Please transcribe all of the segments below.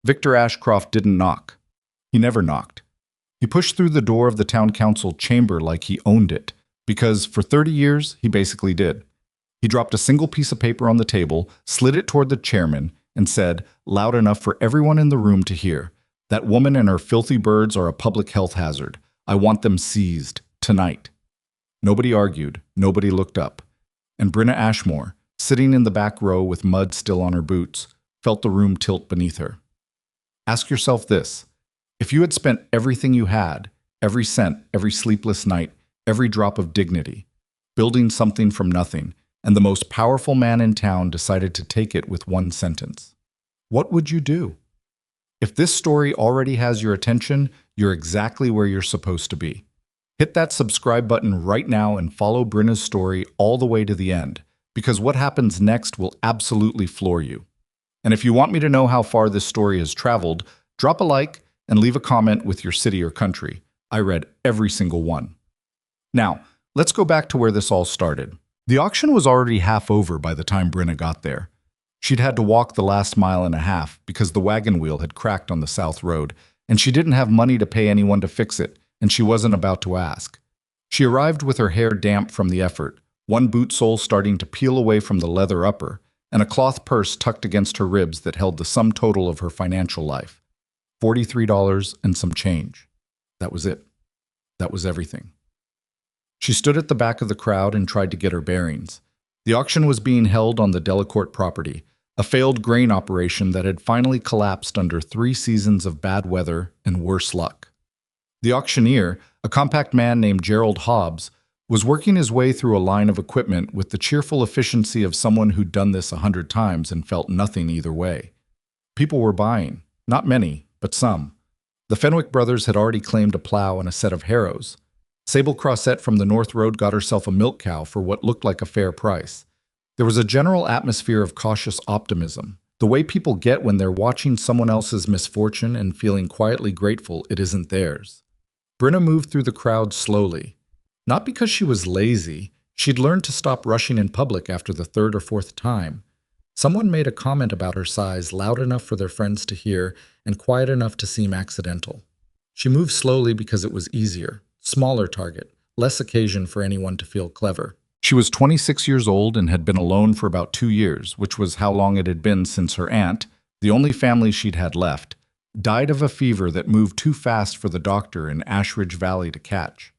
Victor Ashcroft didn't knock. He never knocked. He pushed through the door of the town council chamber like he owned it, because for 30 years, he basically did. He dropped a single piece of paper on the table, slid it toward the chairman, and said, loud enough for everyone in the room to hear, "That woman and her filthy birds are a public health hazard. I want them seized, tonight." Nobody argued, nobody looked up. And Brinna Ashmoor, sitting in the back row with mud still on her boots, felt the room tilt beneath her. Ask yourself this. If you had spent everything you had, every cent, every sleepless night, every drop of dignity, building something from nothing, and the most powerful man in town decided to take it with one sentence, what would you do? If this story already has your attention, you're exactly where you're supposed to be. Hit that subscribe button right now and follow Brinna's story all the way to the end, because what happens next will absolutely floor you. And if you want me to know how far this story has traveled, drop a like and leave a comment with your city or country. I read every single one. Now, let's go back to where this all started. The auction was already half over by the time Brinna got there. She'd had to walk the last mile and a half because the wagon wheel had cracked on the south road, and she didn't have money to pay anyone to fix it, and she wasn't about to ask. She arrived with her hair damp from the effort, one boot sole starting to peel away from the leather upper, and a cloth purse tucked against her ribs that held the sum total of her financial life. $43 and some change. That was it. That was everything. She stood at the back of the crowd and tried to get her bearings. The auction was being held on the Delacourt property, a failed grain operation that had finally collapsed under 3 seasons of bad weather and worse luck. The auctioneer, a compact man named Gerald Hobbs, was working his way through a line of equipment with the cheerful efficiency of someone who'd done this 100 times and felt nothing either way. People were buying, not many, but some. The Fenwick brothers had already claimed a plow and a set of harrows. Sable Crossett from the North Road got herself a milk cow for what looked like a fair price. There was a general atmosphere of cautious optimism, the way people get when they're watching someone else's misfortune and feeling quietly grateful it isn't theirs. Brinna moved through the crowd slowly. Not because she was lazy. She'd learned to stop rushing in public after the 3rd or 4th time. Someone made a comment about her size loud enough for their friends to hear and quiet enough to seem accidental. She moved slowly because it was easier. Smaller target, less occasion for anyone to feel clever. She was 26 years old and had been alone for about 2 years, which was how long it had been since her aunt, the only family she'd had left, died of a fever that moved too fast for the doctor in Ashridge Valley to catch.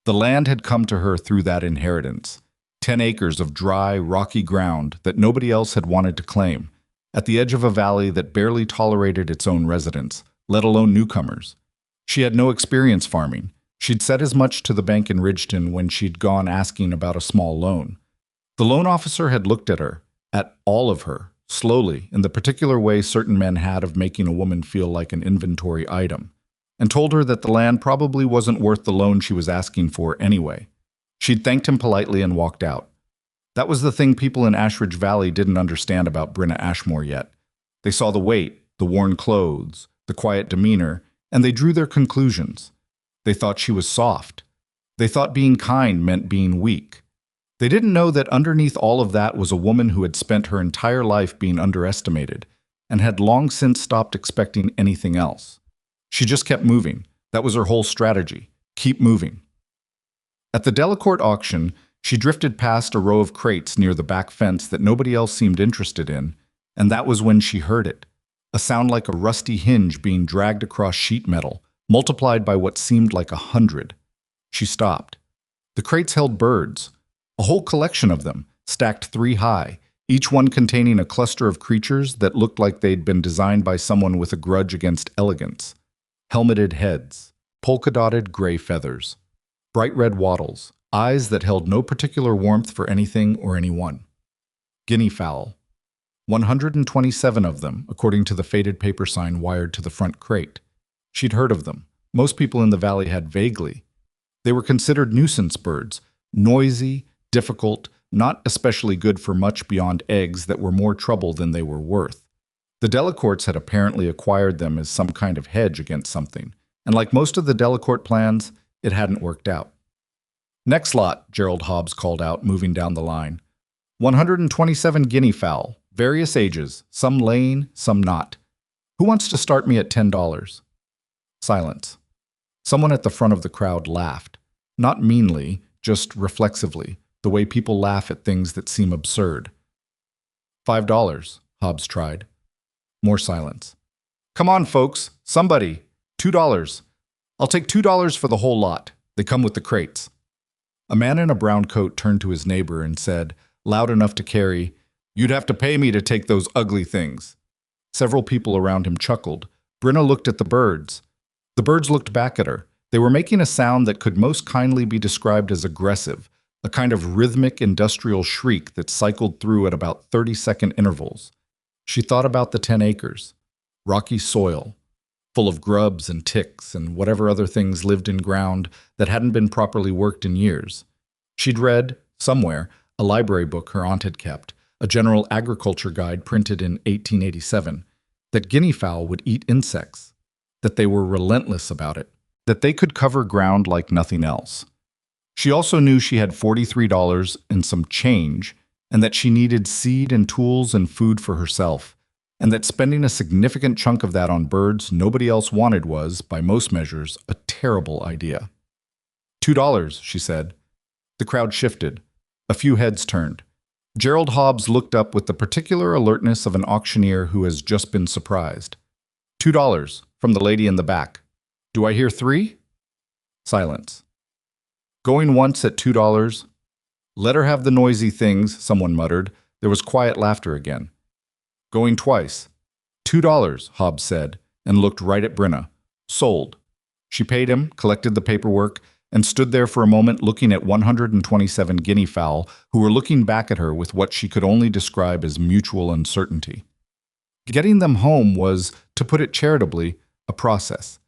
The land had come to her through that inheritance, 10 acres of dry, rocky ground that nobody else had wanted to claim, at the edge of a valley that barely tolerated its own residents, let alone newcomers. She had no experience farming. She'd said as much to the bank in Ridgeton when she'd gone asking about a small loan. The loan officer had looked at her, at all of her, slowly, in the particular way certain men had of making a woman feel like an inventory item, and told her that the land probably wasn't worth the loan she was asking for anyway. She'd thanked him politely and walked out. That was the thing people in Ashridge Valley didn't understand about Brinna Ashmoor yet. They saw the weight, the worn clothes, the quiet demeanor, and they drew their conclusions. They thought she was soft. They thought being kind meant being weak. They didn't know that underneath all of that was a woman who had spent her entire life being underestimated and had long since stopped expecting anything else. She just kept moving. That was her whole strategy. Keep moving. At the Delacourt auction, she drifted past a row of crates near the back fence that nobody else seemed interested in, and that was when she heard it. A sound like a rusty hinge being dragged across sheet metal, multiplied by what seemed like 100. She stopped. The crates held birds, a whole collection of them, stacked 3 high, each one containing a cluster of creatures that looked like they'd been designed by someone with a grudge against elegance. Helmeted heads, polka-dotted gray feathers, bright red wattles, eyes that held no particular warmth for anything or anyone. Guinea fowl. 127 of them, according to the faded paper sign wired to the front crate. She'd heard of them. Most people in the valley had vaguely. They were considered nuisance birds, noisy, difficult, not especially good for much beyond eggs that were more trouble than they were worth. The Delacourts had apparently acquired them as some kind of hedge against something, and like most of the Delacourt plans, it hadn't worked out. Next lot, Gerald Hobbs called out, moving down the line. 127 guinea fowl, various ages, some laying, some not. Who wants to start me at $10? Silence. Someone at the front of the crowd laughed. Not meanly, just reflexively, the way people laugh at things that seem absurd. $5, Hobbs tried. More silence. Come on, folks. Somebody. $2. I'll take $2 for the whole lot. They come with the crates. A man in a brown coat turned to his neighbor and said, loud enough to carry, "You'd have to pay me to take those ugly things." Several people around him chuckled. Brinna looked at the birds. The birds looked back at her. They were making a sound that could most kindly be described as aggressive, a kind of rhythmic industrial shriek that cycled through at about 30-second intervals. She thought about the 10 acres. Rocky soil, full of grubs and ticks and whatever other things lived in ground that hadn't been properly worked in years. She'd read, somewhere, a library book her aunt had kept, a general agriculture guide printed in 1887, that guinea fowl would eat insects, that they were relentless about it, that they could cover ground like nothing else. She also knew she had $43 and some change, and that she needed seed and tools and food for herself, and that spending a significant chunk of that on birds nobody else wanted was, by most measures, a terrible idea. $2, she said. The crowd shifted. A few heads turned. Gerald Hobbs looked up with the particular alertness of an auctioneer who has just been surprised. $2, from the lady in the back. Do I hear 3? Silence. Going once at $2. Let her have the noisy things, someone muttered. There was quiet laughter again. Going twice. $2, Hobbs said, and looked right at Brinna. Sold. She paid him, collected the paperwork, and stood there for a moment looking at 127 guinea fowl who were looking back at her with what she could only describe as mutual uncertainty. Getting them home was, to put it charitably, a process.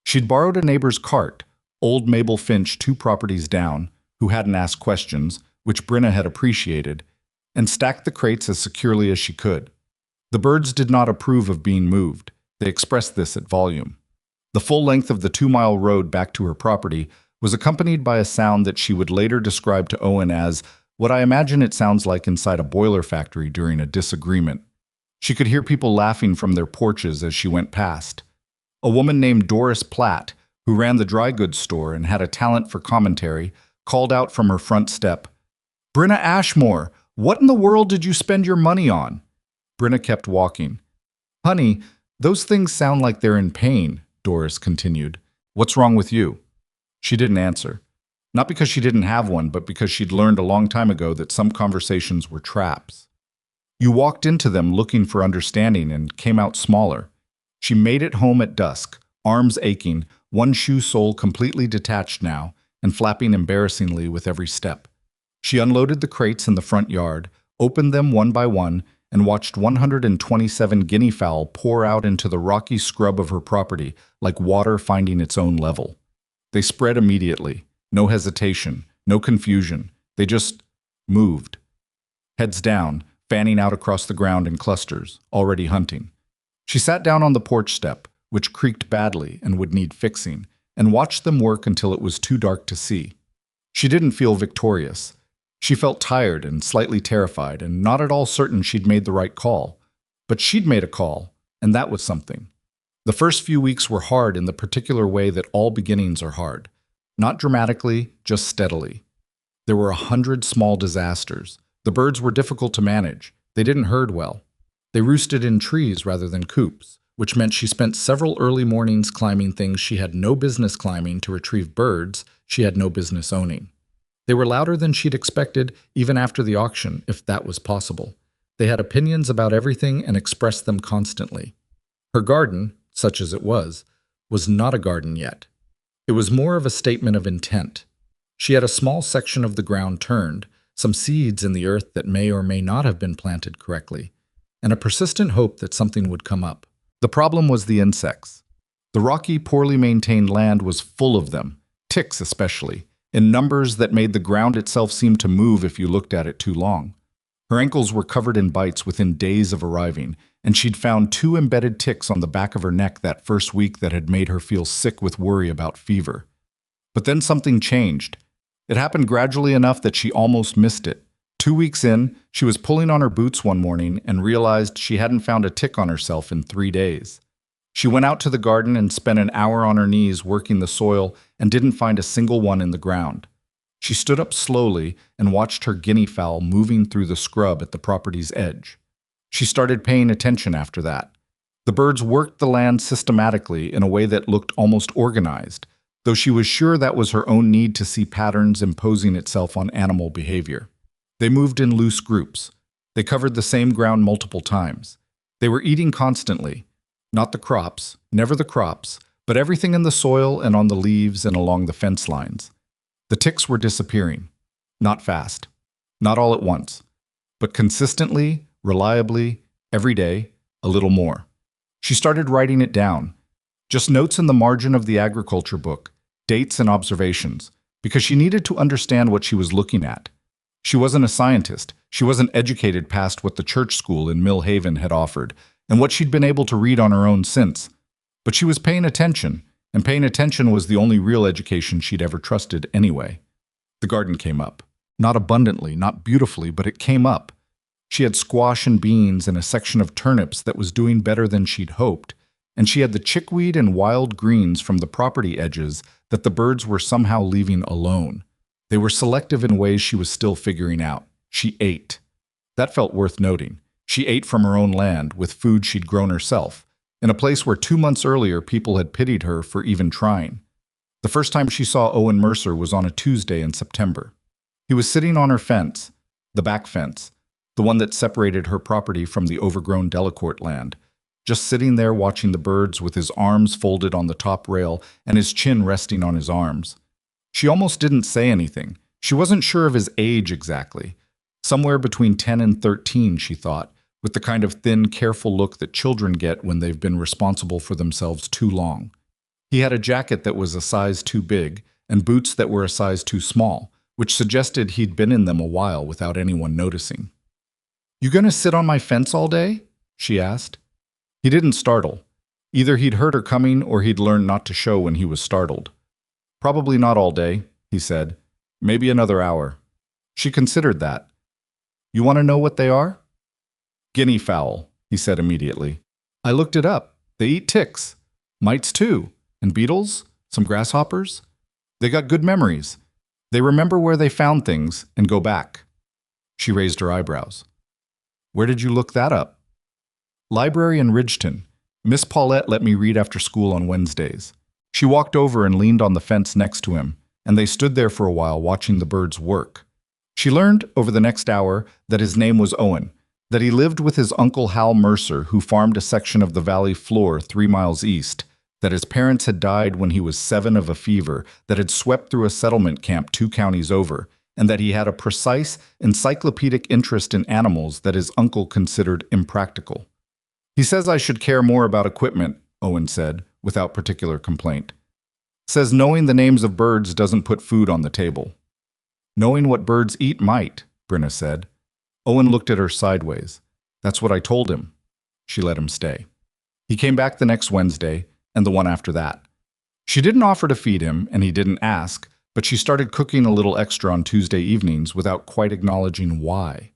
She'd borrowed a neighbor's cart, old Mabel Finch 2 properties down, who hadn't asked questions, which Brinna had appreciated, and stacked the crates as securely as she could. The birds did not approve of being moved. They expressed this at volume. The full length of the 2-mile road back to her property was accompanied by a sound that she would later describe to Owen as what I imagine it sounds like inside a boiler factory during a disagreement. She could hear people laughing from their porches as she went past. A woman named Doris Platt, who ran the dry goods store and had a talent for commentary, called out from her front step, "Brinna Ashmoor, what in the world did you spend your money on?" Brinna kept walking. "Honey, those things sound like they're in pain," Doris continued. "What's wrong with you?" She didn't answer. Not because she didn't have one, but because she'd learned a long time ago that some conversations were traps. You walked into them looking for understanding and came out smaller. She made it home at dusk, arms aching, one shoe sole completely detached now, and flapping embarrassingly with every step. She unloaded the crates in the front yard, opened them one by one, and watched 127 guinea fowl pour out into the rocky scrub of her property like water finding its own level. They spread immediately. No hesitation, no confusion. They just moved. Heads down, fanning out across the ground in clusters, already hunting. She sat down on the porch step, which creaked badly and would need fixing, and watched them work until it was too dark to see. She didn't feel victorious. She felt tired and slightly terrified and not at all certain she'd made the right call. But she'd made a call, and that was something. The first few weeks were hard in the particular way that all beginnings are hard. Not dramatically, just steadily. There were 100 small disasters. The birds were difficult to manage. They didn't herd well. They roosted in trees rather than coops, which meant she spent several early mornings climbing things she had no business climbing to retrieve birds she had no business owning. They were louder than she'd expected, even after the auction, if that was possible. They had opinions about everything and expressed them constantly. Her garden, such as it was not a garden yet. It was more of a statement of intent. She had a small section of the ground turned, some seeds in the earth that may or may not have been planted correctly, and a persistent hope that something would come up. The problem was the insects. The rocky, poorly maintained land was full of them, ticks especially, in numbers that made the ground itself seem to move if you looked at it too long. Her ankles were covered in bites within days of arriving, and she'd found 2 embedded ticks on the back of her neck that first week that had made her feel sick with worry about fever. But then something changed. It happened gradually enough that she almost missed it. 2 weeks in, she was pulling on her boots one morning and realized she hadn't found a tick on herself in 3 days. She went out to the garden and spent an hour on her knees working the soil and didn't find a single one in the ground. She stood up slowly and watched her guinea fowl moving through the scrub at the property's edge. She started paying attention after that. The birds worked the land systematically in a way that looked almost organized, though she was sure that was her own need to see patterns imposing itself on animal behavior. They moved in loose groups. They covered the same ground multiple times. They were eating constantly. Not the crops, never the crops, but everything in the soil and on the leaves and along the fence lines. The ticks were disappearing. Not fast. Not all at once. But consistently, reliably, every day, a little more. She started writing it down. Just notes in the margin of the agriculture book, dates and observations, because she needed to understand what she was looking at. She wasn't a scientist. She wasn't educated past what the church school in Mill Haven had offered, and what she'd been able to read on her own since. But she was paying attention, and paying attention was the only real education she'd ever trusted anyway. The garden came up. Not abundantly, not beautifully, but it came up. She had squash and beans and a section of turnips that was doing better than she'd hoped, and she had the chickweed and wild greens from the property edges that the birds were somehow leaving alone. They were selective in ways she was still figuring out. She ate. That felt worth noting. She ate from her own land, with food she'd grown herself, in a place where 2 months earlier people had pitied her for even trying. The first time she saw Owen Mercer was on a Tuesday in September. He was sitting on her fence, the back fence, the one that separated her property from the overgrown Delacourt land, just sitting there watching the birds with his arms folded on the top rail and his chin resting on his arms. She almost didn't say anything. She wasn't sure of his age exactly. Somewhere between 10 and 13, she thought, with the kind of thin, careful look that children get when they've been responsible for themselves too long. He had a jacket that was a size too big and boots that were a size too small, which suggested he'd been in them a while without anyone noticing. "You gonna sit on my fence all day?" she asked. He didn't startle. Either he'd heard her coming or he'd learned not to show when he was startled. "Probably not all day," he said. "Maybe another hour." She considered that. "You want to know what they are?" "Guinea fowl," he said immediately. "I looked it up. They eat ticks. Mites too. And beetles. Some grasshoppers. They got good memories. They remember where they found things and go back." She raised her eyebrows. "Where did you look that up?" "Library in Ridgeton. Miss Paulette let me read after school on Wednesdays." She walked over and leaned on the fence next to him, and they stood there for a while watching the birds work. She learned, over the next hour, that his name was Owen, that he lived with his uncle Hal Mercer, who farmed a section of the valley floor 3 miles east, that his parents had died when he was 7 of a fever that had swept through a settlement camp 2 counties over, and that he had a precise, encyclopedic interest in animals that his uncle considered impractical. "He says I should care more about equipment," Owen said, without particular complaint. "Says knowing the names of birds doesn't put food on the table." "Knowing what birds eat might," Brinna said. Owen looked at her sideways. "That's what I told him." She let him stay. He came back the next Wednesday, and the one after that. She didn't offer to feed him, and he didn't ask, but she started cooking a little extra on Tuesday evenings without quite acknowledging why.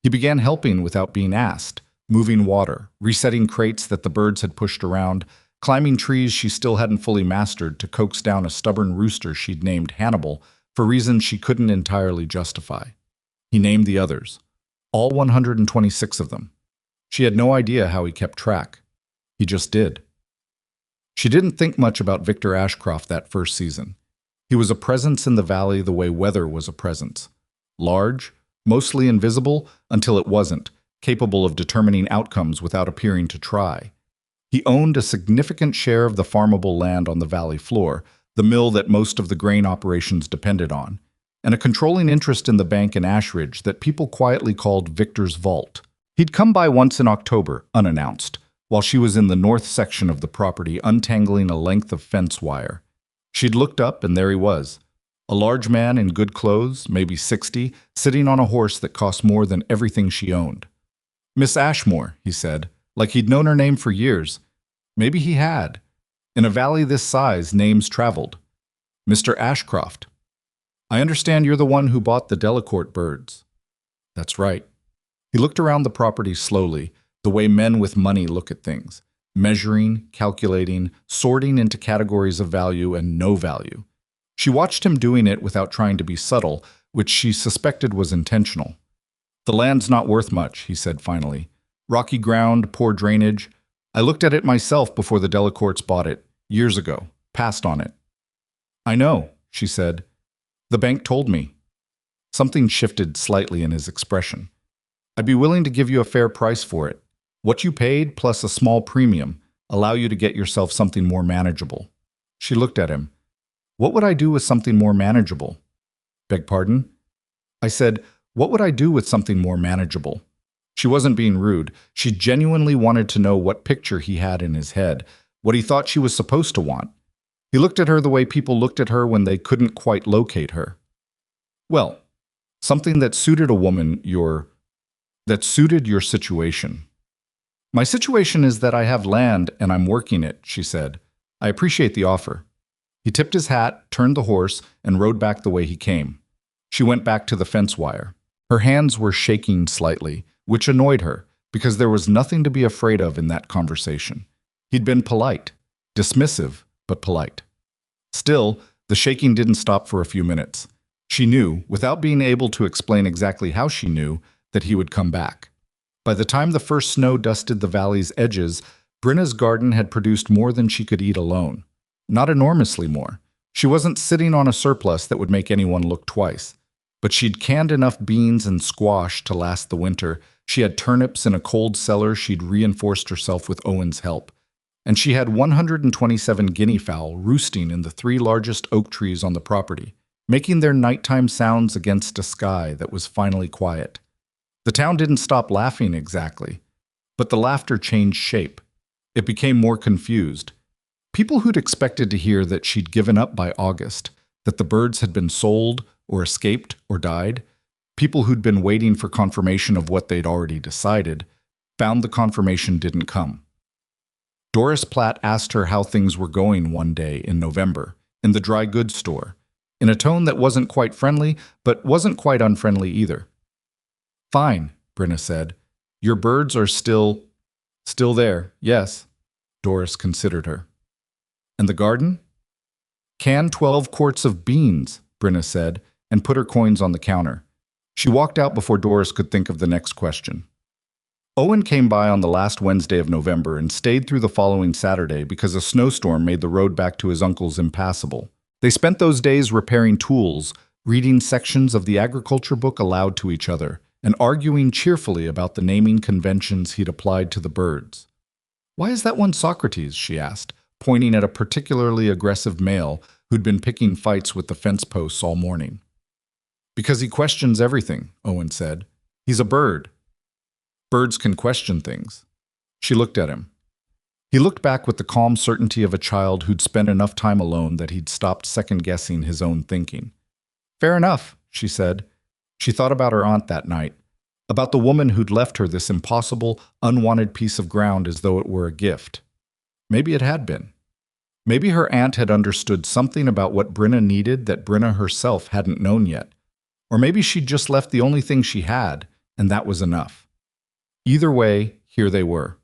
He began helping without being asked, moving water, resetting crates that the birds had pushed around, climbing trees she still hadn't fully mastered to coax down a stubborn rooster she'd named Hannibal for reasons she couldn't entirely justify. He named the others, all 126 of them. She had no idea how he kept track. He just did. She didn't think much about Victor Ashcroft that first season. He was a presence in the valley the way weather was a presence. Large, mostly invisible until it wasn't, capable of determining outcomes without appearing to try. He owned a significant share of the farmable land on the valley floor, the mill that most of the grain operations depended on, and a controlling interest in the bank in Ashridge that people quietly called Victor's Vault. He'd come by once in October, unannounced, while she was in the north section of the property untangling a length of fence wire. She'd looked up, and there he was, a large man in good clothes, maybe 60, sitting on a horse that cost more than everything she owned. "Miss Ashmoor," he said, like he'd known her name for years. Maybe he had. In a valley this size, names traveled. "Mr. Ashcroft. I understand you're the one who bought the Delacourt birds." "That's right." He looked around the property slowly, the way men with money look at things. measuring, calculating, sorting into categories of value and no value. She watched him doing it without trying to be subtle, which she suspected was intentional. "The land's not worth much," he said finally. "Rocky ground, poor drainage. I looked at it myself before the Delacourts bought it, years ago, passed on it." "I know," she said. "The bank told me." Something shifted slightly in his expression. "I'd be willing to give you a fair price for it. What you paid, plus a small premium, allow you to get yourself something more manageable." She looked at him. "What would I do with something more manageable?" "Beg pardon?" I said, "What would I do with something more manageable?" She wasn't being rude. She genuinely wanted to know what picture he had in his head, what he thought she was supposed to want. He looked at her the way people looked at her when they couldn't quite locate her. "Well, something that suited a woman that suited your situation." "My situation is that I have land and I'm working it," she said. "I appreciate the offer." He tipped his hat, turned the horse, and rode back the way he came. She went back to the fence wire. Her hands were shaking slightly, which annoyed her, because there was nothing to be afraid of in that conversation. He'd been polite, dismissive, but polite. Still, the shaking didn't stop for a few minutes. She knew, without being able to explain exactly how she knew, that he would come back. By the time the first snow dusted the valley's edges, Brinna's garden had produced more than she could eat alone. Not enormously more. She wasn't sitting on a surplus that would make anyone look twice. But she'd canned enough beans and squash to last the winter. She had turnips in a cold cellar she'd reinforced herself with Owen's help. And she had 127 guinea fowl roosting in the 3 largest oak trees on the property, making their nighttime sounds against a sky that was finally quiet. The town didn't stop laughing exactly, but the laughter changed shape. It became more confused. People who'd expected to hear that she'd given up by August, that the birds had been sold or escaped or died, people who'd been waiting for confirmation of what they'd already decided, found the confirmation didn't come. Doris Platt asked her how things were going one day in November, in the dry goods store, in a tone that wasn't quite friendly, but wasn't quite unfriendly either. "Fine," Brinna said. "Your birds are still there, yes." Doris considered her. "And the garden?" "Canned 12 quarts of beans," Brinna said, and put her coins on the counter. She walked out before Doris could think of the next question. Owen came by on the last Wednesday of November and stayed through the following Saturday because a snowstorm made the road back to his uncle's impassable. They spent those days repairing tools, reading sections of the agriculture book aloud to each other, and arguing cheerfully about the naming conventions he'd applied to the birds. "Why is that one Socrates?" she asked, pointing at a particularly aggressive male who'd been picking fights with the fence posts all morning. "Because he questions everything," Owen said. "He's a bird. Birds can question things." She looked at him. He looked back with the calm certainty of a child who'd spent enough time alone that he'd stopped second-guessing his own thinking. "Fair enough," she said. She thought about her aunt that night, about the woman who'd left her this impossible, unwanted piece of ground as though it were a gift. Maybe it had been. Maybe her aunt had understood something about what Brinna needed that Brinna herself hadn't known yet. Or maybe she'd just left the only thing she had, and that was enough. Either way, here they were.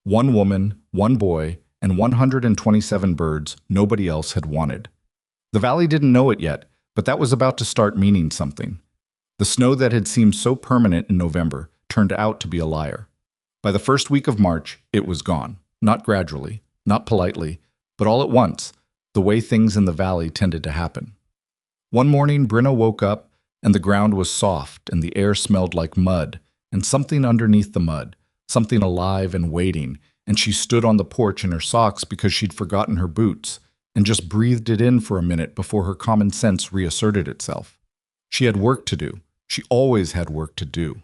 One woman, one boy, and 127 birds nobody else had wanted. The valley didn't know it yet, but that was about to start meaning something. The snow that had seemed so permanent in November turned out to be a liar. By the first week of March, it was gone. Not gradually, not politely, but all at once, the way things in the valley tended to happen. One morning, Brinna woke up, and the ground was soft, and the air smelled like mud, and something underneath the mud, something alive and waiting, and she stood on the porch in her socks because she'd forgotten her boots, and just breathed it in for a minute before her common sense reasserted itself. She had work to do. She always had work to do.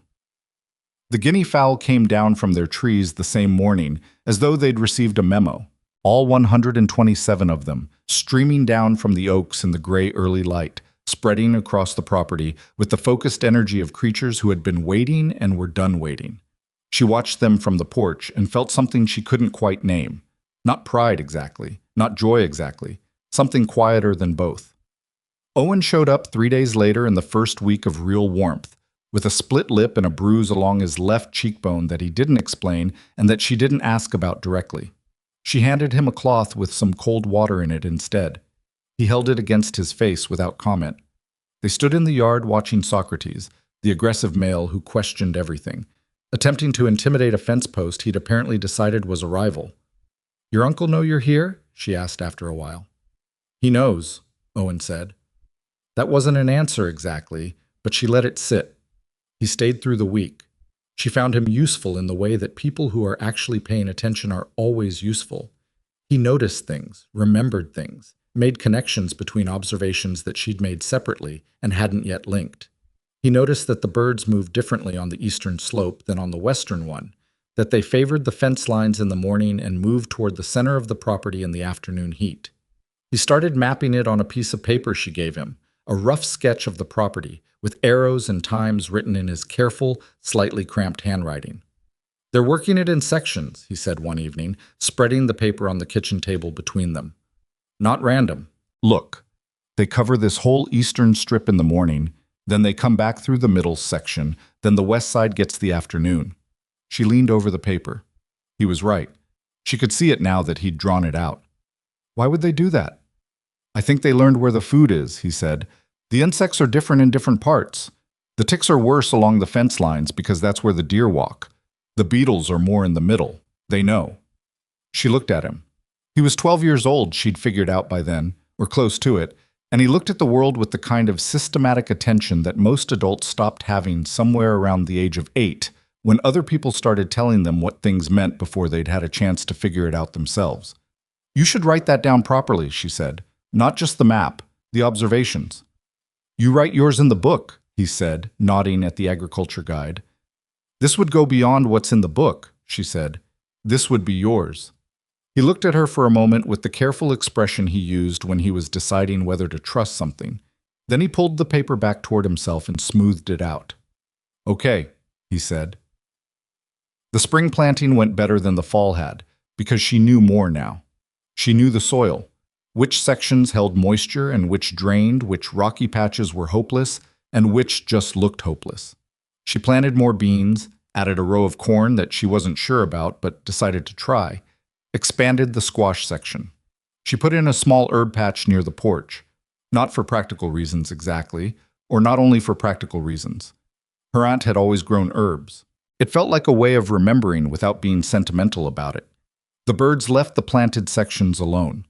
The guinea fowl came down from their trees the same morning, as though they'd received a memo. All 127 of them, streaming down from the oaks in the gray early light, spreading across the property with the focused energy of creatures who had been waiting and were done waiting. She watched them from the porch and felt something she couldn't quite name. Not pride exactly, not joy exactly, something quieter than both. Owen showed up 3 days later in the first week of real warmth, with a split lip and a bruise along his left cheekbone that he didn't explain and that she didn't ask about directly. She handed him a cloth with some cold water in it instead. He held it against his face without comment. They stood in the yard watching Socrates, the aggressive male who questioned everything, attempting to intimidate a fence post he'd apparently decided was a rival. "Your uncle know you're here?" she asked after a while. "He knows," Owen said. That wasn't an answer exactly, but she let it sit. He stayed through the week. She found him useful in the way that people who are actually paying attention are always useful. He noticed things, remembered things, made connections between observations that she'd made separately and hadn't yet linked. He noticed that the birds moved differently on the eastern slope than on the western one, that they favored the fence lines in the morning and moved toward the center of the property in the afternoon heat. He started mapping it on a piece of paper she gave him, a rough sketch of the property, with arrows and times written in his careful, slightly cramped handwriting. "They're working it in sections," he said one evening, spreading the paper on the kitchen table between them. "Not random. Look, they cover this whole eastern strip in the morning, then they come back through the middle section, then the west side gets the afternoon." She leaned over the paper. He was right. She could see it now that he'd drawn it out. "Why would they do that?" "I think they learned where the food is," he said. "The insects are different in different parts. The ticks are worse along the fence lines because that's where the deer walk. The beetles are more in the middle. They know." She looked at him. He was 12 years old, she'd figured out by then, or close to it, and he looked at the world with the kind of systematic attention that most adults stopped having somewhere around the age of 8, when other people started telling them what things meant before they'd had a chance to figure it out themselves. "You should write that down properly," she said. "Not just the map, the observations." "You write yours in the book," he said, nodding at the agriculture guide. "This would go beyond what's in the book," she said. "This would be yours." He looked at her for a moment with the careful expression he used when he was deciding whether to trust something. Then he pulled the paper back toward himself and smoothed it out. "Okay," he said. The spring planting went better than the fall had, because she knew more now. She knew the soil, which sections held moisture and which drained, which rocky patches were hopeless, and which just looked hopeless. She planted more beans, added a row of corn that she wasn't sure about but decided to try, expanded the squash section. She put in a small herb patch near the porch, not for practical reasons exactly, or not only for practical reasons. Her aunt had always grown herbs. It felt like a way of remembering without being sentimental about it. The birds left the planted sections alone.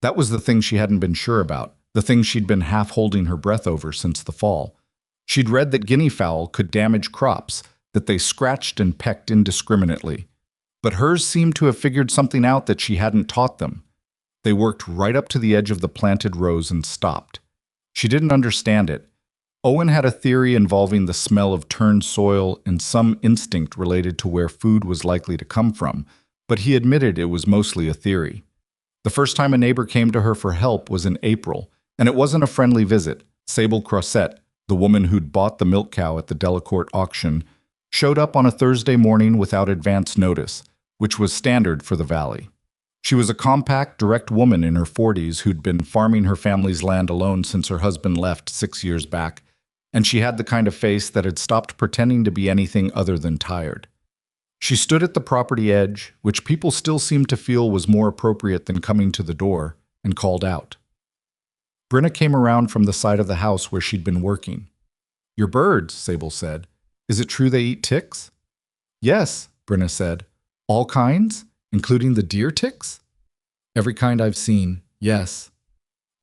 That was the thing she hadn't been sure about, the thing she'd been half holding her breath over since the fall. She'd read that guinea fowl could damage crops, that they scratched and pecked indiscriminately. But hers seemed to have figured something out that she hadn't taught them. They worked right up to the edge of the planted rows and stopped. She didn't understand it. Owen had a theory involving the smell of turned soil and some instinct related to where food was likely to come from, but he admitted it was mostly a theory. The first time a neighbor came to her for help was in April, and it wasn't a friendly visit. Sable Crossett, the woman who'd bought the milk cow at the Delacourt auction, showed up on a Thursday morning without advance notice, which was standard for the valley. She was a compact, direct woman in her 40s who'd been farming her family's land alone since her husband left 6 years back, and she had the kind of face that had stopped pretending to be anything other than tired. She stood at the property edge, which people still seemed to feel was more appropriate than coming to the door, and called out. Brinna came around from the side of the house where she'd been working. "Your birds," Sable said. "Is it true they eat ticks?" "Yes," Brinna said. "All kinds, including the deer ticks?" "Every kind I've seen, yes."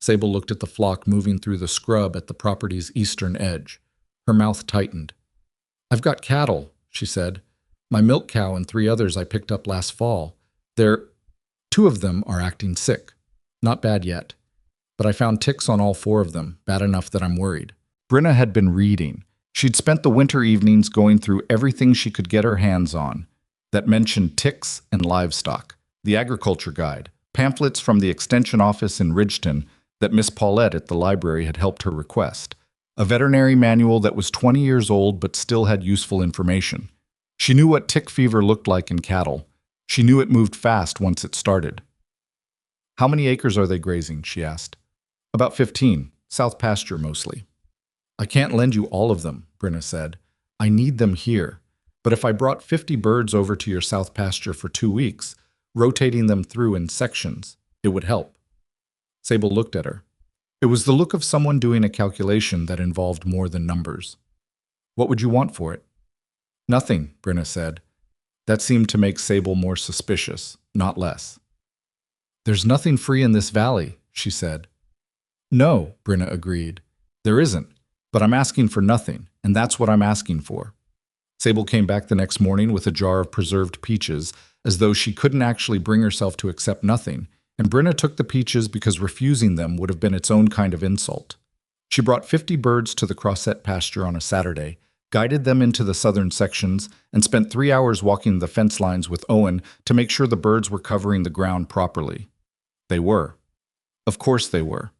Sable looked at the flock moving through the scrub at the property's eastern edge. Her mouth tightened. "I've got cattle," she said. "My milk cow and 3 others I picked up last fall. 2 of them are acting sick. Not bad yet. But I found ticks on all 4 of them, bad enough that I'm worried." Brinna had been reading. She'd spent the winter evenings going through everything she could get her hands on that mentioned ticks and livestock. The agriculture guide, pamphlets from the extension office in Ridgeton that Miss Paulette at the library had helped her request, a veterinary manual that was 20 years old but still had useful information. She knew what tick fever looked like in cattle. She knew it moved fast once it started. "How many acres are they grazing?" she asked. "About 15, south pasture mostly." "I can't lend you all of them," Brinna said. "I need them here. But if I brought 50 birds over to your south pasture for 2 weeks, rotating them through in sections. It would help. Sable looked at her. It was the look of someone doing a calculation that involved more than numbers. What would you want for it? Nothing, Brinna said. That seemed to make Sable more suspicious, not less. There's nothing free in this valley, she said. No, Brinna agreed. There isn't, but I'm asking for nothing, and that's what I'm asking for. Sable came back the next morning with a jar of preserved peaches, as though she couldn't actually bring herself to accept nothing, and Brinna took the peaches because refusing them would have been its own kind of insult. She brought 50 birds to the Crossett pasture on a Saturday, guided them into the southern sections, and spent 3 hours walking the fence lines with Owen to make sure the birds were covering the ground properly. They were. Of course they were.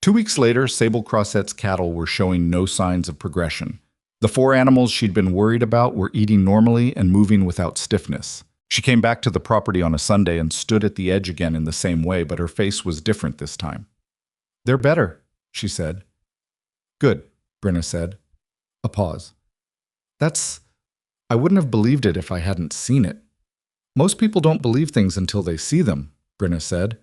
2 weeks later, Sable Crossett's cattle were showing no signs of progression. The 4 animals she'd been worried about were eating normally and moving without stiffness. She came back to the property on a Sunday and stood at the edge again in the same way, but her face was different this time. They're better, she said. Good, Brinna said. A pause. I wouldn't have believed it if I hadn't seen it. Most people don't believe things until they see them, Brinna said.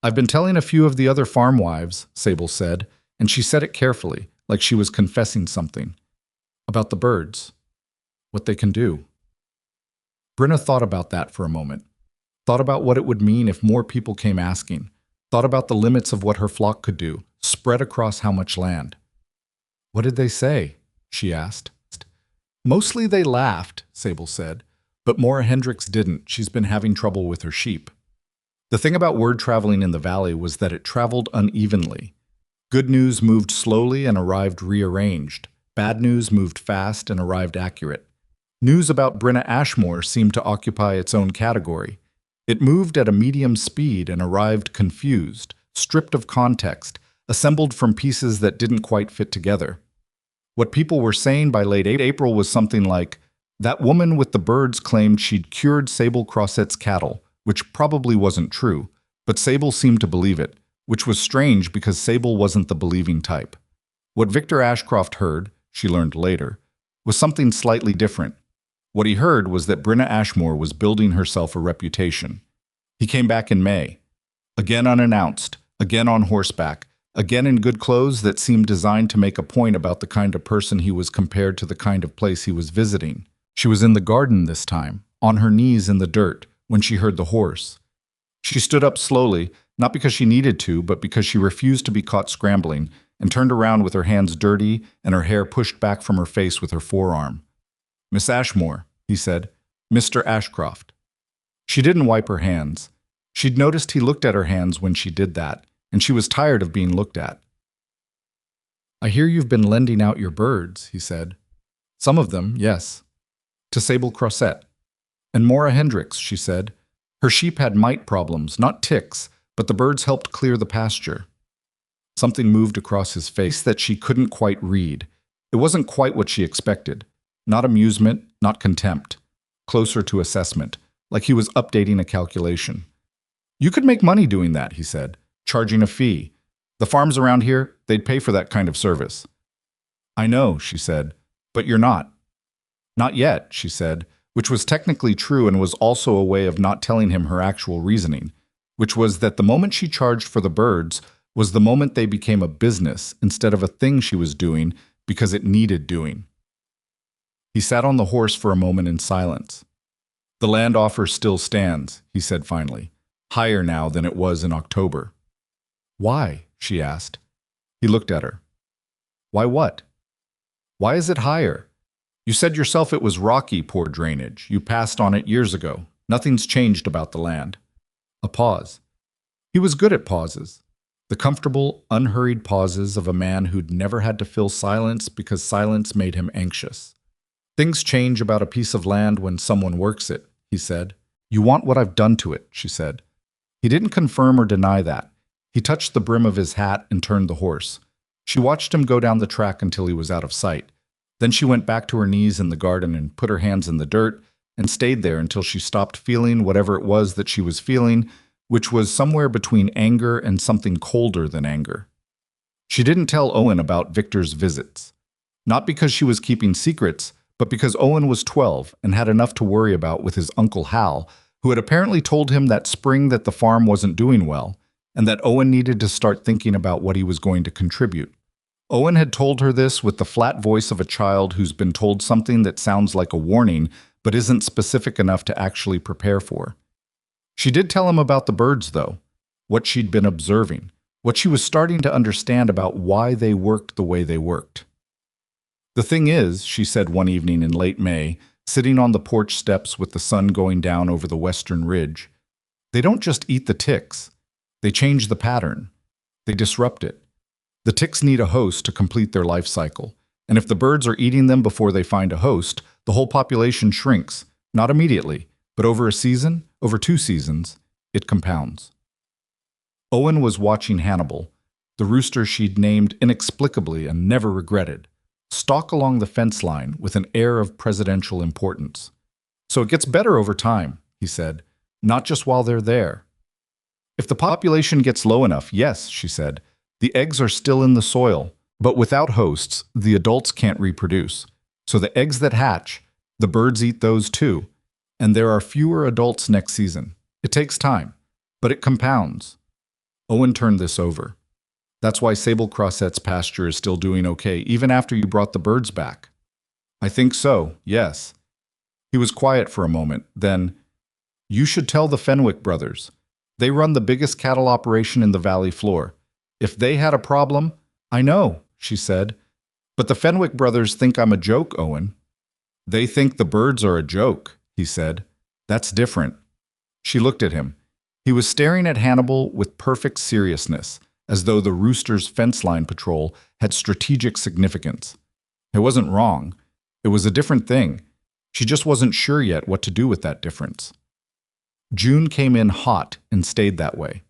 I've been telling a few of the other farm wives, Sable said, and she said it carefully, like she was confessing something. About the birds. What they can do. Brinna thought about that for a moment. Thought about what it would mean if more people came asking. Thought about the limits of what her flock could do, spread across how much land. What did they say? She asked. Mostly they laughed, Sable said, but Maura Hendricks didn't. She's been having trouble with her sheep. The thing about word traveling in the valley was that it traveled unevenly. Good news moved slowly and arrived rearranged. Bad news moved fast and arrived accurate. News about Brinna Ashmoor seemed to occupy its own category. It moved at a medium speed and arrived confused, stripped of context, assembled from pieces that didn't quite fit together. What people were saying by late April was something like, that woman with the birds claimed she'd cured Sable Crossett's cattle, which probably wasn't true, but Sable seemed to believe it, which was strange because Sable wasn't the believing type. What Victor Ashcroft heard, she learned later, was something slightly different. What he heard was that Brinna Ashmoor was building herself a reputation. He came back in May, again unannounced, again on horseback, again in good clothes that seemed designed to make a point about the kind of person he was compared to the kind of place he was visiting. She was in the garden this time, on her knees in the dirt, when she heard the horse. She stood up slowly, not because she needed to, but because she refused to be caught scrambling, and turned around with her hands dirty and her hair pushed back from her face with her forearm. Miss Ashmoor, he said. Mr. Ashcroft. She didn't wipe her hands. She'd noticed he looked at her hands when she did that, and she was tired of being looked at. I hear you've been lending out your birds, he said. Some of them, yes. To Sable Crossett. And Maura Hendricks, she said. Her sheep had mite problems, not ticks, but the birds helped clear the pasture. Something moved across his face that she couldn't quite read. It wasn't quite what she expected. Not amusement, not contempt. Closer to assessment, like he was updating a calculation. You could make money doing that, he said, charging a fee. The farms around here, they'd pay for that kind of service. I know, she said, but you're not. Not yet, she said, which was technically true and was also a way of not telling him her actual reasoning, which was that the moment she charged for the birds was the moment they became a business instead of a thing she was doing because it needed doing. He sat on the horse for a moment in silence. The land offer still stands, he said finally, higher now than it was in October. Why? She asked. He looked at her. Why what? Why is it higher? You said yourself it was rocky, poor drainage. You passed on it years ago. Nothing's changed about the land. A pause. He was good at pauses. The comfortable, unhurried pauses of a man who'd never had to fill silence because silence made him anxious. Things change about a piece of land when someone works it, he said. You want what I've done to it, she said. He didn't confirm or deny that. He touched the brim of his hat and turned the horse. She watched him go down the track until he was out of sight. Then she went back to her knees in the garden and put her hands in the dirt and stayed there until she stopped feeling whatever it was that she was feeling, which was somewhere between anger and something colder than anger. She didn't tell Owen about Victor's visits. Not because she was keeping secrets, but because Owen was 12 and had enough to worry about with his Uncle Hal, who had apparently told him that spring that the farm wasn't doing well, and that Owen needed to start thinking about what he was going to contribute. Owen had told her this with the flat voice of a child who's been told something that sounds like a warning but isn't specific enough to actually prepare for. She did tell him about the birds, though, what she'd been observing, what she was starting to understand about why they worked the way they worked. "The thing is," she said one evening in late May, sitting on the porch steps with the sun going down over the western ridge, "they don't just eat the ticks. They change the pattern. They disrupt it. The ticks need a host to complete their life cycle, and if the birds are eating them before they find a host, the whole population shrinks, not immediately, but over a season, over 2 seasons, it compounds." Owen was watching Hannibal, the rooster she'd named inexplicably and never regretted, stalk along the fence line with an air of presidential importance. "So it gets better over time," he said, "not just while they're there." "If the population gets low enough, yes," she said. "The eggs are still in the soil, but without hosts, the adults can't reproduce. So the eggs that hatch, the birds eat those too, and there are fewer adults next season. It takes time, but it compounds." Owen turned this over. "That's why Sable Crosset's pasture is still doing okay, even after you brought the birds back." "I think so, yes." He was quiet for a moment, then, "You should tell the Fenwick brothers. They run the biggest cattle operation in the valley floor. If they had a problem—" "I know," she said. "But the Fenwick brothers think I'm a joke, Owen." "They think the birds are a joke," he said. "That's different." She looked at him. He was staring at Hannibal with perfect seriousness, as though the rooster's fence line patrol had strategic significance. It wasn't wrong. It was a different thing. She just wasn't sure yet what to do with that difference. June came in hot and stayed that way.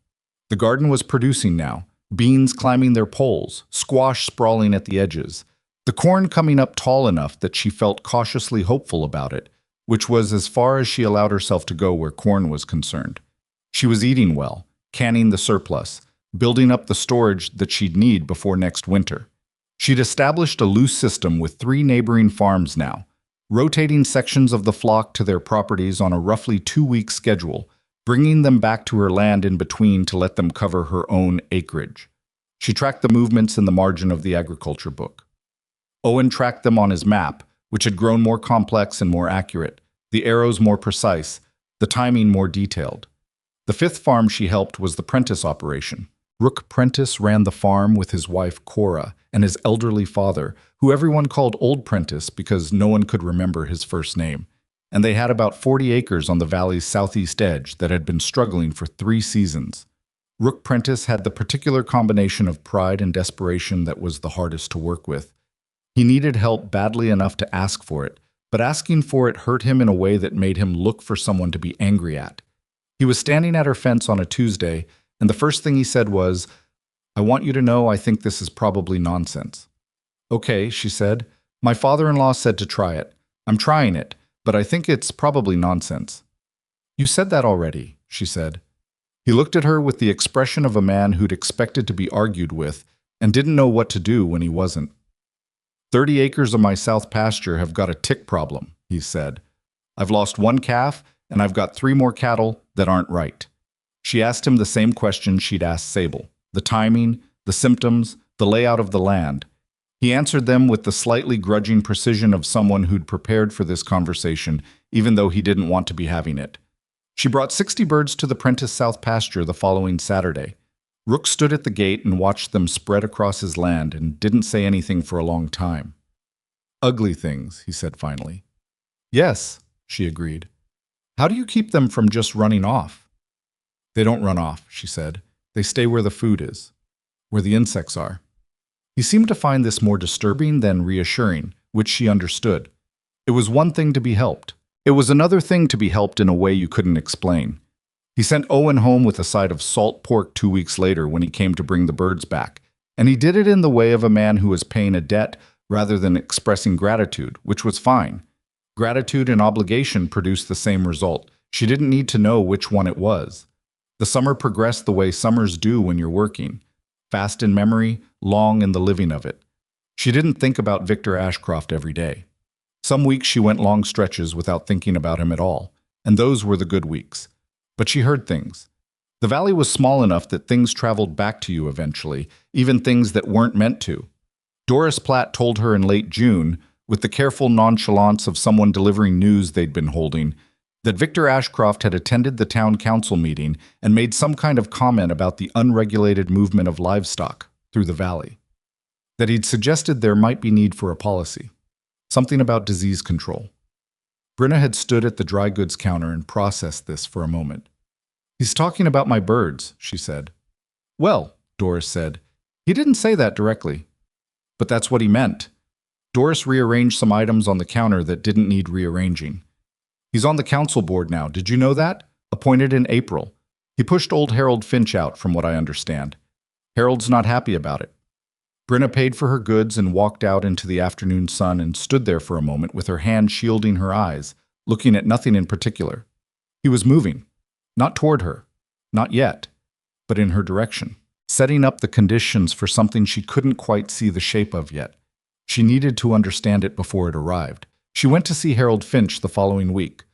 The garden was producing now, beans climbing their poles, squash sprawling at the edges, the corn coming up tall enough that she felt cautiously hopeful about it, which was as far as she allowed herself to go where corn was concerned. She was eating well, canning the surplus, building up the storage that she'd need before next winter. She'd established a loose system with 3 neighboring farms now, rotating sections of the flock to their properties on a roughly 2-week schedule, bringing them back to her land in between to let them cover her own acreage. She tracked the movements in the margin of the agriculture book. Owen tracked them on his map, which had grown more complex and more accurate, the arrows more precise, the timing more detailed. The 5th farm she helped was the Prentice operation. Rook Prentice ran the farm with his wife Cora and his elderly father, who everyone called Old Prentice because no one could remember his first name. And they had about 40 acres on the valley's southeast edge that had been struggling for 3 seasons. Rook Prentice had the particular combination of pride and desperation that was the hardest to work with. He needed help badly enough to ask for it, but asking for it hurt him in a way that made him look for someone to be angry at. He was standing at her fence on a Tuesday, and the first thing he said was, "I want you to know I think this is probably nonsense." "Okay," she said. "My father-in-law said to try it. I'm trying it, but I think it's probably nonsense." "You said that already," she said. He looked at her with the expression of a man who'd expected to be argued with and didn't know what to do when he wasn't. 30 acres of my south pasture have got a tick problem," he said. "I've lost 1 calf, and I've got 3 more cattle that aren't right." She asked him the same question she'd asked Sable, the timing, the symptoms, the layout of the land. He answered them with the slightly grudging precision of someone who'd prepared for this conversation, even though he didn't want to be having it. She brought 60 birds to the Prentice South pasture the following Saturday. Rook stood at the gate and watched them spread across his land and didn't say anything for a long time. "Ugly things," he said finally. "Yes," she agreed. "How do you keep them from just running off?" "They don't run off," she said. "They stay where the food is, where the insects are." He seemed to find this more disturbing than reassuring, which she understood. It was one thing to be helped. It was another thing to be helped in a way you couldn't explain. He sent Owen home with a side of salt pork 2 weeks later when he came to bring the birds back, and he did it in the way of a man who was paying a debt rather than expressing gratitude, which was fine. Gratitude and obligation produced the same result. She didn't need to know which one it was. The summer progressed the way summers do when you're working. Fast in memory, long in the living of it. She didn't think about Victor Ashcroft every day. Some weeks she went long stretches without thinking about him at all. and those were the good weeks. But she heard things. The valley was small enough that things traveled back to you eventually, even things that weren't meant to. Doris Platt told her in late June, with the careful nonchalance of someone delivering news they'd been holding, that Victor Ashcroft had attended the town council meeting and made some kind of comment about the unregulated movement of livestock through the valley. That he'd suggested there might be need for a policy. Something about disease control. Brinna had stood at the dry goods counter and processed this for a moment. "He's talking about my birds," she said. "Well," Doris said, "he didn't say that directly. But that's what he meant." Doris rearranged some items on the counter that didn't need rearranging. "He's on the council board now, did you know that? Appointed in April. He pushed old Harold Finch out, from what I understand. Harold's not happy about it." Brinna paid for her goods and walked out into the afternoon sun and stood there for a moment with her hand shielding her eyes, looking at nothing in particular. He was moving. Not toward her. Not yet. But in her direction. Setting up the conditions for something she couldn't quite see the shape of yet. She needed to understand it before it arrived. She went to see Harold Finch the following week.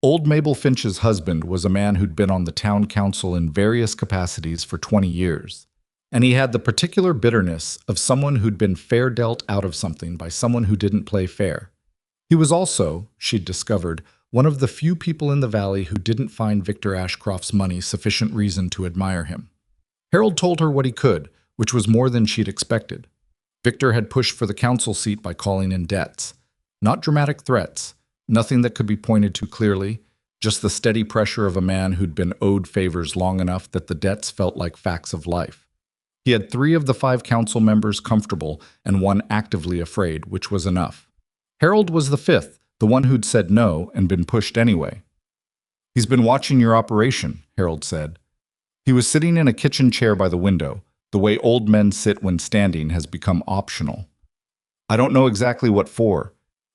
Old Mabel Finch's husband was a man who'd been on the town council in various capacities for 20 years. And he had the particular bitterness of someone who'd been fair dealt out of something by someone who didn't play fair. He was also, she'd discovered, one of the few people in the valley who didn't find Victor Ashcroft's money sufficient reason to admire him. Harold told her what he could, which was more than she'd expected. Victor had pushed for the council seat by calling in debts. Not dramatic threats, nothing that could be pointed to clearly, just the steady pressure of a man who'd been owed favors long enough that the debts felt like facts of life. He had 3 of the 5 council members comfortable and 1 actively afraid, which was enough. Harold was the 5th, the one who'd said no and been pushed anyway. "He's been watching your operation," Harold said. He was sitting in a kitchen chair by the window. The way old men sit when standing has become optional. "I don't know exactly what for,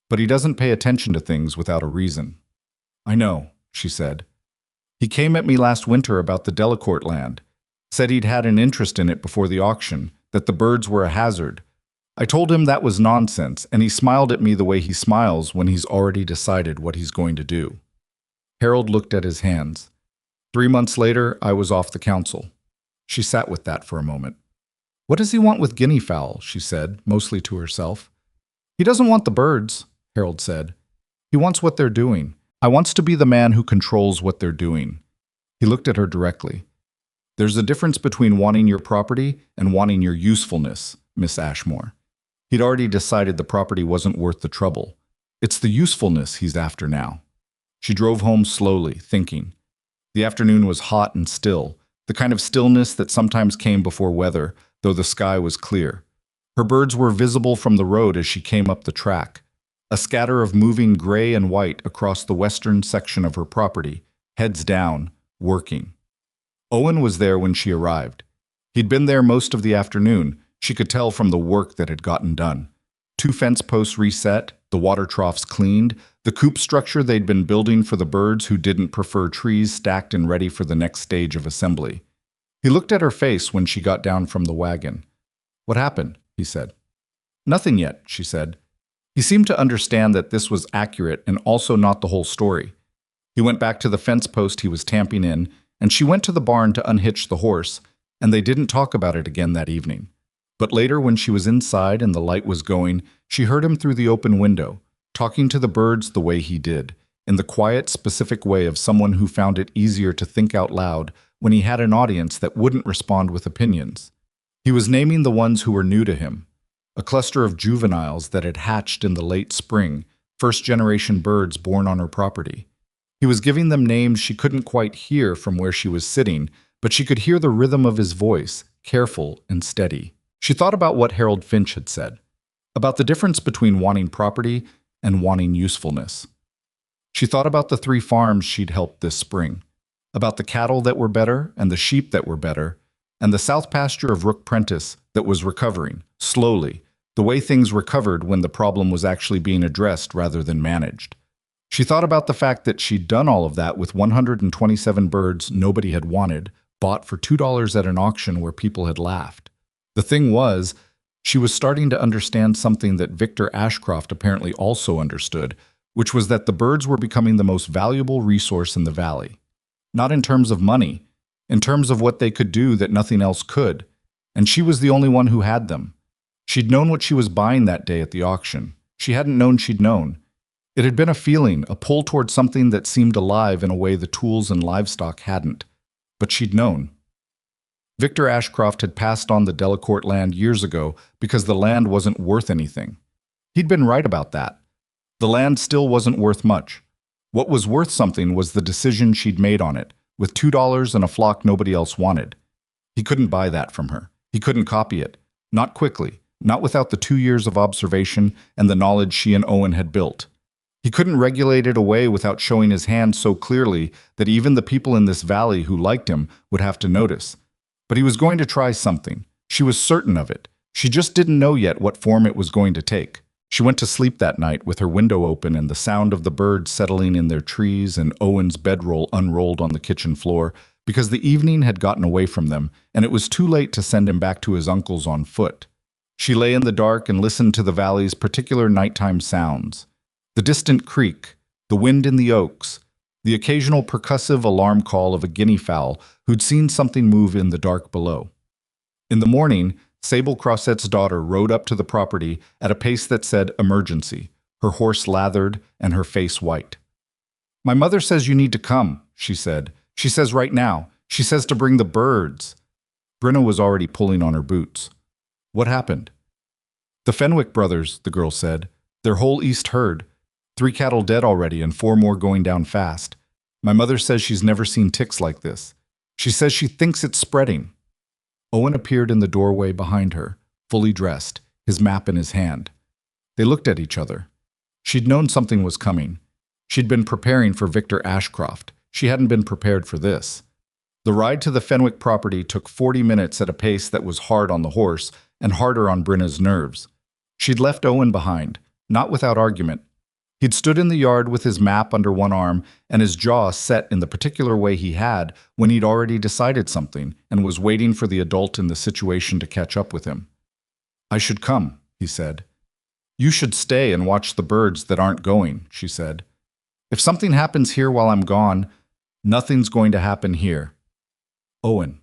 but he doesn't pay attention to things without a reason." "I know," she said. "He came at me last winter about the Delacourt land. Said he'd had an interest in it before the auction, that the birds were a hazard. I told him that was nonsense, and he smiled at me the way he smiles when he's already decided what he's going to do." Harold looked at his hands. 3 months later, I was off the council. She sat with that for a moment. "What does he want with guinea fowl?" she said, mostly to herself. "He doesn't want the birds," Harold said. "He wants what they're doing. I wants to be the man who controls what they're doing." He looked at her directly. "There's a difference between wanting your property and wanting your usefulness, Miss Ashmoor." He'd already decided the property wasn't worth the trouble. It's the usefulness he's after now. She drove home slowly, thinking. The afternoon was hot and still, the kind of stillness that sometimes came before weather, though the sky was clear. Her birds were visible from the road as she came up the track, a scatter of moving gray and white across the western section of her property, heads down, working. Owen was there when she arrived. He'd been there most of the afternoon. She could tell from the work that had gotten done. 2 fence posts reset, the water troughs cleaned, the coop structure they'd been building for the birds who didn't prefer trees stacked and ready for the next stage of assembly. He looked at her face when she got down from the wagon. "What happened?" he said. "Nothing yet," she said. He seemed to understand that this was accurate and also not the whole story. He went back to the fence post he was tamping in, and she went to the barn to unhitch the horse, and they didn't talk about it again that evening. But later, when she was inside and the light was going, she heard him through the open window, talking to the birds the way he did, in the quiet, specific way of someone who found it easier to think out loud when he had an audience that wouldn't respond with opinions. He was naming the ones who were new to him, a cluster of juveniles that had hatched in the late spring, first-generation birds born on her property. He was giving them names she couldn't quite hear from where she was sitting, but she could hear the rhythm of his voice, careful and steady. She thought about what Harold Finch had said, about the difference between wanting property and wanting usefulness. She thought about the 3 farms she'd helped this spring, about the cattle that were better and the sheep that were better, and the south pasture of Rook Prentice that was recovering, slowly, the way things recovered when the problem was actually being addressed rather than managed. She thought about the fact that she'd done all of that with 127 birds nobody had wanted, bought for $2 at an auction where people had laughed. The thing was, she was starting to understand something that Victor Ashcroft apparently also understood, which was that the birds were becoming the most valuable resource in the valley. Not in terms of money, in terms of what they could do that nothing else could, and she was the only one who had them. She'd known what she was buying that day at the auction. She hadn't known she'd known. It had been a feeling, a pull toward something that seemed alive in a way the tools and livestock hadn't. But she'd known. Victor Ashcroft had passed on the Delacourt land years ago because the land wasn't worth anything. He'd been right about that. The land still wasn't worth much. What was worth something was the decision she'd made on it, with $2 and a flock nobody else wanted. He couldn't buy that from her. He couldn't copy it. Not quickly. Not without the 2 years of observation and the knowledge she and Owen had built. He couldn't regulate it away without showing his hand so clearly that even the people in this valley who liked him would have to notice. But he was going to try something. She was certain of it. She just didn't know yet what form it was going to take. She went to sleep that night with her window open and the sound of the birds settling in their trees and Owen's bedroll unrolled on the kitchen floor because the evening had gotten away from them and it was too late to send him back to his uncle's on foot. She lay in the dark and listened to the valley's particular nighttime sounds. The distant creek, the wind in the oaks, the occasional percussive alarm call of a guinea fowl who'd seen something move in the dark below. In the morning, Sable Crossette's daughter rode up to the property at a pace that said emergency, her horse lathered and her face white. "My mother says you need to come," she said. "She says right now. She says to bring the birds." Brinna was already pulling on her boots. "What happened?" "The Fenwick brothers," the girl said. "Their whole east herd. 3 cattle dead already and 4 more going down fast. My mother says she's never seen ticks like this. She says she thinks it's spreading." Owen appeared in the doorway behind her, fully dressed, his map in his hand. They looked at each other. She'd known something was coming. She'd been preparing for Victor Ashcroft. She hadn't been prepared for this. The ride to the Fenwick property took 40 minutes at a pace that was hard on the horse and harder on Brinna's nerves. She'd left Owen behind, not without argument. He'd stood in the yard with his map under one arm and his jaw set in the particular way he had when he'd already decided something and was waiting for the adult in the situation to catch up with him. "I should come," he said. "You should stay and watch the birds that aren't going," she said. "If something happens here while I'm gone, nothing's going to happen here." "Owen."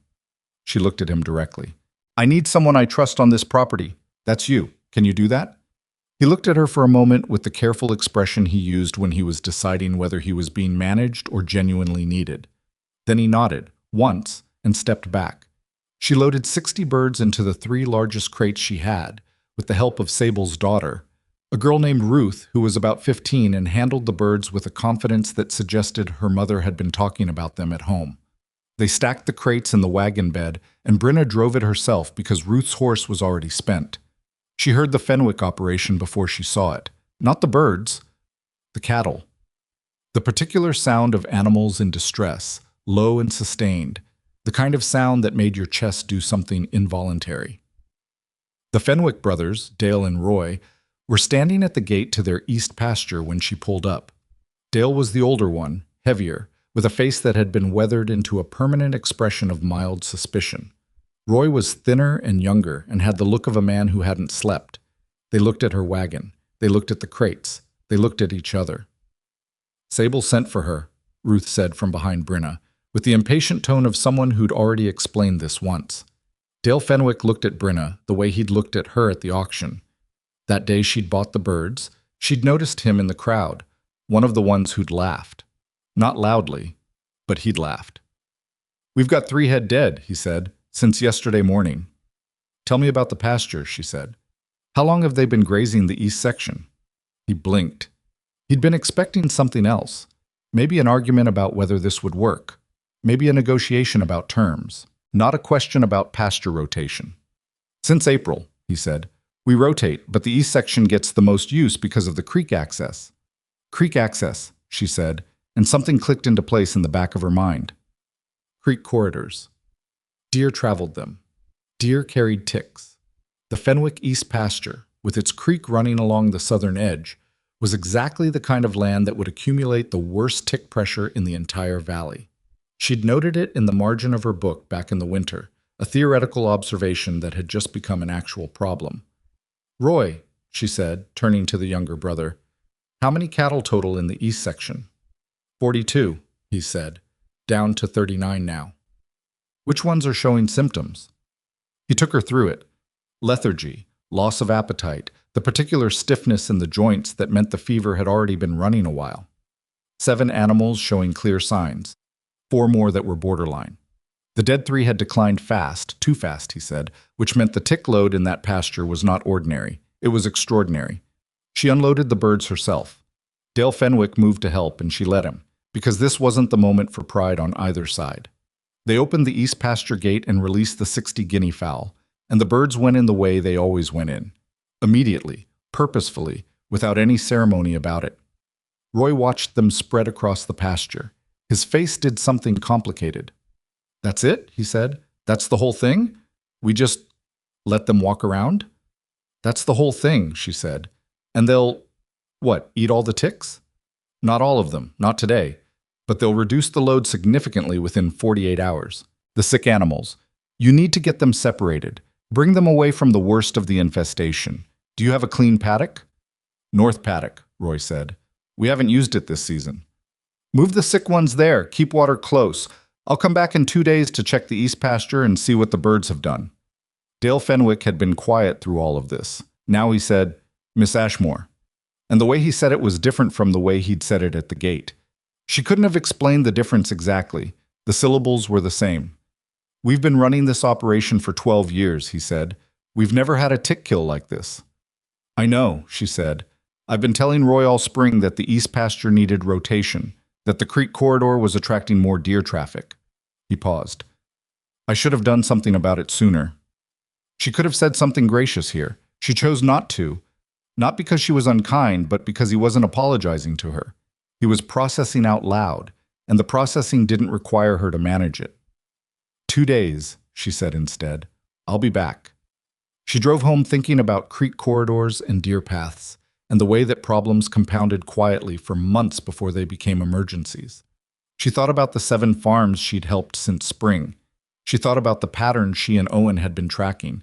She looked at him directly. "I need someone I trust on this property. That's you. Can you do that?" He looked at her for a moment with the careful expression he used when he was deciding whether he was being managed or genuinely needed. Then he nodded, once, and stepped back. She loaded 60 birds into the 3 largest crates she had, with the help of Sable's daughter, a girl named Ruth who was about 15 and handled the birds with a confidence that suggested her mother had been talking about them at home. They stacked the crates in the wagon bed, and Brinna drove it herself because Ruth's horse was already spent. She heard the Fenwick operation before she saw it. Not the birds, the cattle. The particular sound of animals in distress, low and sustained, the kind of sound that made your chest do something involuntary. The Fenwick brothers, Dale and Roy, were standing at the gate to their east pasture when she pulled up. Dale was the older one, heavier, with a face that had been weathered into a permanent expression of mild suspicion. Roy was thinner and younger and had the look of a man who hadn't slept. They looked at her wagon. They looked at the crates. They looked at each other. "Sable sent for her," Ruth said from behind Brinna, with the impatient tone of someone who'd already explained this once. Dale Fenwick looked at Brinna the way he'd looked at her at the auction. That day she'd bought the birds, she'd noticed him in the crowd, one of the ones who'd laughed. Not loudly, but he'd laughed. "We've got 3 head dead," he said. "Since yesterday morning." "Tell me about the pasture," she said. "How long have they been grazing the east section?" He blinked. He'd been expecting something else. Maybe an argument about whether this would work. Maybe a negotiation about terms. Not a question about pasture rotation. "Since April," he said. "We rotate, but the east section gets the most use because of the creek access." "Creek access," she said, and something clicked into place in the back of her mind. Creek corridors. Deer traveled them. Deer carried ticks. The Fenwick East pasture, with its creek running along the southern edge, was exactly the kind of land that would accumulate the worst tick pressure in the entire valley. She'd noted it in the margin of her book back in the winter, a theoretical observation that had just become an actual problem. "Roy," she said, turning to the younger brother, How many cattle total in the east section? 42, he said, down to 39 now. Which ones are showing symptoms? He took her through it. Lethargy, loss of appetite, the particular stiffness in the joints that meant the fever had already been running a while. 7 animals showing clear signs, 4 more that were borderline. The dead 3 had declined fast, too fast, he said, which meant the tick load in that pasture was not ordinary. It was extraordinary. She unloaded the birds herself. Dale Fenwick moved to help, and she let him, because this wasn't the moment for pride on either side. They opened the east pasture gate and released the 60 guinea fowl, and the birds went in the way they always went in. Immediately, purposefully, without any ceremony about it. Roy watched them spread across the pasture. His face did something complicated. "That's it?" he said. "That's the whole thing? We just let them walk around?" "That's the whole thing," she said. "And they'll, what, eat all the ticks?" "Not all of them, not today. But they'll reduce the load significantly within 48 hours. The sick animals. You need to get them separated. Bring them away from the worst of the infestation. Do you have a clean paddock?" "North paddock," Roy said. "We haven't used it this season." "Move the sick ones there. Keep water close. I'll come back in 2 days to check the east pasture and see what the birds have done." Dale Fenwick had been quiet through all of this. Now he said, "Miss Ashmoor." And the way he said it was different from the way he'd said it at the gate. She couldn't have explained the difference exactly. The syllables were the same. "We've been running this operation for 12 years, he said. "We've never had a tick kill like this." "I know," she said. "I've been telling Roy all spring that the east pasture needed rotation, that the creek corridor was attracting more deer traffic." He paused. "I should have done something about it sooner." She could have said something gracious here. She chose not to. Not because she was unkind, but because he wasn't apologizing to her. He was processing out loud, and the processing didn't require her to manage it. 2 days, she said instead. "I'll be back." She drove home thinking about creek corridors and deer paths, and the way that problems compounded quietly for months before they became emergencies. She thought about the 7 farms she'd helped since spring. She thought about the patterns she and Owen had been tracking,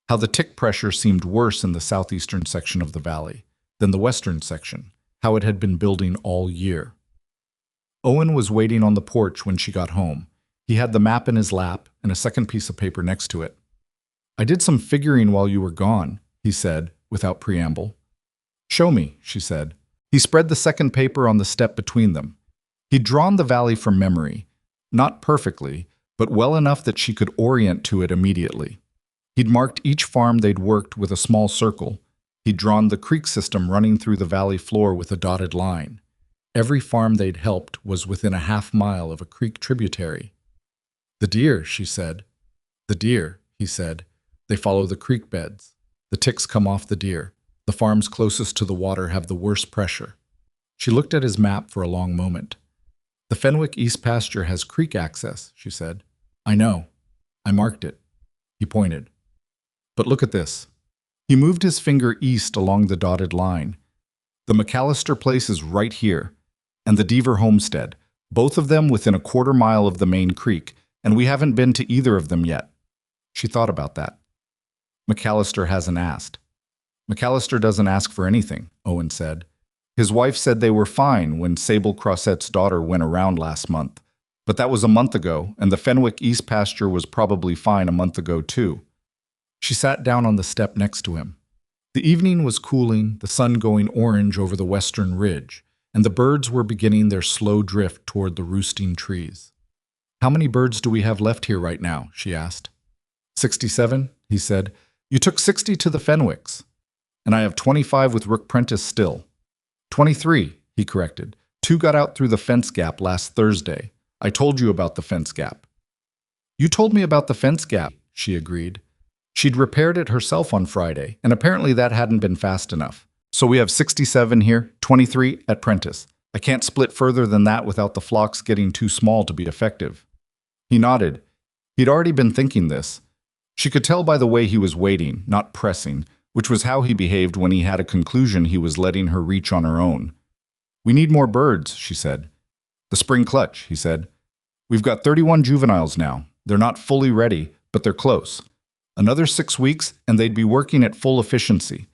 how the tick pressure seemed worse in the southeastern section of the valley than the western section, how it had been building all year. Owen was waiting on the porch when she got home. He had the map in his lap and a second piece of paper next to it. "I did some figuring while you were gone," he said, without preamble. "Show me," she said. He spread the second paper on the step between them. He'd drawn the valley from memory, not perfectly, but well enough that she could orient to it immediately. He'd marked each farm they'd worked with a small circle. He'd drawn the creek system running through the valley floor with a dotted line. Every farm they'd helped was within a half-mile of a creek tributary. "The deer," she said. "The deer," he said. "They follow the creek beds. The ticks come off the deer. The farms closest to the water have the worst pressure." She looked at his map for a long moment. "The Fenwick East pasture has creek access," she said. "I know. I marked it." He pointed. "But look at this." He moved his finger east along the dotted line. "The McAllister place is right here, and the Deaver homestead, both of them within a quarter mile of the main creek, and we haven't been to either of them yet." She thought about that. "McAllister hasn't asked." "McAllister doesn't ask for anything," Owen said. "His wife said they were fine when Sable Crossette's daughter went around last month. But that was a month ago, and the Fenwick East pasture was probably fine a month ago too." She sat down on the step next to him. The evening was cooling, the sun going orange over the western ridge, and the birds were beginning their slow drift toward the roosting trees. "How many birds do we have left here right now?" she asked. 67, he said. "You took 60 to the Fenwicks, and I have 25 with Rook Prentice still." 23, he corrected. 2 got out through the fence gap last Thursday. I told you about the fence gap." "You told me about the fence gap," she agreed. She'd repaired it herself on Friday, and apparently that hadn't been fast enough. "So we have 67 here, 23 at Prentice. I can't split further than that without the flocks getting too small to be effective." He nodded. He'd already been thinking this. She could tell by the way he was waiting, not pressing, which was how he behaved when he had a conclusion he was letting her reach on her own. "We need more birds," she said. "The spring clutch," he said. "We've got 31 juveniles now. They're not fully ready, but they're close. Another 6 weeks, and they'd be working at full efficiency.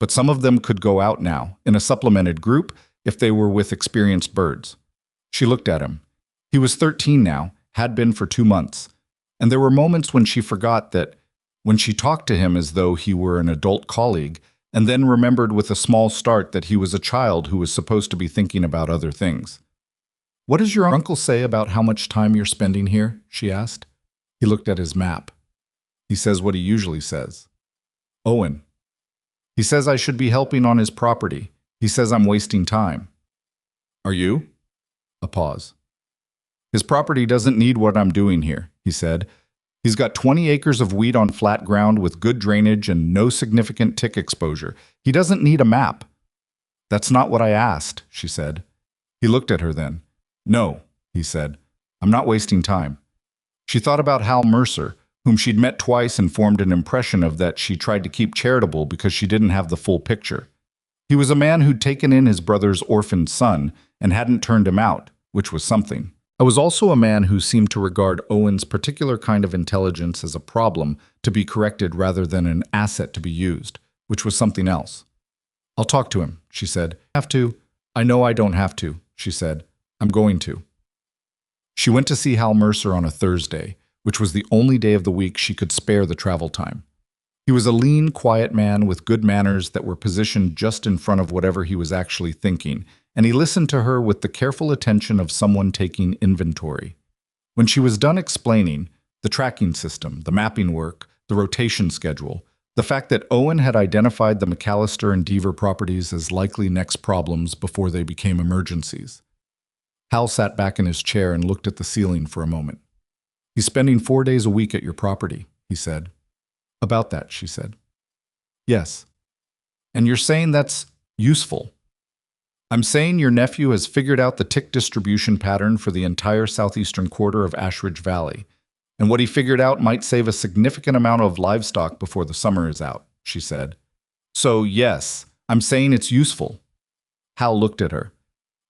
but some of them could go out now, in a supplemented group, if they were with experienced birds. She looked at him. He was 13 now, had been for 2 months, and there were moments when she forgot that, when she talked to him as though he were an adult colleague, and then remembered with a small start that he was a child who was supposed to be thinking about other things. "What does your uncle say about how much time you're spending here?" she asked. He looked at his map. "He says what he usually says." "Owen. He says I should be helping on his property. He says I'm wasting time." "Are you?" A pause. "His property doesn't need what I'm doing here," he said. "He's got 20 acres of wheat on flat ground with good drainage and no significant tick exposure. He doesn't need a map." "That's not what I asked," she said. He looked at her then. "No," he said. "I'm not wasting time." She thought about Hal Mercer, whom she'd met twice and formed an impression of that she tried to keep charitable because she didn't have the full picture. He was a man who'd taken in his brother's orphaned son and hadn't turned him out, which was something. I was also a man who seemed to regard Owen's particular kind of intelligence as a problem to be corrected rather than an asset to be used, which was something else. "I'll talk to him," she said. "Have to?" "I know I don't have to," she said. "I'm going to." She went to see Hal Mercer on a Thursday, which was the only day of the week she could spare the travel time. He was a lean, quiet man with good manners that were positioned just in front of whatever he was actually thinking, and he listened to her with the careful attention of someone taking inventory. When she was done explaining the tracking system, the mapping work, the rotation schedule, the fact that Owen had identified the McAllister and Deaver properties as likely next problems before they became emergencies, Hal sat back in his chair and looked at the ceiling for a moment. "He's spending 4 days a week at your property," he said. "About that," she said. "Yes. And you're saying that's useful?" "I'm saying your nephew has figured out the tick distribution pattern for the entire southeastern quarter of Ashridge Valley, and what he figured out might save a significant amount of livestock before the summer is out," she said. "So, yes, I'm saying it's useful." Hal looked at her.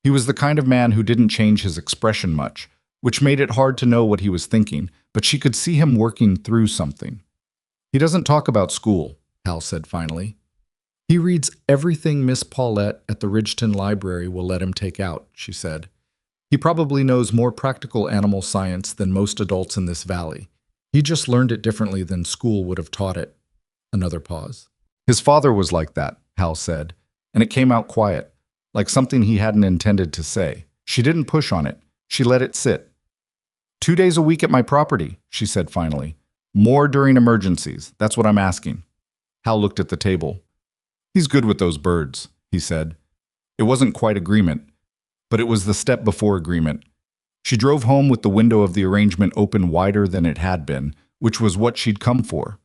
He was the kind of man who didn't change his expression much, which made it hard to know what he was thinking, but she could see him working through something. "He doesn't talk about school," Hal said finally. "He reads everything Miss Paulette at the Ridgeton Library will let him take out," she said. "He probably knows more practical animal science than most adults in this valley. He just learned it differently than school would have taught it." Another pause. "His father was like that," Hal said, and it came out quiet, like something he hadn't intended to say. She didn't push on it. She let it sit. "2 days a week at my property," she said finally. "More during emergencies. That's what I'm asking." Hal looked at the table. "He's good with those birds," he said. It wasn't quite agreement, but it was the step before agreement. She drove home with the window of the arrangement open wider than it had been, which was what she'd come for.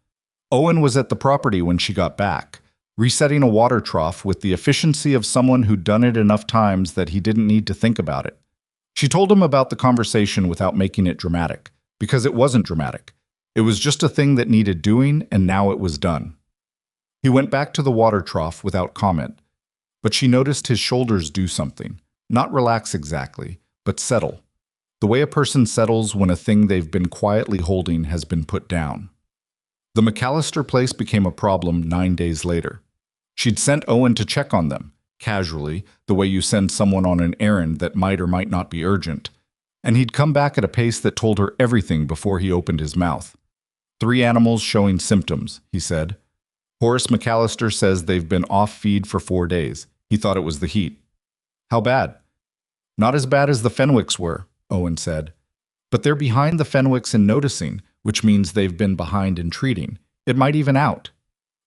Owen was at the property when she got back, resetting a water trough with the efficiency of someone who'd done it enough times that he didn't need to think about it. She told him about the conversation without making it dramatic, because it wasn't dramatic. It was just a thing that needed doing, and now it was done. He went back to the water trough without comment, but she noticed his shoulders do something. Not relax exactly, but settle. The way a person settles when a thing they've been quietly holding has been put down. The McAllister place became a problem 9 days later. She'd sent Owen to check on them, casually, the way you send someone on an errand that might or might not be urgent, and he'd come back at a pace that told her everything before he opened his mouth. 3 animals showing symptoms, he said. Horace McAllister says they've been off feed for 4 days. He thought it was the heat. How bad? Not as bad as the Fenwicks were, Owen said. But they're behind the Fenwicks in noticing, which means they've been behind in treating. It might even out.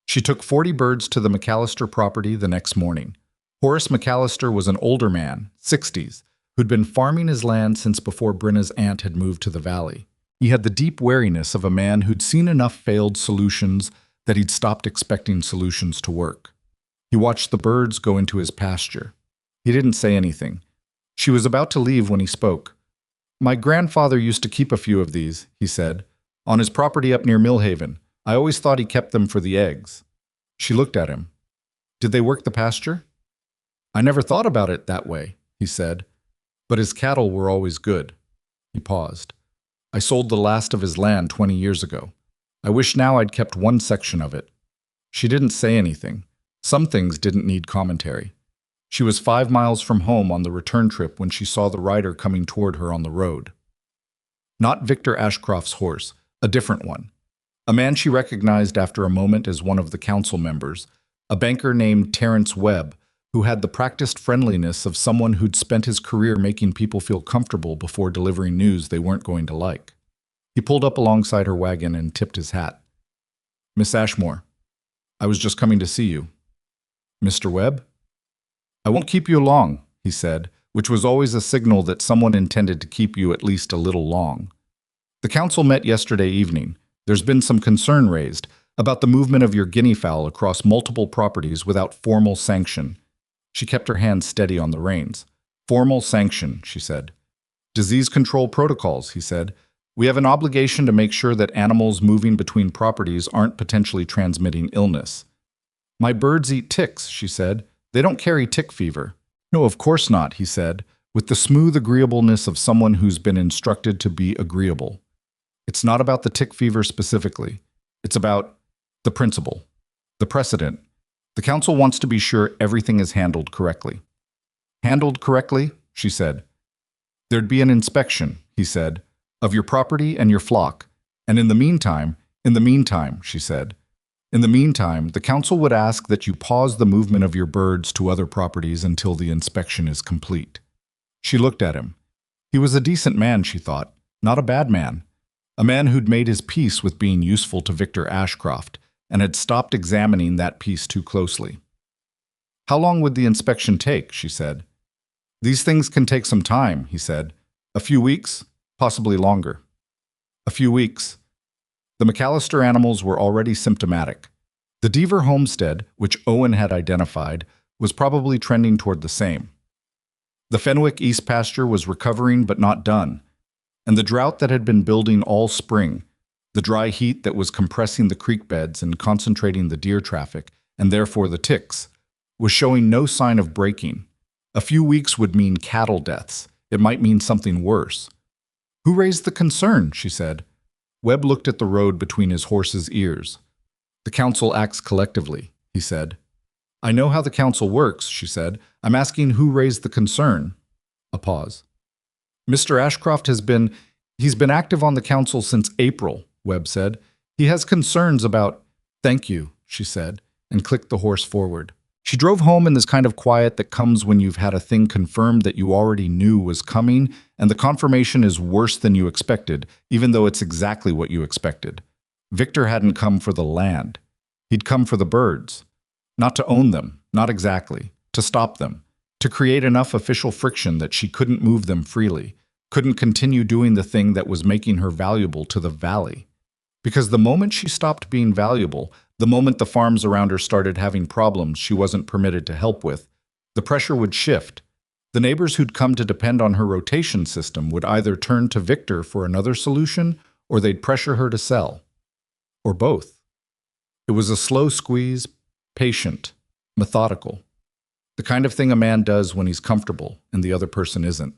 She took 40 birds to the McAllister property the next morning. Horace McAllister was an older man, 60s, who'd been farming his land since before Brinna's aunt had moved to the valley. He had the deep wariness of a man who'd seen enough failed solutions that he'd stopped expecting solutions to work. He watched the birds go into his pasture. He didn't say anything. She was about to leave when he spoke. "My grandfather used to keep a few of these," he said, "on his property up near Millhaven. I always thought he kept them for the eggs." She looked at him. "Did they work the pasture?" "I never thought about it that way," he said, "but his cattle were always good." He paused. "I sold the last of his land 20 years ago. I wish now I'd kept one section of it." She didn't say anything. Some things didn't need commentary. She was 5 miles from home on the return trip when she saw the rider coming toward her on the road. Not Victor Ashcroft's horse, a different one. A man she recognized after a moment as one of the council members, a banker named Terrence Webb, who had the practiced friendliness of someone who'd spent his career making people feel comfortable before delivering news they weren't going to like. He pulled up alongside her wagon and tipped his hat. "Miss Ashmoor, I was just coming to see you." "Mr. Webb?" "I won't keep you long," he said, which was always a signal that someone intended to keep you at least a little long. "The council met yesterday evening. There's been some concern raised about the movement of your guinea fowl across multiple properties without formal sanction." She kept her hand steady on the reins. "Formal sanction," she said. "Disease control protocols," he said. "We have an obligation to make sure that animals moving between properties aren't potentially transmitting illness." "My birds eat ticks," she said. "They don't carry tick fever." "No, of course not," he said, with the smooth agreeableness of someone who's been instructed to be agreeable. "It's not about the tick fever specifically. It's about the principle, the precedent. The council wants to be sure everything is handled correctly." "Handled correctly?" she said. "There'd be an inspection," he said, "of your property and your flock. And in the meantime, she said, in the meantime, the council would ask that you pause the movement of your birds to other properties until the inspection is complete." She looked at him. He was a decent man, she thought, not a bad man. A man who'd made his peace with being useful to Victor Ashcroft and had stopped examining that peace too closely. "How long would the inspection take?" she said. "These things can take some time," he said. "A few weeks, possibly longer." "A few weeks." The McAllister animals were already symptomatic. The Deaver homestead, which Owen had identified, was probably trending toward the same. The Fenwick East pasture was recovering but not done, and the drought that had been building all spring, the dry heat that was compressing the creek beds and concentrating the deer traffic, and therefore the ticks, was showing no sign of breaking. A few weeks would mean cattle deaths. It might mean something worse. "Who raised the concern?" she said. Webb looked at the road between his horse's ears. "The council acts collectively," he said. "I know how the council works," she said. "I'm asking who raised the concern." A pause. "Mr. Ashcroft he's been active on the council since April," Webb said. "He has concerns about—" "Thank you," she said, and clicked the horse forward. She drove home in this kind of quiet that comes when you've had a thing confirmed that you already knew was coming, and the confirmation is worse than you expected, even though it's exactly what you expected. Victor hadn't come for the land. He'd come for the birds. Not to own them, not exactly. To stop them. To create enough official friction that she couldn't move them freely, couldn't continue doing the thing that was making her valuable to the valley. Because the moment she stopped being valuable, the moment the farms around her started having problems she wasn't permitted to help with, the pressure would shift. The neighbors who'd come to depend on her rotation system would either turn to Victor for another solution, or they'd pressure her to sell. Or both. It was a slow squeeze, patient, methodical. The kind of thing a man does when he's comfortable and the other person isn't.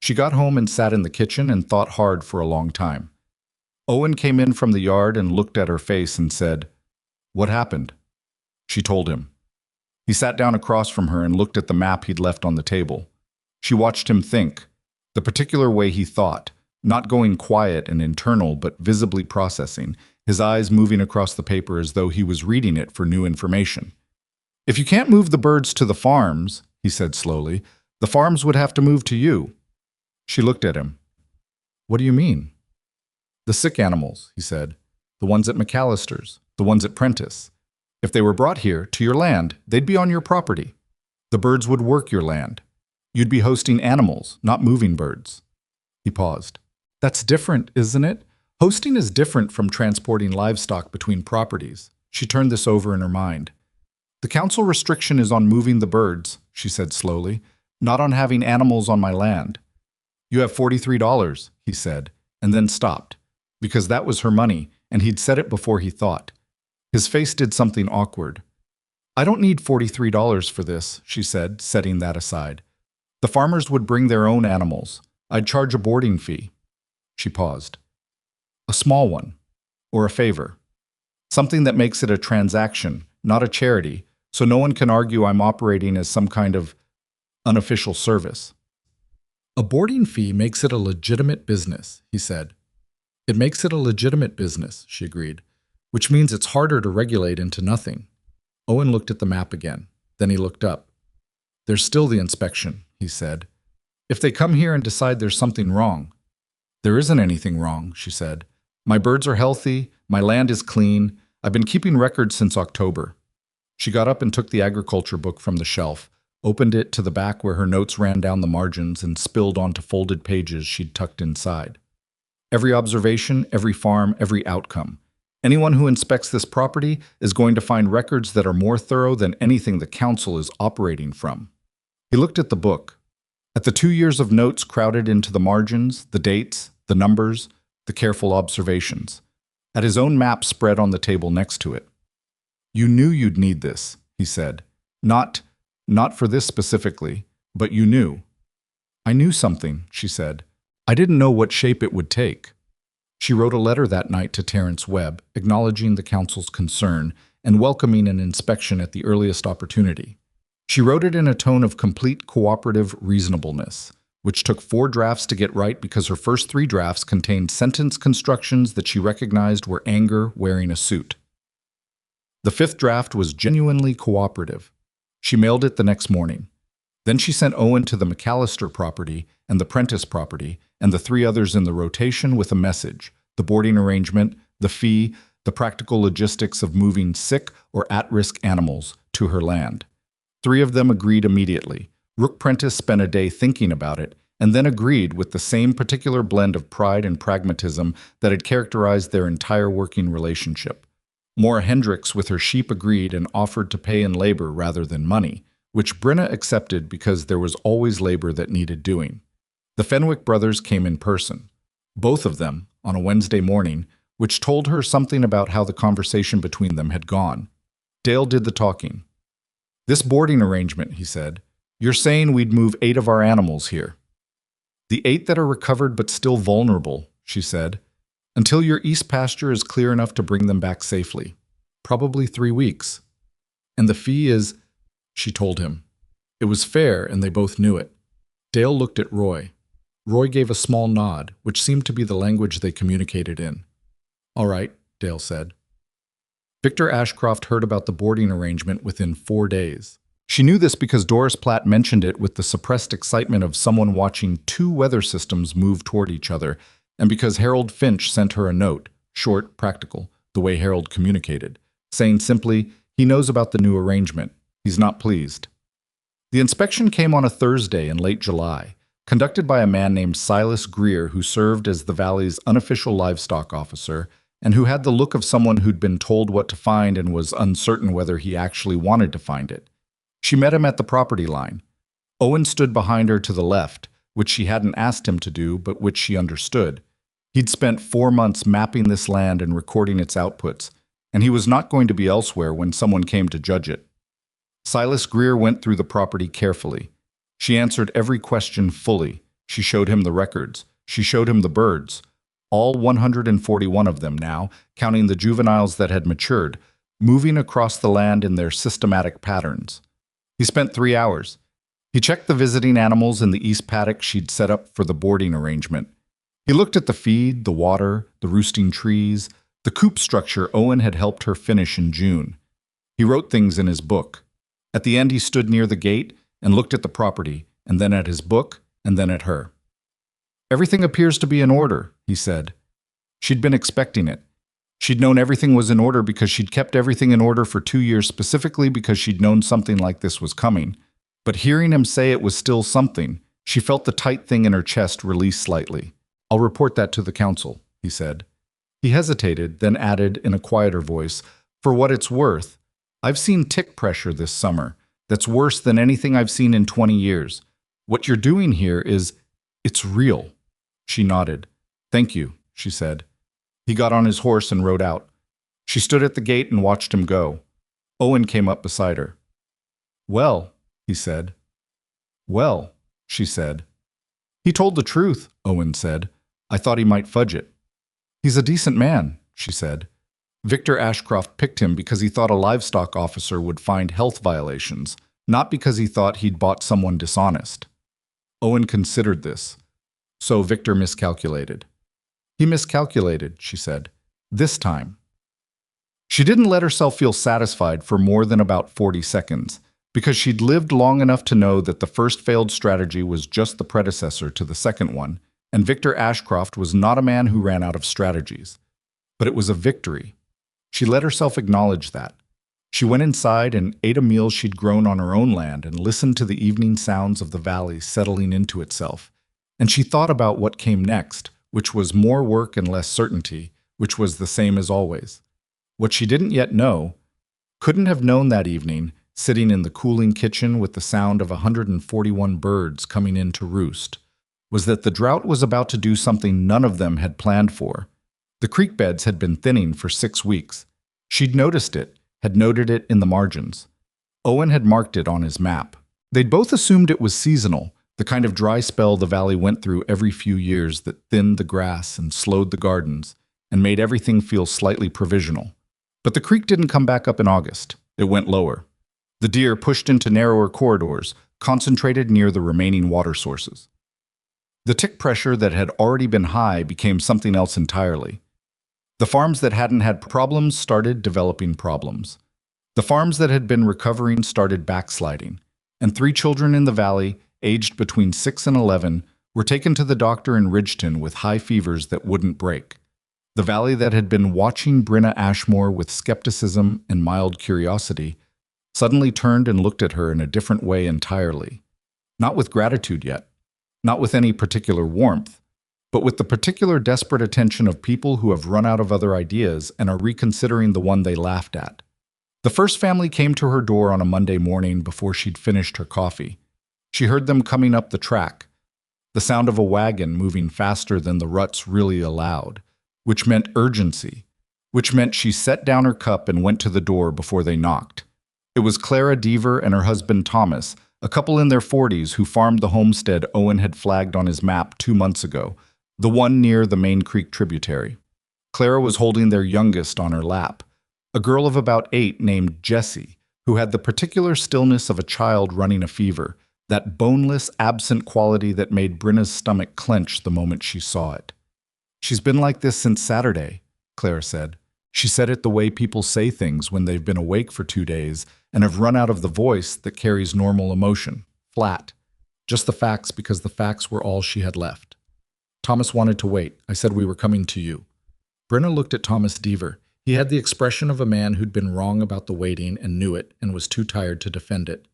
She got home and sat in the kitchen and thought hard for a long time. Owen came in from the yard and looked at her face and said, "What happened?" She told him. He sat down across from her and looked at the map he'd left on the table. She watched him think, the particular way he thought, not going quiet and internal but visibly processing, his eyes moving across the paper as though he was reading it for new information. "If you can't move the birds to the farms," he said slowly, "the farms would have to move to you." She looked at him. "What do you mean?" "The sick animals," he said. "The ones at McAllister's, the ones at Prentice. If they were brought here, to your land, they'd be on your property. The birds would work your land. You'd be hosting animals, not moving birds." He paused. "That's different, isn't it? Hosting is different from transporting livestock between properties." She turned this over in her mind. "The council restriction is on moving the birds," she said slowly, "not on having animals on my land." "You have $43, he said, and then stopped, because that was her money, and he'd said it before he thought. His face did something awkward. "I don't need $43 for this," she said, setting that aside. "The farmers would bring their own animals. I'd charge a boarding fee." She paused. "A small one, or a favor. Something that makes it a transaction, not a charity, so no one can argue I'm operating as some kind of unofficial service. A boarding fee makes it a legitimate business, he said. It makes it a legitimate business, she agreed, which means it's harder to regulate into nothing. Owen looked at the map again. Then he looked up. There's still the inspection, he said. If they come here and decide there's something wrong. There isn't anything wrong, she said. My birds are healthy, my land is clean, I've been keeping records since October. She got up and took the agriculture book from the shelf, opened it to the back where her notes ran down the margins and spilled onto folded pages she'd tucked inside. Every observation, every farm, every outcome. Anyone who inspects this property is going to find records that are more thorough than anything the council is operating from. He looked at the book, at the 2 years of notes crowded into the margins, the dates, the numbers, the careful observations, at his own map spread on the table next to it. You knew you'd need this, he said. Not for this specifically, but you knew. I knew something, she said. I didn't know what shape it would take. She wrote a letter that night to Terence Webb, acknowledging the council's concern and welcoming an inspection at the earliest opportunity. She wrote it in a tone of complete cooperative reasonableness, which took 4 drafts to get right because her first 3 drafts contained sentence constructions that she recognized were anger wearing a suit. The 5th draft was genuinely cooperative. She mailed it the next morning. Then she sent Owen to the McAllister property and the Prentice property and the 3 others in the rotation with a message, the boarding arrangement, the fee, the practical logistics of moving sick or at-risk animals to her land. 3 of them agreed immediately. Rook Prentice spent a day thinking about it and then agreed with the same particular blend of pride and pragmatism that had characterized their entire working relationship. Maura Hendricks with her sheep agreed and offered to pay in labor rather than money, which Brinna accepted because there was always labor that needed doing. The Fenwick brothers came in person, both of them, on a Wednesday morning, which told her something about how the conversation between them had gone. Dale did the talking. This boarding arrangement, he said, you're saying we'd move 8 of our animals here. The 8 that are recovered but still vulnerable, she said, until your east pasture is clear enough to bring them back safely. Probably 3 weeks. And the fee is, she told him. It was fair, and they both knew it. Dale looked at Roy. Roy gave a small nod, which seemed to be the language they communicated in. All right, Dale said. Victor Ashcroft heard about the boarding arrangement within 4 days. She knew this because Doris Platt mentioned it with the suppressed excitement of someone watching 2 weather systems move toward each other, and because Harold Finch sent her a note, short, practical, the way Harold communicated, saying simply, he knows about the new arrangement. He's not pleased. The inspection came on a Thursday in late July, conducted by a man named Silas Greer, who served as the Valley's unofficial livestock officer and who had the look of someone who'd been told what to find and was uncertain whether he actually wanted to find it. She met him at the property line. Owen stood behind her to the left, which she hadn't asked him to do, but which she understood. He'd spent 4 months mapping this land and recording its outputs, and he was not going to be elsewhere when someone came to judge it. Silas Greer went through the property carefully. She answered every question fully. She showed him the records. She showed him the birds. All 141 of them now, counting the juveniles that had matured, moving across the land in their systematic patterns. He spent 3 hours. He checked the visiting animals in the east paddock she'd set up for the boarding arrangement. He looked at the feed, the water, the roosting trees, the coop structure Owen had helped her finish in June. He wrote things in his book. At the end, he stood near the gate and looked at the property, and then at his book, and then at her. Everything appears to be in order, he said. She'd been expecting it. She'd known everything was in order because she'd kept everything in order for 2 years specifically because she'd known something like this was coming. But hearing him say it was still something, she felt the tight thing in her chest release slightly. I'll report that to the council, he said. He hesitated, then added in a quieter voice, for what it's worth, I've seen tick pressure this summer. That's worse than anything I've seen in 20 years. What you're doing here is, it's real. She nodded. Thank you, she said. He got on his horse and rode out. She stood at the gate and watched him go. Owen came up beside her. Well, he said. Well, she said. He told the truth, Owen said. I thought he might fudge it. He's a decent man, she said. Victor Ashcroft picked him because he thought a livestock officer would find health violations, not because he thought he'd bought someone dishonest. Owen considered this. So Victor miscalculated. He miscalculated, she said. This time. She didn't let herself feel satisfied for more than about 40 seconds, because she'd lived long enough to know that the first failed strategy was just the predecessor to the second one, and Victor Ashcroft was not a man who ran out of strategies. But it was a victory. She let herself acknowledge that. She went inside and ate a meal she'd grown on her own land and listened to the evening sounds of the valley settling into itself. And she thought about what came next, which was more work and less certainty, which was the same as always. What she didn't yet know, couldn't have known that evening, sitting in the cooling kitchen with the sound of 141 birds coming in to roost, was that the drought was about to do something none of them had planned for. The creek beds had been thinning for 6 weeks. She'd noticed it, had noted it in the margins. Owen had marked it on his map. They'd both assumed it was seasonal, the kind of dry spell the valley went through every few years that thinned the grass and slowed the gardens and made everything feel slightly provisional. But the creek didn't come back up in August. It went lower. The deer pushed into narrower corridors, concentrated near the remaining water sources. The tick pressure that had already been high became something else entirely. The farms that hadn't had problems started developing problems. The farms that had been recovering started backsliding, and 3 children in the valley, aged between 6 and 11, were taken to the doctor in Ridgeton with high fevers that wouldn't break. The valley that had been watching Brinna Ashmoor with skepticism and mild curiosity suddenly turned and looked at her in a different way entirely. Not with gratitude yet, not with any particular warmth, but with the particular desperate attention of people who have run out of other ideas and are reconsidering the one they laughed at. The first family came to her door on a Monday morning before she'd finished her coffee. She heard them coming up the track, the sound of a wagon moving faster than the ruts really allowed, which meant urgency, which meant she set down her cup and went to the door before they knocked. It was Clara Deaver and her husband Thomas, a couple in their 40s who farmed the homestead Owen had flagged on his map 2 months ago, the one near the main creek tributary. Clara was holding their youngest on her lap, a girl of about 8 named Jessie, who had the particular stillness of a child running a fever, that boneless, absent quality that made Brinna's stomach clench the moment she saw it. "She's been like this since Saturday," Clara said. She said it the way people say things when they've been awake for 2 days and have run out of the voice that carries normal emotion, flat. Just the facts because the facts were all she had left. "Thomas wanted to wait. I said we were coming to you." Brinna looked at Thomas Deaver. He had the expression of a man who'd been wrong about the waiting and knew it and was too tired to defend it.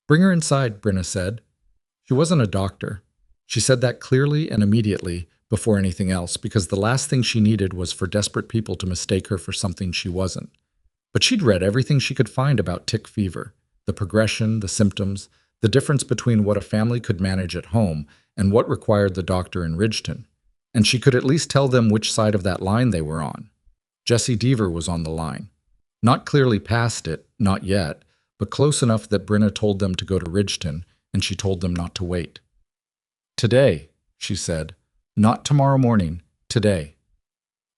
"Bring her inside," Brinna said. She wasn't a doctor. She said that clearly and immediately before anything else, because the last thing she needed was for desperate people to mistake her for something she wasn't. But she'd read everything she could find about tick fever, the progression, the symptoms, the difference between what a family could manage at home and what required the doctor in Ridgeton, and she could at least tell them which side of that line they were on. Jessie Deaver was on the line. Not clearly past it, not yet, but close enough that Brinna told them to go to Ridgeton, and she told them not to wait. "Today," she said. "Not tomorrow morning, today."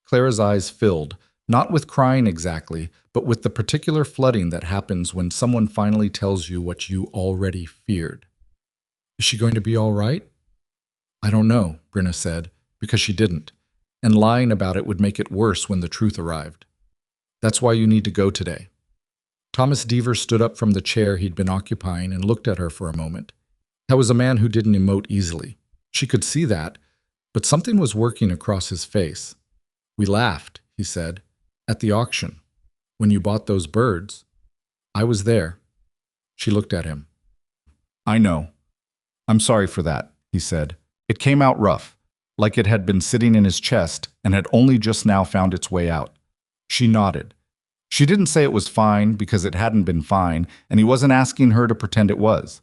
Clara's eyes filled, not with crying exactly, but with the particular flooding that happens when someone finally tells you what you already feared. "Is she going to be all right?" "I don't know," Brinna said, because she didn't, and lying about it would make it worse when the truth arrived. "That's why you need to go today." Thomas Deaver stood up from the chair he'd been occupying and looked at her for a moment. That was a man who didn't emote easily. She could see that, but something was working across his face. "We laughed," he said, "at the auction. When you bought those birds. I was there." She looked at him. "I know. I'm sorry for that," he said. It came out rough, like it had been sitting in his chest and had only just now found its way out. She nodded. She didn't say it was fine because it hadn't been fine, and he wasn't asking her to pretend it was.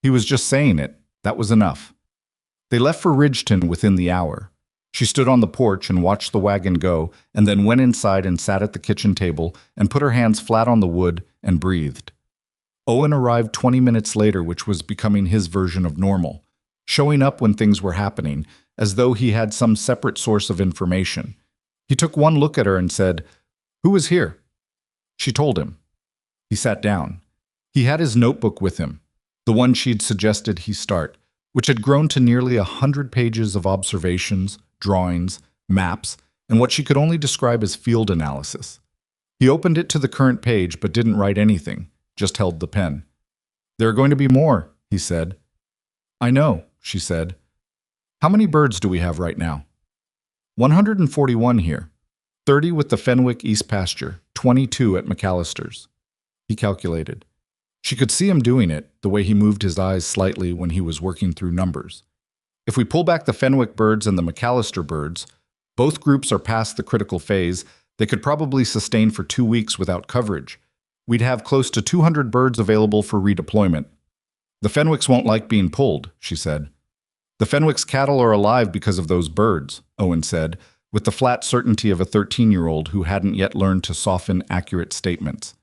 He was just saying it. That was enough. They left for Ridgeton within the hour. She stood on the porch and watched the wagon go, and then went inside and sat at the kitchen table and put her hands flat on the wood and breathed. Owen arrived 20 minutes later, which was becoming his version of normal, showing up when things were happening, as though he had some separate source of information. He took one look at her and said, Who was here? She told him. He sat down. He had his notebook with him, the one she'd suggested he start, which had grown to nearly 100 pages of observations, drawings, maps, and what she could only describe as field analysis. He opened it to the current page but didn't write anything, just held the pen. There are going to be more, he said. I know, she said. How many birds do we have right now? 141 here. 30 with the Fenwick East pasture, 22 at McAllister's. He calculated. She could see him doing it, the way he moved his eyes slightly when he was working through numbers. If we pull back the Fenwick birds and the McAllister birds, both groups are past the critical phase. They could probably sustain for 2 weeks without coverage. We'd have close to 200 birds available for redeployment. The Fenwicks won't like being pulled, she said. The Fenwick's cattle are alive because of those birds, Owen said, with the flat certainty of a 13-year-old who hadn't yet learned to soften accurate statements.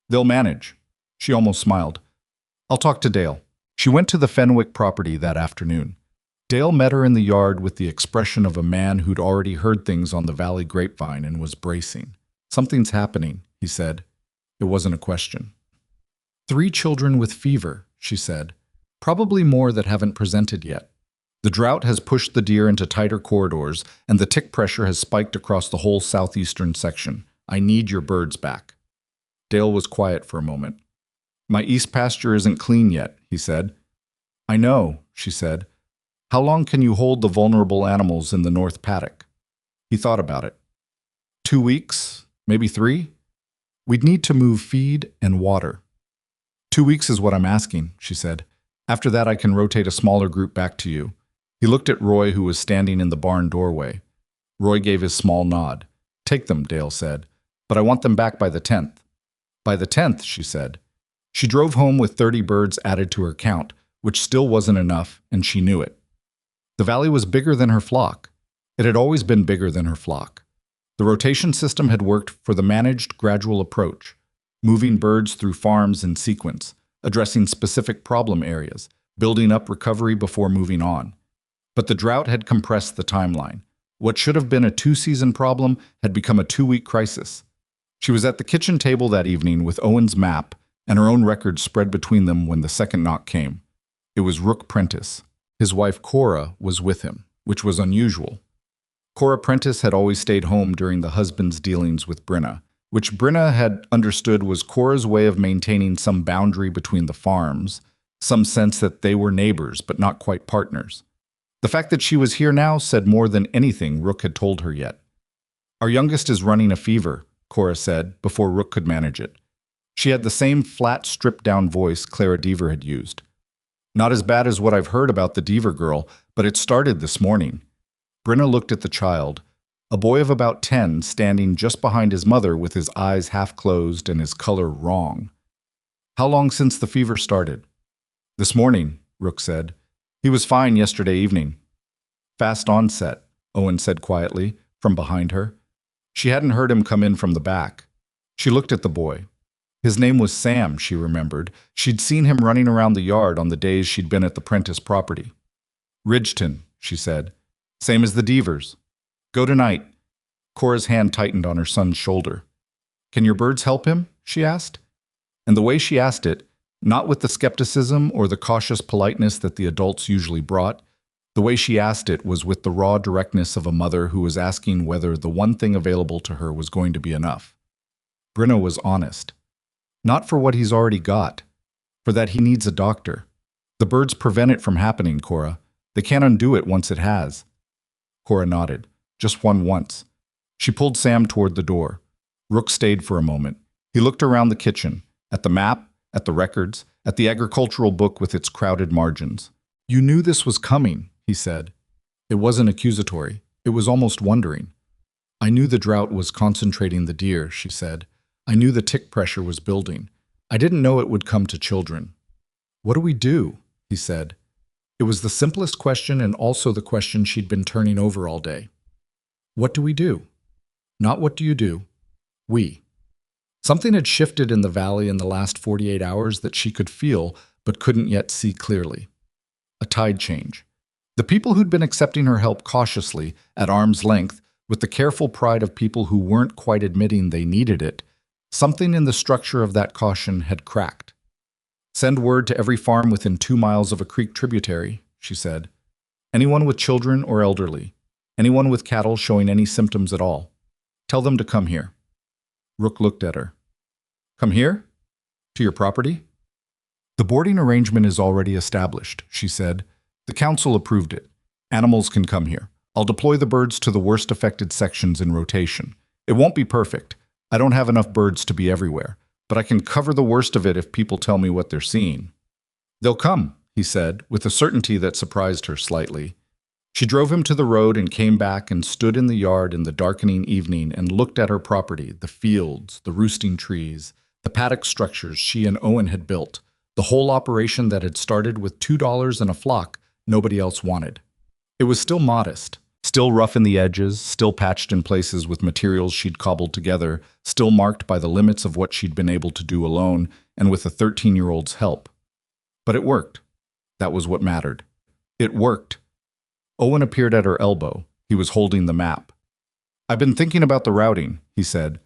They'll manage. She almost smiled. I'll talk to Dale. She went to the Fenwick property that afternoon. Dale met her in the yard with the expression of a man who'd already heard things on the valley grapevine and was bracing. Something's happening, he said. It wasn't a question. 3 children with fever, she said. Probably more that haven't presented yet. The drought has pushed the deer into tighter corridors, and the tick pressure has spiked across the whole southeastern section. I need your birds back. Dale was quiet for a moment. My east pasture isn't clean yet, he said. I know, she said. How long can you hold the vulnerable animals in the north paddock? He thought about it. 2 weeks, maybe 3? We'd need to move feed and water. 2 weeks is what I'm asking, she said. After that I can rotate a smaller group back to you. He looked at Roy, who was standing in the barn doorway. Roy gave his small nod. Take them, Dale said. But I want them back by the 10th. By the 10th, she said. She drove home with 30 birds added to her count, which still wasn't enough, and she knew it. The valley was bigger than her flock. It had always been bigger than her flock. The rotation system had worked for the managed, gradual approach, moving birds through farms in sequence, addressing specific problem areas, building up recovery before moving on. But the drought had compressed the timeline. What should have been a 2-season problem had become a 2-week crisis. She was at the kitchen table that evening with Owen's map and her own records spread between them when the second knock came. It was Rook Prentice. His wife Cora was with him, which was unusual. Cora Prentice had always stayed home during the husband's dealings with Brinna, which Brinna had understood was Cora's way of maintaining some boundary between the farms, some sense that they were neighbors but not quite partners. The fact that she was here now said more than anything Rook had told her yet. Our youngest is running a fever, Cora said, before Rook could manage it. She had the same flat, stripped-down voice Clara Deaver had used. Not as bad as what I've heard about the Deaver girl, but it started this morning. Brinna looked at the child, a boy of about 10 standing just behind his mother with his eyes half closed and his color wrong. How long since the fever started? This morning, Rook said. He was fine yesterday evening. Fast onset, Owen said quietly, from behind her. She hadn't heard him come in from the back. She looked at the boy. His name was Sam, she remembered. She'd seen him running around the yard on the days she'd been at the Prentice property. Ridgeton, she said. Same as the Deavers. Go tonight. Cora's hand tightened on her son's shoulder. Can your birds help him? She asked. And the way she asked it, not with the skepticism or the cautious politeness that the adults usually brought, the way she asked it was with the raw directness of a mother who was asking whether the one thing available to her was going to be enough. Brinna was honest. Not for what he's already got. For that he needs a doctor. The birds prevent it from happening, Cora. They can't undo it once it has. Cora nodded. Just one once. She pulled Sam toward the door. Rook stayed for a moment. He looked around the kitchen, at the map, at the records, at the agricultural book with its crowded margins. You knew this was coming, he said. It wasn't accusatory. It was almost wondering. I knew the drought was concentrating the deer, she said. I knew the tick pressure was building. I didn't know it would come to children. What do we do? He said. It was the simplest question and also the question she'd been turning over all day. What do we do? Not what do you do. We. Something had shifted in the valley in the last 48 hours that she could feel but couldn't yet see clearly. A tide change. The people who'd been accepting her help cautiously, at arm's length, with the careful pride of people who weren't quite admitting they needed it, something in the structure of that caution had cracked. "Send word to every farm within 2 miles of a creek tributary," she said. "Anyone with children or elderly, anyone with cattle showing any symptoms at all, tell them to come here." Rook looked at her. "Come here? To your property?" "The boarding arrangement is already established," she said. "The council approved it. Animals can come here. I'll deploy the birds to the worst affected sections in rotation. It won't be perfect. I don't have enough birds to be everywhere, but I can cover the worst of it if people tell me what they're seeing." "They'll come," he said, with a certainty that surprised her slightly. She drove him to the road and came back and stood in the yard in the darkening evening and looked at her property, the fields, the roosting trees, the paddock structures she and Owen had built, the whole operation that had started with $2 and a flock nobody else wanted. It was still modest, still rough in the edges, still patched in places with materials she'd cobbled together, still marked by the limits of what she'd been able to do alone and with a 13-year-old's help. But it worked. That was what mattered. It worked. Owen appeared at her elbow. He was holding the map. "I've been thinking about the routing," he said.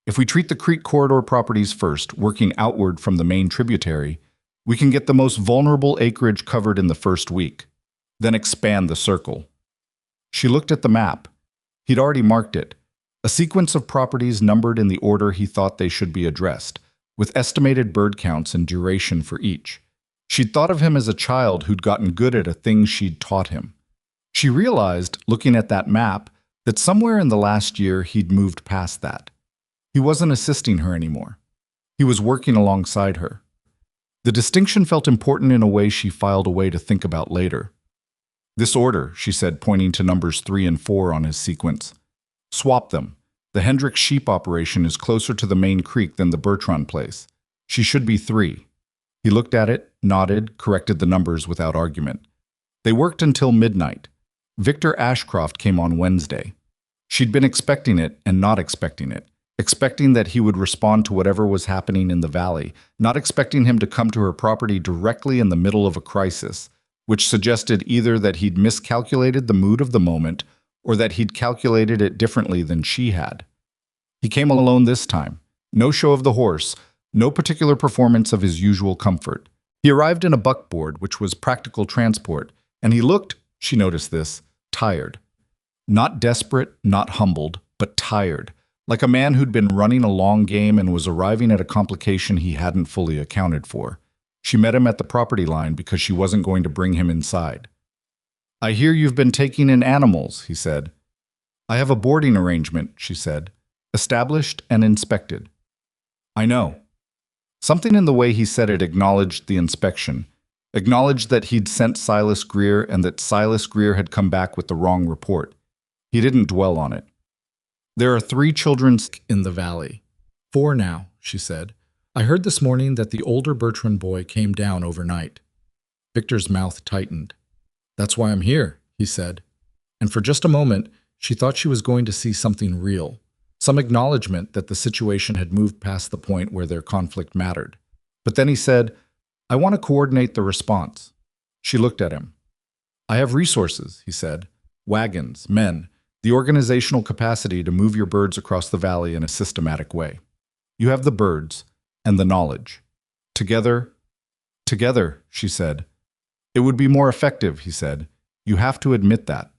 "If we treat the creek corridor properties first, working outward from the main tributary, we can get the most vulnerable acreage covered in the first week, then expand the circle." She looked at the map. He'd already marked it, a sequence of properties numbered in the order he thought they should be addressed, with estimated bird counts and duration for each. She'd thought of him as a child who'd gotten good at a thing she'd taught him. She realized, looking at that map, that somewhere in the last year he'd moved past that. He wasn't assisting her anymore. He was working alongside her. The distinction felt important in a way she filed away to think about later. "This order," she said, pointing to numbers 3 and 4 on his sequence. "Swap them. The Hendricks sheep operation is closer to the main creek than the Bertrand place. She should be 3. He looked at it, nodded, corrected the numbers without argument. They worked until midnight. Victor Ashcroft came on Wednesday. She'd been expecting it and not expecting it. Expecting that he would respond to whatever was happening in the valley, not expecting him to come to her property directly in the middle of a crisis, which suggested either that he'd miscalculated the mood of the moment or that he'd calculated it differently than she had. He came alone this time. No show of the horse, no particular performance of his usual comfort. He arrived in a buckboard, which was practical transport, and he looked, she noticed this, tired. Not desperate, not humbled, but tired. Like a man who'd been running a long game and was arriving at a complication he hadn't fully accounted for. She met him at the property line because she wasn't going to bring him inside. "I hear you've been taking in animals," he said. "I have a boarding arrangement," she said, "established and inspected." "I know." Something in the way he said it acknowledged the inspection, acknowledged that he'd sent Silas Greer and that Silas Greer had come back with the wrong report. He didn't dwell on it. "There are 3 children in the valley. 4 now," she said. "I heard this morning that the older Bertrand boy came down overnight." Victor's mouth tightened. "That's why I'm here," he said. And for just a moment, she thought she was going to see something real, some acknowledgement that the situation had moved past the point where their conflict mattered. But then he said, "I want to coordinate the response." She looked at him. "I have resources," he said. "Wagons, men, the organizational capacity to move your birds across the valley in a systematic way. You have the birds and the knowledge. Together, she said. "It would be more effective," he said. "You have to admit that."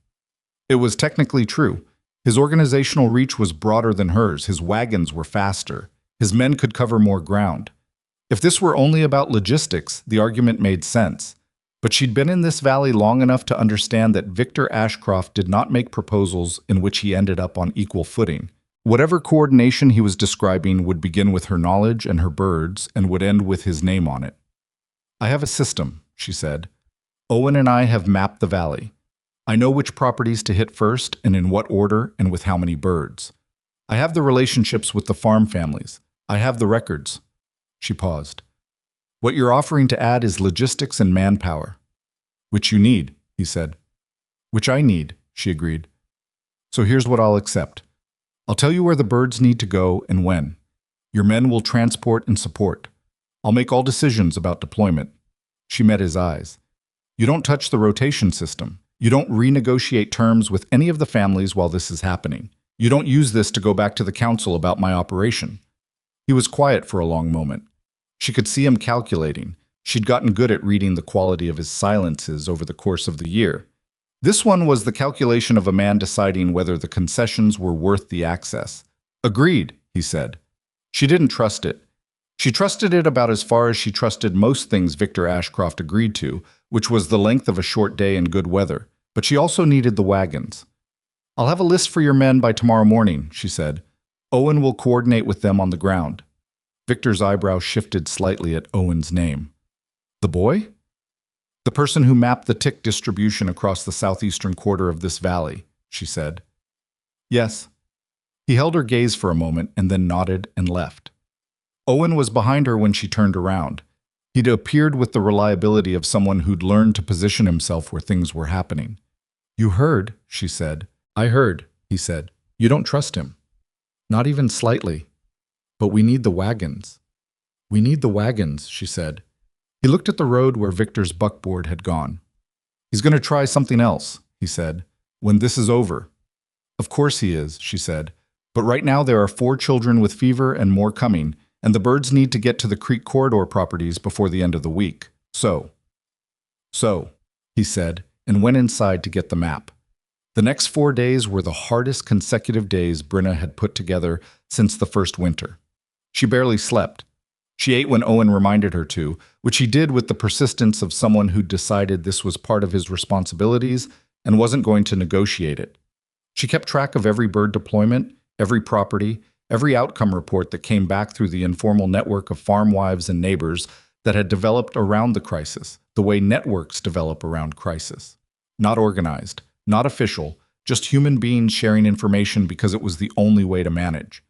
It was technically true. His organizational reach was broader than hers. His wagons were faster. His men could cover more ground. If this were only about logistics, the argument made sense. But she'd been in this valley long enough to understand that Victor Ashcroft did not make proposals in which he ended up on equal footing. Whatever coordination he was describing would begin with her knowledge and her birds and would end with his name on it. "I have a system," she said. "Owen and I have mapped the valley. I know which properties to hit first and in what order and with how many birds. I have the relationships with the farm families. I have the records." She paused. "What you're offering to add is logistics and manpower." "Which you need," he said. "Which I need," she agreed. "So here's what I'll accept. I'll tell you where the birds need to go and when. Your men will transport and support. I'll make all decisions about deployment." She met his eyes. "You don't touch the rotation system. You don't renegotiate terms with any of the families while this is happening. You don't use this to go back to the council about my operation." He was quiet for a long moment. She could see him calculating. She'd gotten good at reading the quality of his silences over the course of the year. This one was the calculation of a man deciding whether the concessions were worth the access. "Agreed," he said. She didn't trust it. She trusted it about as far as she trusted most things Victor Ashcroft agreed to, which was the length of a short day and good weather. But she also needed the wagons. "I'll have a list for your men by tomorrow morning," she said. "Owen will coordinate with them on the ground." Victor's eyebrow shifted slightly at Owen's name. "The boy?" "The person who mapped the tick distribution across the southeastern quarter of this valley," she said. "Yes." He held her gaze for a moment and then nodded and left. Owen was behind her when she turned around. He'd appeared with the reliability of someone who'd learned to position himself where things were happening. "You heard," she said. "I heard," he said. "You don't trust him." "Not even slightly. But we need the wagons." "We need the wagons," she said. He looked at the road where Victor's buckboard had gone. "He's going to try something else," he said, "when this is over." "Of course he is," she said. "But right now there are 4 children with fever and more coming, and the birds need to get to the creek corridor properties before the end of the week. So, he said, and went inside to get the map. The next 4 days were the hardest consecutive days Brinna had put together since the first winter. She barely slept. She ate when Owen reminded her to, which he did with the persistence of someone who'd decided this was part of his responsibilities and wasn't going to negotiate it. She kept track of every bird deployment, every property, every outcome report that came back through the informal network of farm wives and neighbors that had developed around the crisis, the way networks develop around crisis. Not organized, not official, just human beings sharing information because it was the only way to manage.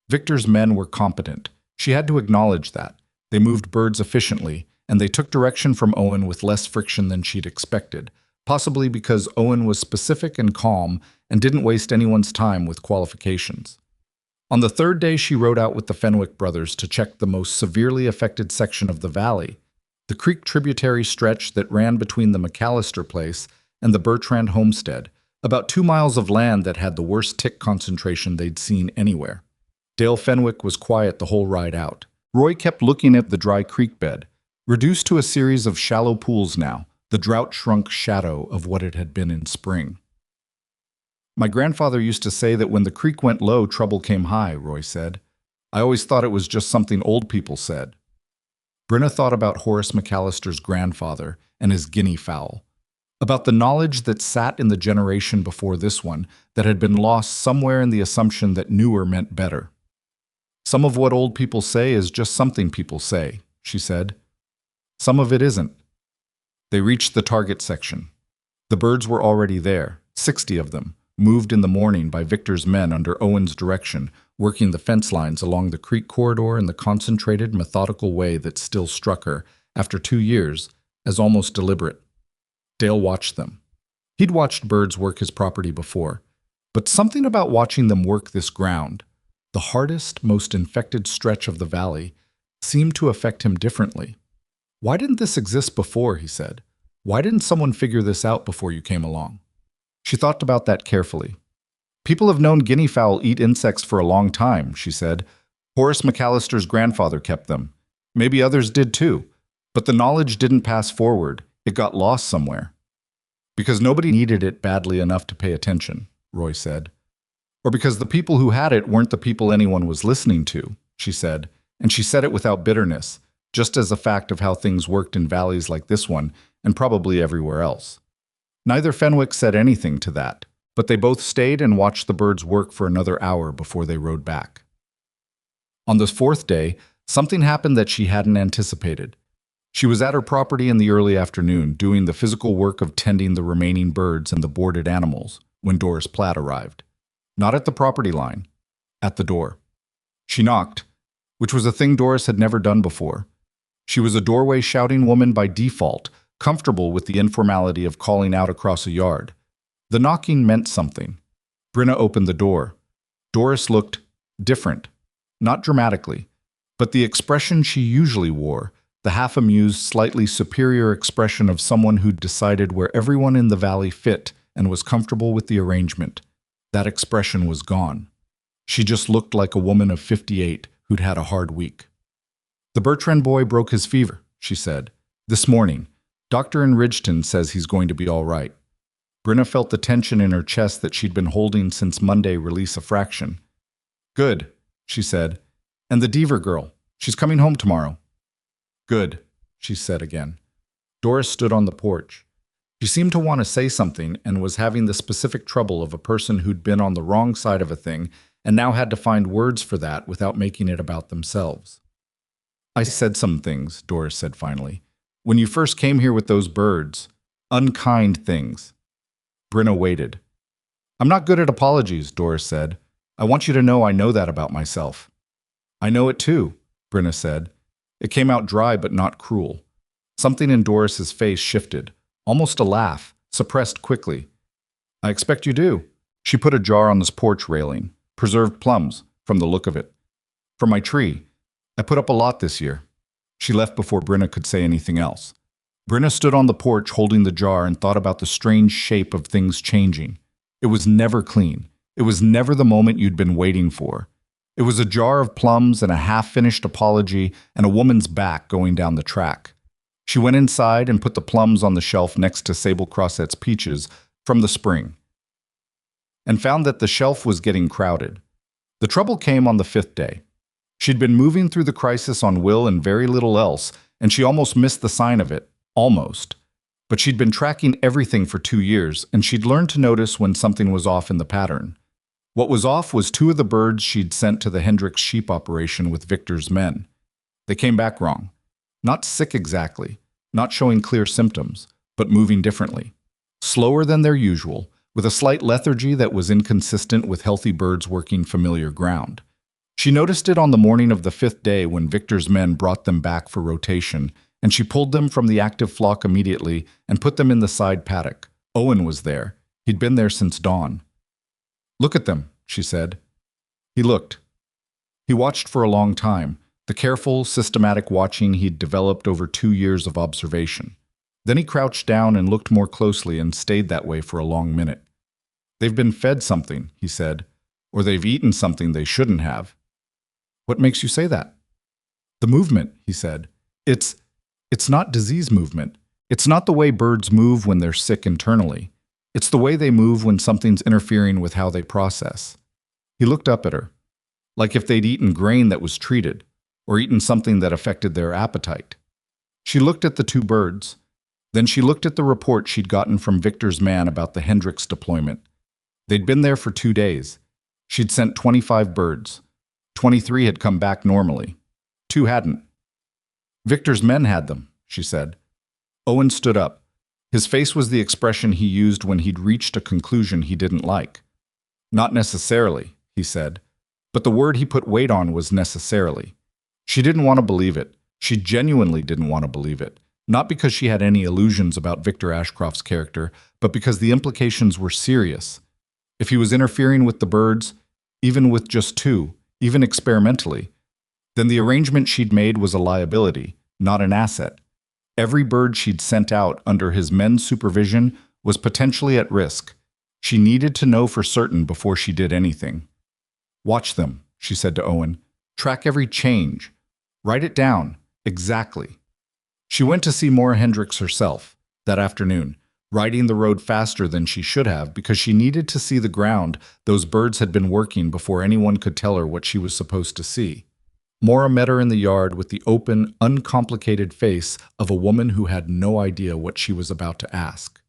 Victor's men were competent. She had to acknowledge that. They moved birds efficiently, and they took direction from Owen with less friction than she'd expected, possibly because Owen was specific and calm and didn't waste anyone's time with qualifications. On the 3rd day, she rode out with the Fenwick brothers to check the most severely affected section of the valley, the creek tributary stretch that ran between the McAllister place and the Bertrand homestead, about 2 miles of land that had the worst tick concentration they'd seen anywhere. Dale Fenwick was quiet the whole ride out. Roy kept looking at the dry creek bed, reduced to a series of shallow pools now, the drought-shrunk shadow of what it had been in spring. "My grandfather used to say that when the creek went low, trouble came high," Roy said. "I always thought it was just something old people said." Brinna thought about Horace McAllister's grandfather and his guinea fowl, about the knowledge that sat in the generation before this one that had been lost somewhere in the assumption that newer meant better. "Some of what old people say is just something people say," she said. "Some of it isn't." They reached the target section. The birds were already there, 60 of them, moved in the morning by Victor's men under Owen's direction, working the fence lines along the creek corridor in the concentrated, methodical way that still struck her, after 2 years, as almost deliberate. Dale watched them. He'd watched birds work his property before, but something about watching them work this ground, the hardest, most infected stretch of the valley, seemed to affect him differently. "Why didn't this exist before?" he said. "Why didn't someone figure this out before you came along?" She thought about that carefully. "People have known guinea fowl eat insects for a long time," she said. "Horace McAllister's grandfather kept them. Maybe others did too. But the knowledge didn't pass forward. It got lost somewhere." "Because nobody needed it badly enough to pay attention," Roy said. "Or because the people who had it weren't the people anyone was listening to," she said, and she said it without bitterness, just as a fact of how things worked in valleys like this one, and probably everywhere else. Neither Fenwick said anything to that, but they both stayed and watched the birds work for another hour before they rode back. On the 4th day, something happened that she hadn't anticipated. She was at her property in the early afternoon, doing the physical work of tending the remaining birds and the boarded animals, when Doris Platt arrived. Not at the property line, at the door. She knocked, which was a thing Doris had never done before. She was a doorway-shouting woman by default, comfortable with the informality of calling out across a yard. The knocking meant something. Brinna opened the door. Doris looked different, not dramatically, but the expression she usually wore, the half-amused, slightly superior expression of someone who'd decided where everyone in the valley fit and was comfortable with the arrangement. That expression was gone. She just looked like a woman of 58 who'd had a hard week. "The Bertrand boy broke his fever," she said. "This morning. Dr. Enridgeton says he's going to be all right." Brinna felt the tension in her chest that she'd been holding since Monday release a fraction. "Good," she said. "And the Deaver girl, she's coming home tomorrow." "Good," she said again. Doris stood on the porch. She seemed to want to say something and was having the specific trouble of a person who'd been on the wrong side of a thing and now had to find words for that without making it about themselves. "I said some things," Doris said finally. "When you first came here with those birds. Unkind things." Brinna waited. "I'm not good at apologies," Doris said. "I want you to know I know that about myself." "I know it too," Brinna said. It came out dry but not cruel. Something in Doris's face shifted, almost a laugh, suppressed quickly. "I expect you do." She put a jar on this porch railing. "Preserved plums, from the look of it. For my tree. I put up a lot this year." She left before Brinna could say anything else. Brinna stood on the porch holding the jar and thought about the strange shape of things changing. It was never clean. It was never the moment you'd been waiting for. It was a jar of plums and a half-finished apology and a woman's back going down the track. She went inside and put the plums on the shelf next to Sable Crosset's peaches from the spring, and found that the shelf was getting crowded. The trouble came on the 5th day. She'd been moving through the crisis on Will and very little else, and she almost missed the sign of it. Almost. But she'd been tracking everything for 2 years, and she'd learned to notice when something was off in the pattern. What was off was 2 of the birds she'd sent to the Hendricks sheep operation with Victor's men. They came back wrong. Not sick exactly, not showing clear symptoms, but moving differently. Slower than their usual, with a slight lethargy that was inconsistent with healthy birds working familiar ground. She noticed it on the morning of the 5th day when Victor's men brought them back for rotation, and she pulled them from the active flock immediately and put them in the side paddock. Owen was there. He'd been there since dawn. "Look at them," she said. He looked. He watched for a long time, the careful, systematic watching he'd developed over 2 years of observation. Then he crouched down and looked more closely and stayed that way for a long minute. "They've been fed something," he said, "or they've eaten something they shouldn't have." "What makes you say that?" "The movement," he said. It's not disease movement. It's not the way birds move when they're sick internally. It's the way they move when something's interfering with how they process." He looked up at her, like if they'd eaten grain that was treated, or eaten something that affected their appetite. She looked at the 2 birds. Then she looked at the report she'd gotten from Victor's man about the Hendricks deployment. They'd been there for 2 days. She'd sent 25 birds. 23 had come back normally. 2 hadn't. "Victor's men had them," she said. Owen stood up. His face was the expression he used when he'd reached a conclusion he didn't like. "Not necessarily," he said. But the word he put weight on was necessarily. She didn't want to believe it. She genuinely didn't want to believe it. Not because she had any illusions about Victor Ashcroft's character, but because the implications were serious. If he was interfering with the birds, even with just 2, even experimentally, then the arrangement she'd made was a liability, not an asset. Every bird she'd sent out under his men's supervision was potentially at risk. She needed to know for certain before she did anything. "Watch them," she said to Owen. "Track every change. Write it down. Exactly." She went to see Maura Hendricks herself that afternoon, riding the road faster than she should have because she needed to see the ground those birds had been working before anyone could tell her what she was supposed to see. Maura met her in the yard with the open, uncomplicated face of a woman who had no idea what she was about to ask.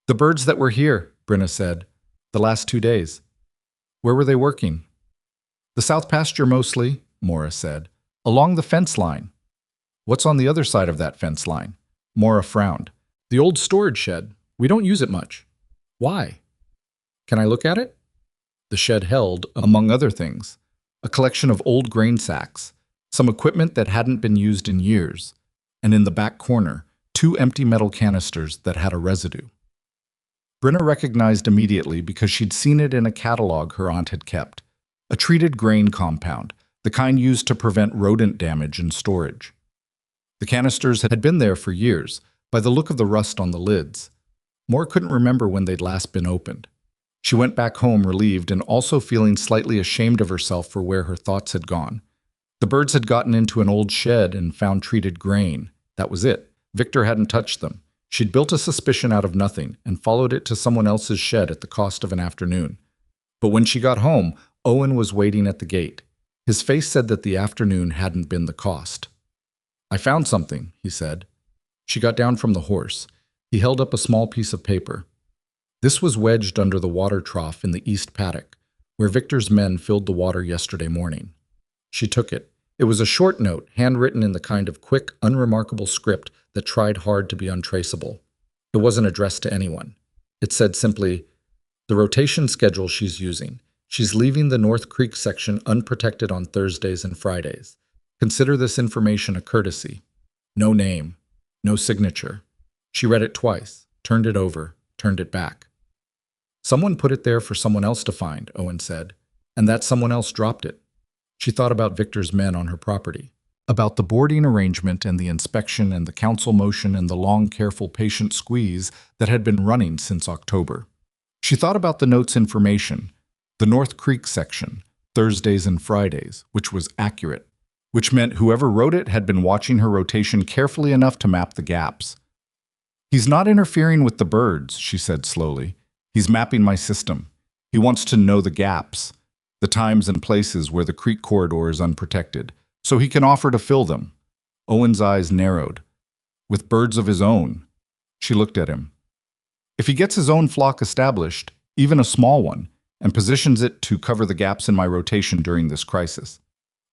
"The birds that were here," Brinna said, "the last 2 days. Where were they working?" "The south pasture mostly," Maura said, "along the fence line." "What's on the other side of that fence line?" Maura frowned. "The old storage shed. We don't use it much." "Why?" "Can I look at it?" The shed held, among other things, a collection of old grain sacks, some equipment that hadn't been used in years, and in the back corner, 2 empty metal canisters that had a residue. Brinna recognized immediately because she'd seen it in a catalog her aunt had kept, a treated grain compound, the kind used to prevent rodent damage in storage. The canisters had been there for years, by the look of the rust on the lids. Moore couldn't remember when they'd last been opened. She went back home relieved and also feeling slightly ashamed of herself for where her thoughts had gone. The birds had gotten into an old shed and found treated grain. That was it. Victor hadn't touched them. She'd built a suspicion out of nothing and followed it to someone else's shed at the cost of an afternoon. But when she got home, Owen was waiting at the gate. His face said that the afternoon hadn't been the cost. "I found something," he said. She got down from the horse. He held up a small piece of paper. This was wedged under the water trough in the east paddock, where Victor's men filled the water yesterday morning. She took it. It was a short note, handwritten in the kind of quick, unremarkable script that tried hard to be untraceable. It wasn't addressed to anyone. It said simply, "The rotation schedule she's using. She's leaving the North Creek section unprotected on Thursdays and Fridays. Consider this information a courtesy." No name. No signature. She read it twice, turned it over, turned it back. "Someone put it there for someone else to find," Owen said, "and that someone else dropped it." She thought about Victor's men on her property, about the boarding arrangement and the inspection and the council motion and the long, careful, patient squeeze that had been running since October. She thought about the note's information, the North Creek section, Thursdays and Fridays, which was accurate, which meant whoever wrote it had been watching her rotation carefully enough to map the gaps. "He's not interfering with the birds," she said slowly. "He's mapping my system. He wants to know the gaps, the times and places where the creek corridor is unprotected, so he can offer to fill them." Owen's eyes narrowed. "With birds of his own." She looked at him. "If he gets his own flock established, even a small one, and positions it to cover the gaps in my rotation during this crisis.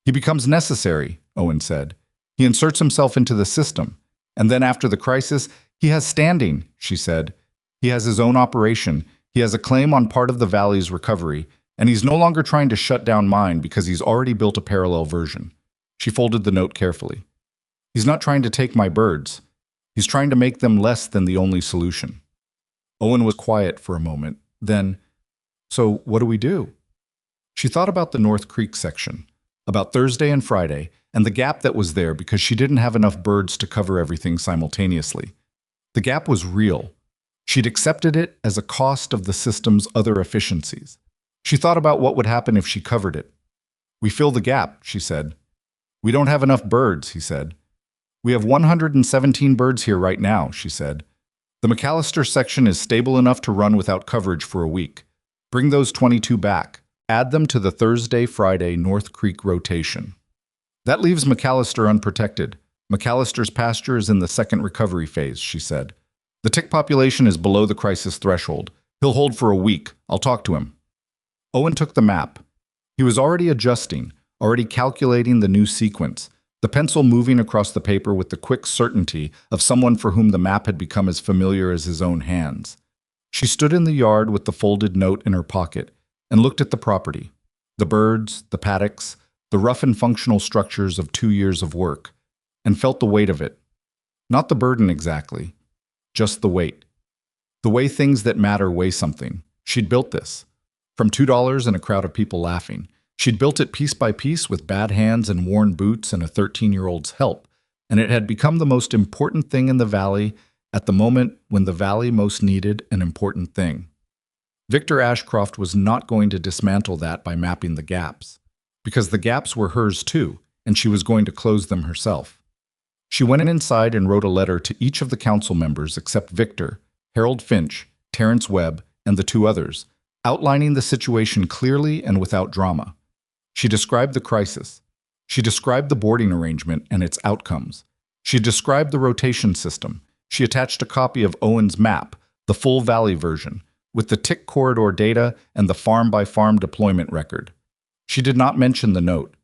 He becomes necessary," Owen said. "He inserts himself into the system, and then after the crisis, he has standing," she said. "He has his own operation. He has a claim on part of the valley's recovery, and he's no longer trying to shut down mine because he's already built a parallel version." She folded the note carefully. "He's not trying to take my birds. He's trying to make them less than the only solution." Owen was quiet for a moment. Then, "So what do we do?" She thought about the North Creek section, about Thursday and Friday, and the gap that was there because she didn't have enough birds to cover everything simultaneously. The gap was real. She'd accepted it as a cost of the system's other efficiencies. She thought about what would happen if she covered it. "We fill the gap," she said. "We don't have enough birds," he said. "We have 117 birds here right now," she said. "The McAllister section is stable enough to run without coverage for a week. Bring those 22 back. Add them to the Thursday-Friday North Creek rotation. That leaves McAllister unprotected. McAllister's pasture is in the second recovery phase," she said. "The tick population is below the crisis threshold. He'll hold for a week. I'll talk to him." Owen took the map. He was already adjusting, already calculating the new sequence, the pencil moving across the paper with the quick certainty of someone for whom the map had become as familiar as his own hands. She stood in the yard with the folded note in her pocket and looked at the property, the birds, the paddocks, the rough and functional structures of 2 years of work, and felt the weight of it. Not the burden exactly, just the weight. The way things that matter weigh something. She'd built this. From $2 and a crowd of people laughing. She'd built it piece by piece with bad hands and worn boots and a 13-year-old's help, and it had become the most important thing in the valley at the moment when the valley most needed an important thing. Victor Ashcroft was not going to dismantle that by mapping the gaps, because the gaps were hers too, and she was going to close them herself. She went inside and wrote a letter to each of the council members except Victor, Harold Finch, Terrence Webb, and the 2 others, outlining the situation clearly and without drama. She described the crisis. She described the boarding arrangement and its outcomes. She described the rotation system. She attached a copy of Owen's map, the full valley version, with the tick corridor data and the farm-by-farm deployment record. She did not mention the note.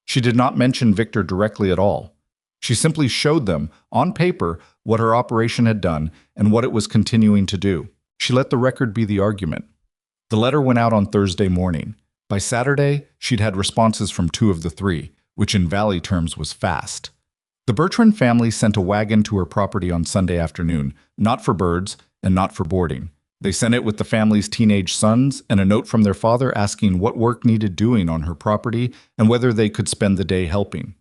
She did not mention Victor directly at all. She simply showed them, on paper, what her operation had done and what it was continuing to do. She let the record be the argument. The letter went out on Thursday morning. By Saturday, she'd had responses from 2 of the 3, which in valley terms was fast. The Bertrand family sent a wagon to her property on Sunday afternoon, not for birds and not for boarding. They sent it with the family's teenage sons and a note from their father asking what work needed doing on her property and whether they could spend the day helping.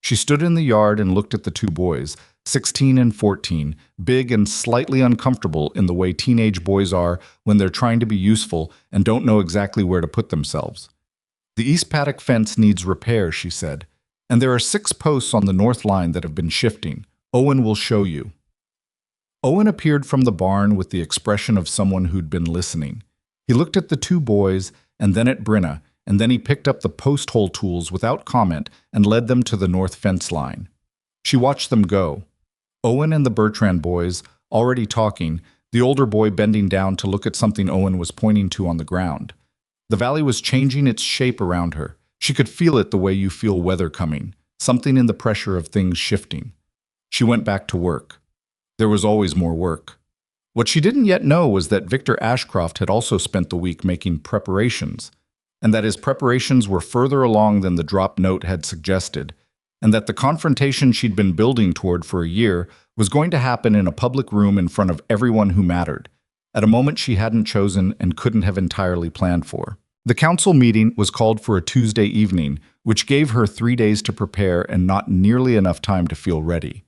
She stood in the yard and looked at the two boys, 16 and 14, big and slightly uncomfortable in the way teenage boys are when they're trying to be useful and don't know exactly where to put themselves. The east paddock fence needs repair, she said, and there are 6 posts on the north line that have been shifting. Owen will show you. Owen appeared from the barn with the expression of someone who'd been listening. He looked at the two boys and then at Brinna, and then he picked up the post hole tools without comment and led them to the north fence line. She watched them go. Owen and the Bertrand boys, already talking, the older boy bending down to look at something Owen was pointing to on the ground. The valley was changing its shape around her. She could feel it the way you feel weather coming, something in the pressure of things shifting. She went back to work. There was always more work. What she didn't yet know was that Victor Ashcroft had also spent the week making preparations, and that his preparations were further along than the drop note had suggested, and that the confrontation she'd been building toward for a year was going to happen in a public room in front of everyone who mattered, at a moment she hadn't chosen and couldn't have entirely planned for. The council meeting was called for a Tuesday evening, which gave her 3 days to prepare and not nearly enough time to feel ready.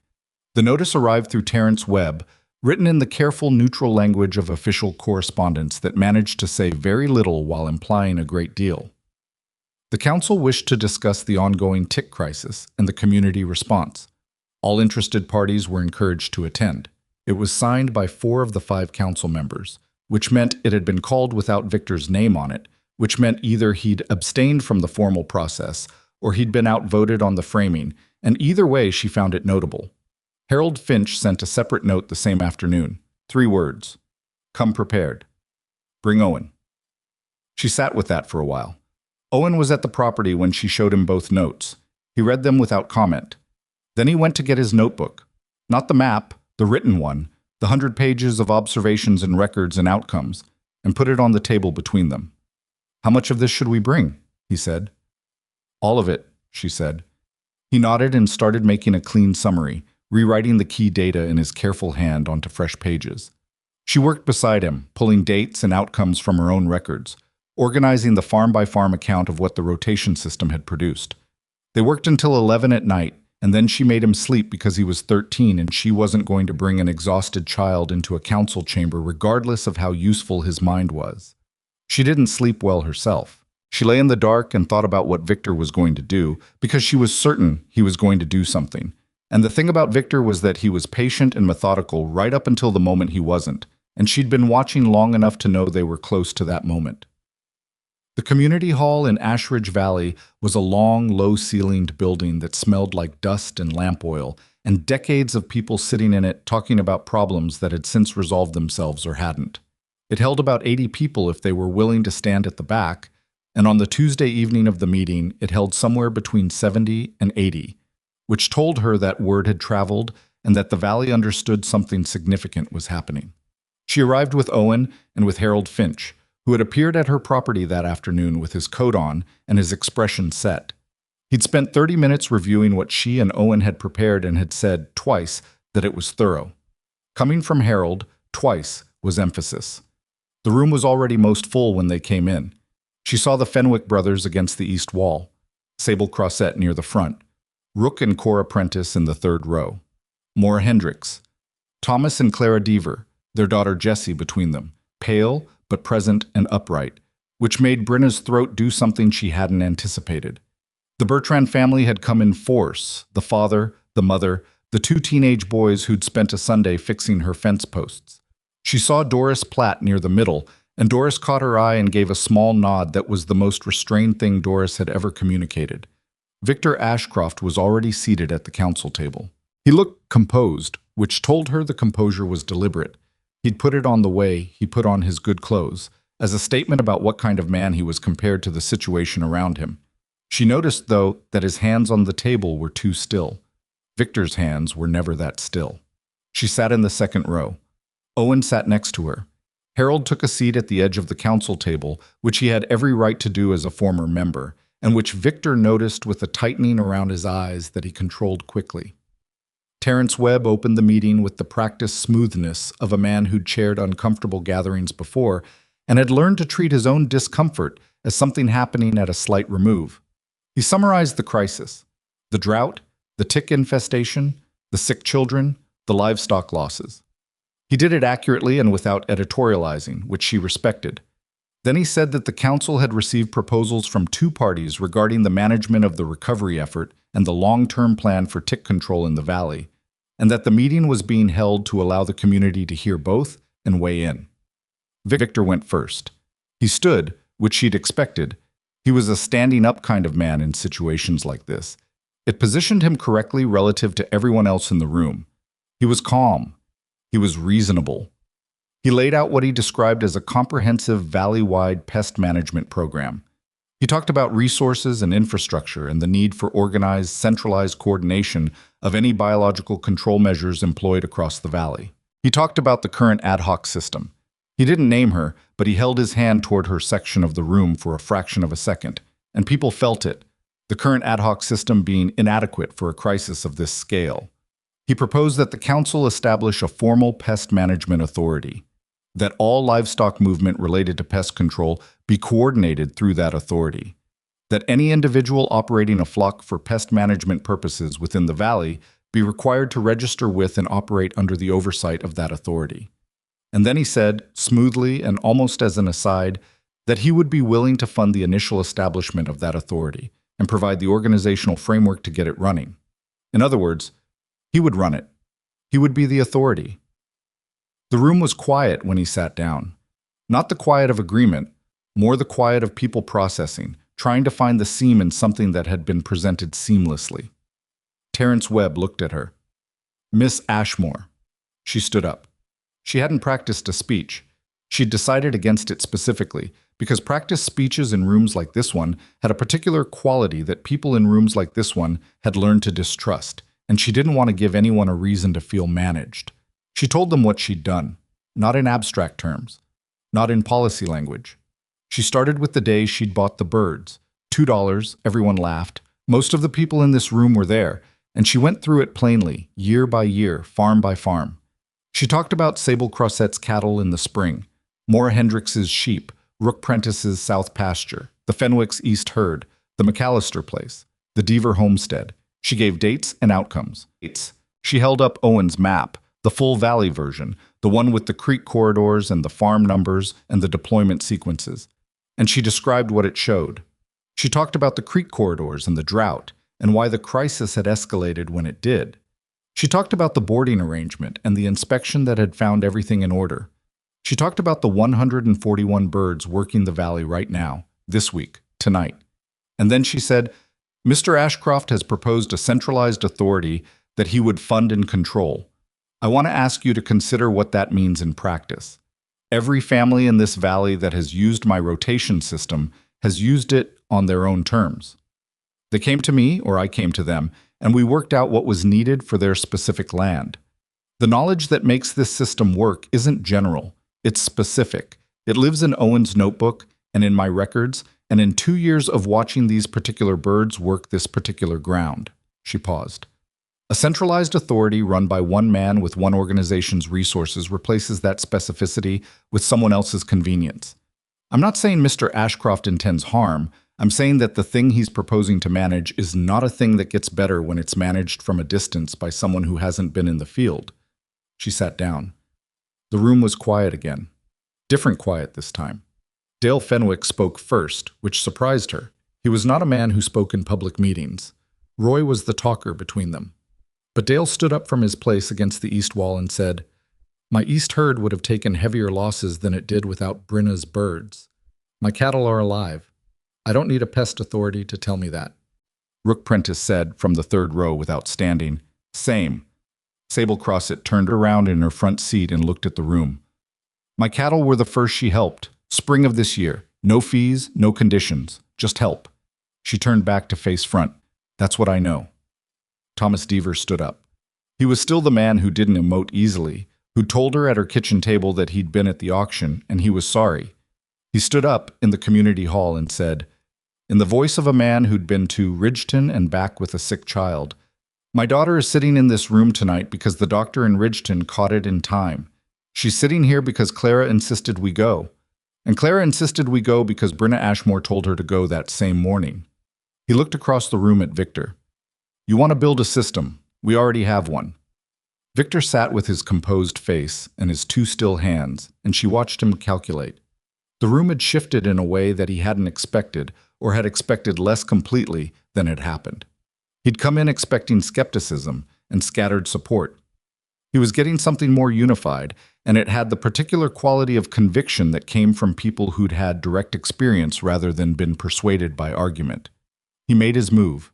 The notice arrived through Terence Webb, written in the careful, neutral language of official correspondence that managed to say very little while implying a great deal. The council wished to discuss the ongoing tick crisis and the community response. All interested parties were encouraged to attend. It was signed by 4 of the 5 council members, which meant it had been called without Victor's name on it, which meant either he'd abstained from the formal process or he'd been outvoted on the framing, and either way she found it notable. Harold Finch sent a separate note the same afternoon. 3 words. Come prepared. Bring Owen. She sat with that for a while. Owen was at the property when she showed him both notes. He read them without comment. Then he went to get his notebook. Not the map, the written one, the 100 pages of observations and records and outcomes, and put it on the table between them. How much of this should we bring? He said. All of it, she said. He nodded and started making a clean summary, rewriting the key data in his careful hand onto fresh pages. She worked beside him, pulling dates and outcomes from her own records, organizing the farm-by-farm account of what the rotation system had produced. They worked until 11 at night, and then she made him sleep because he was 13 and she wasn't going to bring an exhausted child into a council chamber regardless of how useful his mind was. She didn't sleep well herself. She lay in the dark and thought about what Victor was going to do because she was certain he was going to do something. And the thing about Victor was that he was patient and methodical right up until the moment he wasn't, and she'd been watching long enough to know they were close to that moment. The community hall in Ashridge Valley was a long, low-ceilinged building that smelled like dust and lamp oil, and decades of people sitting in it talking about problems that had since resolved themselves or hadn't. It held about 80 people if they were willing to stand at the back, and on the Tuesday evening of the meeting, it held somewhere between 70 and 80, which told her that word had traveled and that the valley understood something significant was happening. She arrived with Owen and with Harold Finch, who had appeared at her property that afternoon with his coat on and his expression set. He'd spent 30 minutes reviewing what she and Owen had prepared and had said twice that it was thorough. Coming from Harold, twice was emphasis. The room was already most full when they came in. She saw the Fenwick brothers against the east wall, Sable Crossett near the front, Rook and Cora Prentice in the third row, Maura Hendricks, Thomas and Clara Deaver, their daughter Jessie between them, pale but present and upright, which made Brinna's throat do something she hadn't anticipated. The Bertrand family had come in force, the father, the mother, the 2 teenage boys who'd spent a Sunday fixing her fence posts. She saw Doris Platt near the middle, and Doris caught her eye and gave a small nod that was the most restrained thing Doris had ever communicated. Victor Ashcroft was already seated at the council table. He looked composed, which told her the composure was deliberate. He'd put it on the way he put on his good clothes, as a statement about what kind of man he was compared to the situation around him. She noticed, though, that his hands on the table were too still. Victor's hands were never that still. She sat in the second row. Owen sat next to her. Harold took a seat at the edge of the council table, which he had every right to do as a former member, and which Victor noticed with a tightening around his eyes that he controlled quickly. Terence Webb opened the meeting with the practiced smoothness of a man who'd chaired uncomfortable gatherings before and had learned to treat his own discomfort as something happening at a slight remove. He summarized the crisis: the drought, the tick infestation, the sick children, the livestock losses. He did it accurately and without editorializing, which she respected. Then he said that the council had received proposals from two parties regarding the management of the recovery effort and the long-term plan for tick control in the valley, and that the meeting was being held to allow the community to hear both and weigh in. Victor went first. He stood, which she'd expected. He was a standing-up kind of man in situations like this. It positioned him correctly relative to everyone else in the room. He was calm. He was reasonable. He laid out what he described as a comprehensive valley-wide pest management program. He talked about resources and infrastructure and the need for organized, centralized coordination of any biological control measures employed across the valley. He talked about the current ad hoc system. He didn't name her, but he held his hand toward her section of the room for a fraction of a second, and people felt it, the current ad hoc system being inadequate for a crisis of this scale. He proposed that the council establish a formal pest management authority, that all livestock movement related to pest control be coordinated through that authority, that any individual operating a flock for pest management purposes within the valley be required to register with and operate under the oversight of that authority. And then he said, smoothly and almost as an aside, that he would be willing to fund the initial establishment of that authority and provide the organizational framework to get it running. In other words, he would run it. He would be the authority. The room was quiet when he sat down. Not the quiet of agreement, more the quiet of people processing, trying to find the seam in something that had been presented seamlessly. Terrence Webb looked at her. Miss Ashmoor. She stood up. She hadn't practiced a speech. She'd decided against it specifically because practiced speeches in rooms like this one had a particular quality that people in rooms like this one had learned to distrust, and she didn't want to give anyone a reason to feel managed. She told them what she'd done, not in abstract terms, not in policy language. She started with the day she'd bought the birds. $2, everyone laughed. Most of the people in this room were there, and she went through it plainly, year by year, farm by farm. She talked about Sable Crosset's cattle in the spring, Maura Hendricks's sheep, Rook Prentice's south pasture, the Fenwick's east herd, the McAllister place, the Deaver homestead. She gave dates and outcomes. She held up Owen's map, the full valley version, the one with the creek corridors and the farm numbers and the deployment sequences. And she described what it showed. She talked about the creek corridors and the drought, and why the crisis had escalated when it did. She talked about the boarding arrangement and the inspection that had found everything in order. She talked about the 141 birds working the valley right now, this week, tonight. And then she said, Mr. Ashcroft has proposed a centralized authority that he would fund and control. I want to ask you to consider what that means in practice. Every family in this valley that has used my rotation system has used it on their own terms. They came to me, or I came to them, and we worked out what was needed for their specific land. The knowledge that makes this system work isn't general, it's specific. It lives in Owen's notebook and in my records, and in 2 years of watching these particular birds work this particular ground. She paused. A centralized authority run by one man with one organization's resources replaces that specificity with someone else's convenience. I'm not saying Mr. Ashcroft intends harm. I'm saying that the thing he's proposing to manage is not a thing that gets better when it's managed from a distance by someone who hasn't been in the field. She sat down. The room was quiet again. Different quiet this time. Dale Fenwick spoke first, which surprised her. He was not a man who spoke in public meetings. Roy was the talker between them. But Dale stood up from his place against the east wall and said, My east herd would have taken heavier losses than it did without Brinna's birds. My cattle are alive. I don't need a pest authority to tell me that. Rook Prentice said from the third row without standing, Same. Sable Crosset turned around in her front seat and looked at the room. My cattle were the first she helped. Spring of this year. No fees, no conditions. Just help. She turned back to face front. That's what I know. Thomas Deaver stood up. He was still the man who didn't emote easily, who told her at her kitchen table that he'd been at the auction and he was sorry. He stood up in the community hall and said, in the voice of a man who'd been to Ridgeton and back with a sick child, My daughter is sitting in this room tonight because the doctor in Ridgeton caught it in time. She's sitting here because Clara insisted we go. And Clara insisted we go because Brinna Ashmoor told her to go that same morning. He looked across the room at Victor. You want to build a system. We already have one. Victor sat with his composed face and his two still hands, and she watched him calculate. The room had shifted in a way that he hadn't expected, or had expected less completely than had happened. He'd come in expecting skepticism and scattered support. He was getting something more unified, and it had the particular quality of conviction that came from people who'd had direct experience rather than been persuaded by argument. He made his move.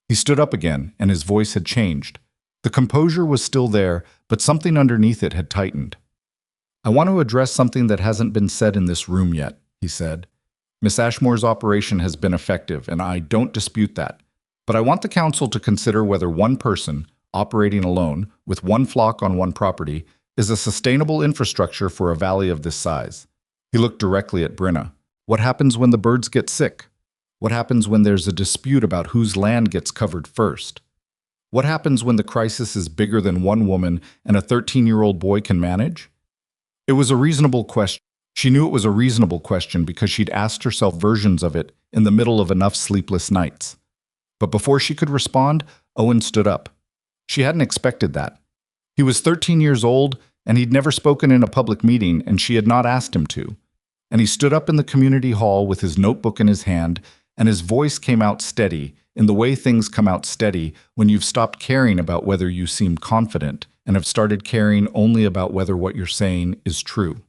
He stood up again, and his voice had changed. The composure was still there, but something underneath it had tightened. "I want to address something that hasn't been said in this room yet," he said. "Miss Ashmoor's operation has been effective, and I don't dispute that. But I want the council to consider whether one person, operating alone, with one flock on one property, is a sustainable infrastructure for a valley of this size." He looked directly at Brinna. "What happens when the birds get sick? What happens when there's a dispute about whose land gets covered first? What happens when the crisis is bigger than one woman and a 13-year-old boy can manage?" It was a reasonable question. She knew it was a reasonable question because she'd asked herself versions of it in the middle of enough sleepless nights. But before she could respond, Owen stood up. She hadn't expected that. He was 13 years old, and he'd never spoken in a public meeting, and she had not asked him to. And he stood up in the community hall with his notebook in his hand, and his voice came out steady, in the way things come out steady when you've stopped caring about whether you seem confident and have started caring only about whether what you're saying is true.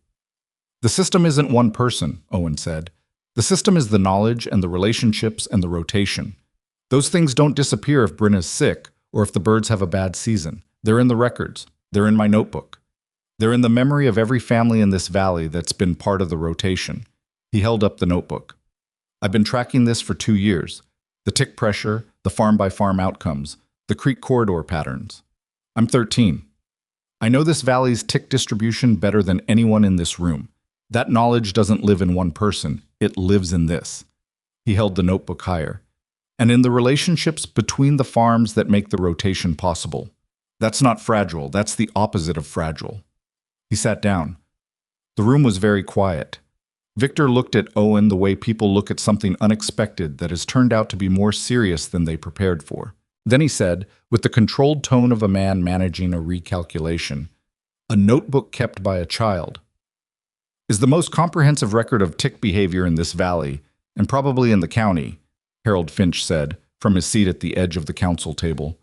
"The system isn't one person," Owen said. "The system is the knowledge and the relationships and the rotation. Those things don't disappear if Brinna's sick or if the birds have a bad season. They're in the records. They're in my notebook. They're in the memory of every family in this valley that's been part of the rotation." He held up the notebook. "I've been tracking this for 2 years. The tick pressure, the farm-by-farm outcomes, the creek corridor patterns. I'm 13. I know this valley's tick distribution better than anyone in this room. That knowledge doesn't live in one person. It lives in this." He held the notebook higher. "And in the relationships between the farms that make the rotation possible. That's not fragile. That's the opposite of fragile." He sat down. The room was very quiet. Victor looked at Owen the way people look at something unexpected that has turned out to be more serious than they prepared for. Then he said, with the controlled tone of a man managing a recalculation, "A notebook kept by a child is the most comprehensive record of tick behavior in this valley, and probably in the county," Harold Finch said, from his seat at the edge of the council table.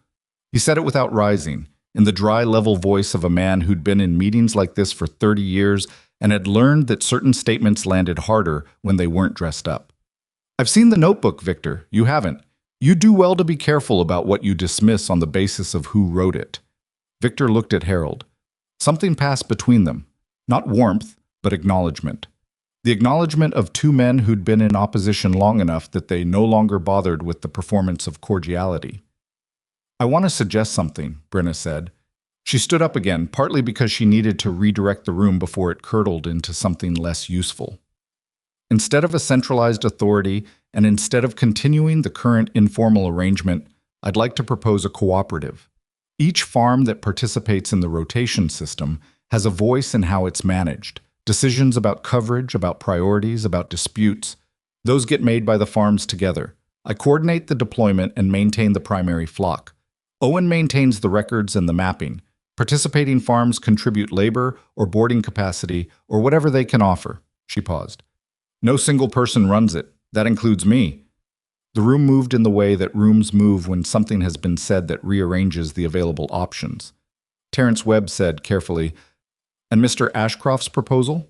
He said it without rising, in the dry, level voice of a man who'd been in meetings like this for 30 years and had learned that certain statements landed harder when they weren't dressed up. "I've seen the notebook, Victor. You haven't. You do well to be careful about what you dismiss on the basis of who wrote it." Victor looked at Harold. Something passed between them. Not warmth, but acknowledgement. The acknowledgement of two men who'd been in opposition long enough that they no longer bothered with the performance of cordiality. "I want to suggest something," Brinna said. She stood up again, partly because she needed to redirect the room before it curdled into something less useful. "Instead of a centralized authority, and instead of continuing the current informal arrangement, I'd like to propose a cooperative. Each farm that participates in the rotation system has a voice in how it's managed. Decisions about coverage, about priorities, about disputes, those get made by the farms together. I coordinate the deployment and maintain the primary flock. Owen maintains the records and the mapping. Participating farms contribute labor or boarding capacity or whatever they can offer." She paused. "No single person runs it. That includes me." The room moved in the way that rooms move when something has been said that rearranges the available options. Terence Webb said carefully, "And Mr. Ashcroft's proposal?"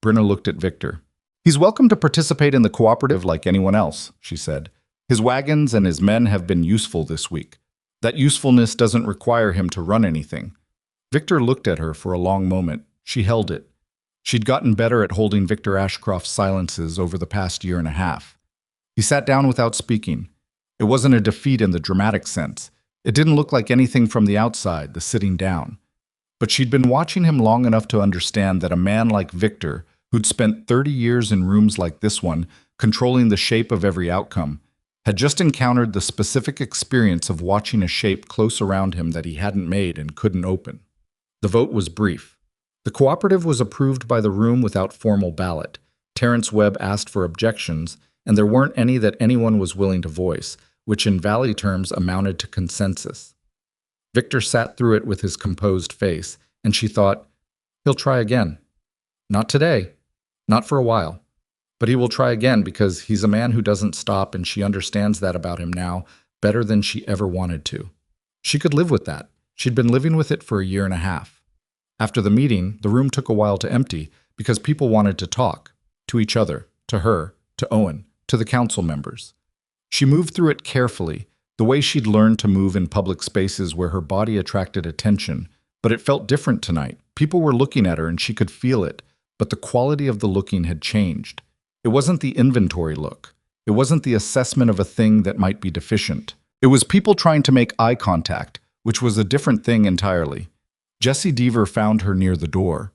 Brinna looked at Victor. "He's welcome to participate in the cooperative like anyone else," she said. "His wagons and his men have been useful this week. That usefulness doesn't require him to run anything." Victor looked at her for a long moment. She held it. She'd gotten better at holding Victor Ashcroft's silences over the past year and a half. He sat down without speaking. It wasn't a defeat in the dramatic sense. It didn't look like anything from the outside, the sitting down. But she'd been watching him long enough to understand that a man like Victor, who'd spent 30 years in rooms like this one, controlling the shape of every outcome, had just encountered the specific experience of watching a shape close around him that he hadn't made and couldn't open. The vote was brief. The cooperative was approved by the room without formal ballot. Terence Webb asked for objections, and there weren't any that anyone was willing to voice, which in Valley terms amounted to consensus. Victor sat through it with his composed face, and she thought, he'll try again. Not today, not for a while, but he will try again because he's a man who doesn't stop, and she understands that about him now better than she ever wanted to. She could live with that. She'd been living with it for a year and a half. After the meeting, the room took a while to empty because people wanted to talk, to each other, to her, to Owen, to the council members. She moved through it carefully, the way she'd learned to move in public spaces where her body attracted attention, but it felt different tonight. People were looking at her and she could feel it, but the quality of the looking had changed. It wasn't the inventory look. It wasn't the assessment of a thing that might be deficient. It was people trying to make eye contact, which was a different thing entirely. Jessie Deaver found her near the door.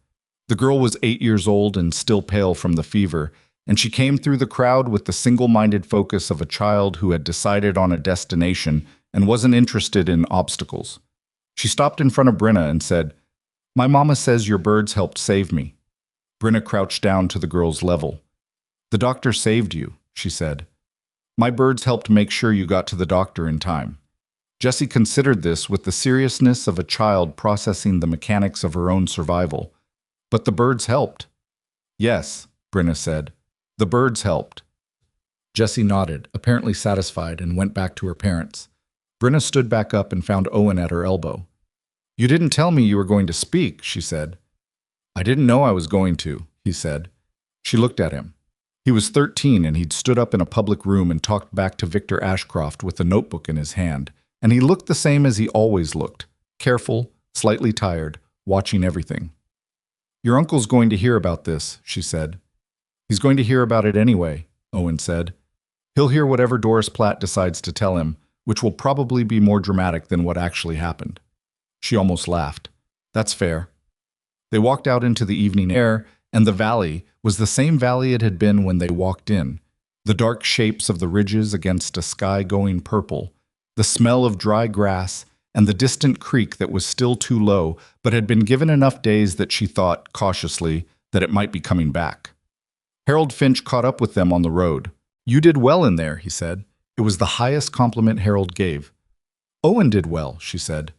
The girl was 8 years old and still pale from the fever, and she came through the crowd with the single-minded focus of a child who had decided on a destination and wasn't interested in obstacles. She stopped in front of Brinna and said, "My mama says your birds helped save me." Brinna crouched down to the girl's level. "The doctor saved you," she said. "My birds helped make sure you got to the doctor in time." Jessie considered this with the seriousness of a child processing the mechanics of her own survival. "But the birds helped." "Yes," Brinna said. "The birds helped." Jessie nodded, apparently satisfied, and went back to her parents. Brinna stood back up and found Owen at her elbow. "You didn't tell me you were going to speak," she said. "I didn't know I was going to," he said. She looked at him. He was 13 and he'd stood up in a public room and talked back to Victor Ashcroft with a notebook in his hand, and he looked the same as he always looked, careful, slightly tired, watching everything. "Your uncle's going to hear about this," she said. "He's going to hear about it anyway," Owen said. "He'll hear whatever Doris Platt decides to tell him, which will probably be more dramatic than what actually happened." She almost laughed. "That's fair." They walked out into the evening air, and the valley was the same valley it had been when they walked in. The dark shapes of the ridges against a sky going purple, the smell of dry grass, and the distant creek that was still too low, but had been given enough days that she thought, cautiously, that it might be coming back. Harold Finch caught up with them on the road. "You did well in there," he said. It was the highest compliment Harold gave. "Owen did well," she said.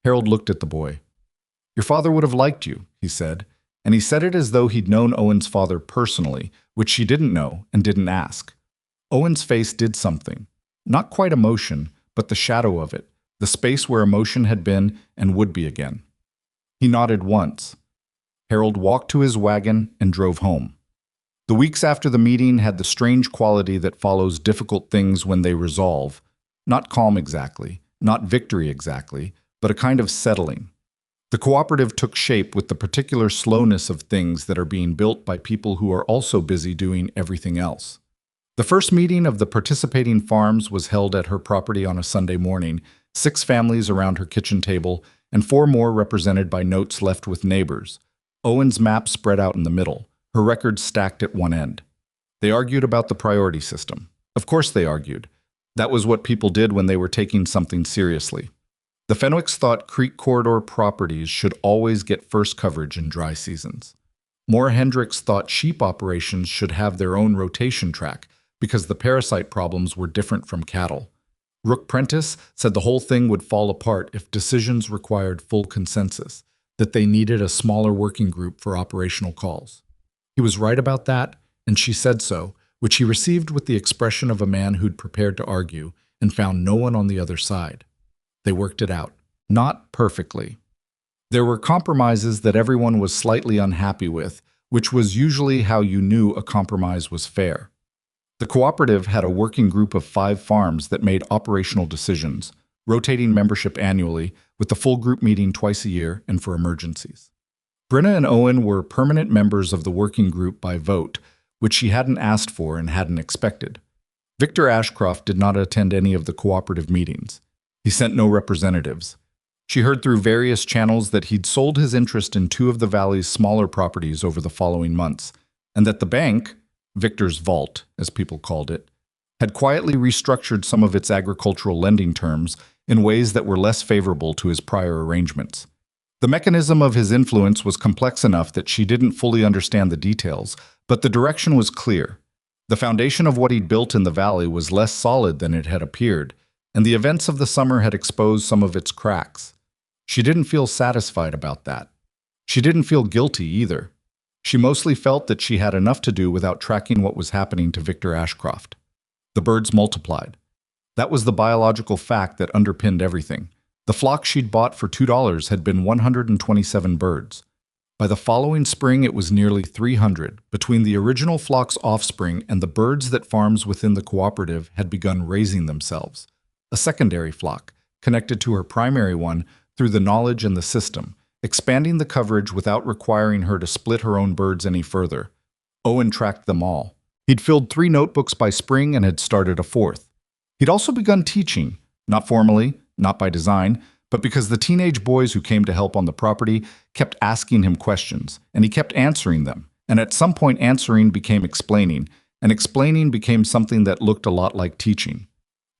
Harold looked at the boy. "Your father would have liked you," he said, and he said it as though he'd known Owen's father personally, which she didn't know and didn't ask. Owen's face did something. Not quite emotion, but the shadow of it, the space where emotion had been and would be again. He nodded once. Harold walked to his wagon and drove home. The weeks after the meeting had the strange quality that follows difficult things when they resolve. Not calm exactly, not victory exactly, but a kind of settling. The cooperative took shape with the particular slowness of things that are being built by people who are also busy doing everything else. The first meeting of the participating farms was held at her property on a Sunday morning, 6 families around her kitchen table, and 4 more represented by notes left with neighbors. Owen's map spread out in the middle, her records stacked at one end. They argued about the priority system. Of course they argued. That was what people did when they were taking something seriously. The Fenwicks thought creek corridor properties should always get first coverage in dry seasons. Moore Hendricks thought sheep operations should have their own rotation track because the parasite problems were different from cattle. Rook Prentice said the whole thing would fall apart if decisions required full consensus, that they needed a smaller working group for operational calls. He was right about that, and she said so, which he received with the expression of a man who'd prepared to argue and found no one on the other side. They worked it out. Not perfectly. There were compromises that everyone was slightly unhappy with, which was usually how you knew a compromise was fair. The cooperative had a working group of 5 farms that made operational decisions, rotating membership annually, with the full group meeting twice a year and for emergencies. Brinna and Owen were permanent members of the working group by vote, which she hadn't asked for and hadn't expected. Victor Ashcroft did not attend any of the cooperative meetings. He sent no representatives. She heard through various channels that he'd sold his interest in 2 of the valley's smaller properties over the following months, and that the bank, Victor's vault, as people called it, had quietly restructured some of its agricultural lending terms in ways that were less favorable to his prior arrangements. The mechanism of his influence was complex enough that she didn't fully understand the details, but the direction was clear. The foundation of what he'd built in the valley was less solid than it had appeared, and the events of the summer had exposed some of its cracks. She didn't feel satisfied about that. She didn't feel guilty either. She mostly felt that she had enough to do without tracking what was happening to Victor Ashcroft. The birds multiplied. That was the biological fact that underpinned everything. The flock she'd bought for $2 had been 127 birds. By the following spring, it was nearly 300. Between the original flock's offspring and the birds that farms within the cooperative had begun raising themselves. A secondary flock, connected to her primary one through the knowledge and the system, expanding the coverage without requiring her to split her own birds any further. Owen tracked them all. He'd filled 3 notebooks by spring and had started a 4th. He'd also begun teaching, not formally, not by design, but because the teenage boys who came to help on the property kept asking him questions, and he kept answering them. And at some point, answering became explaining, and explaining became something that looked a lot like teaching.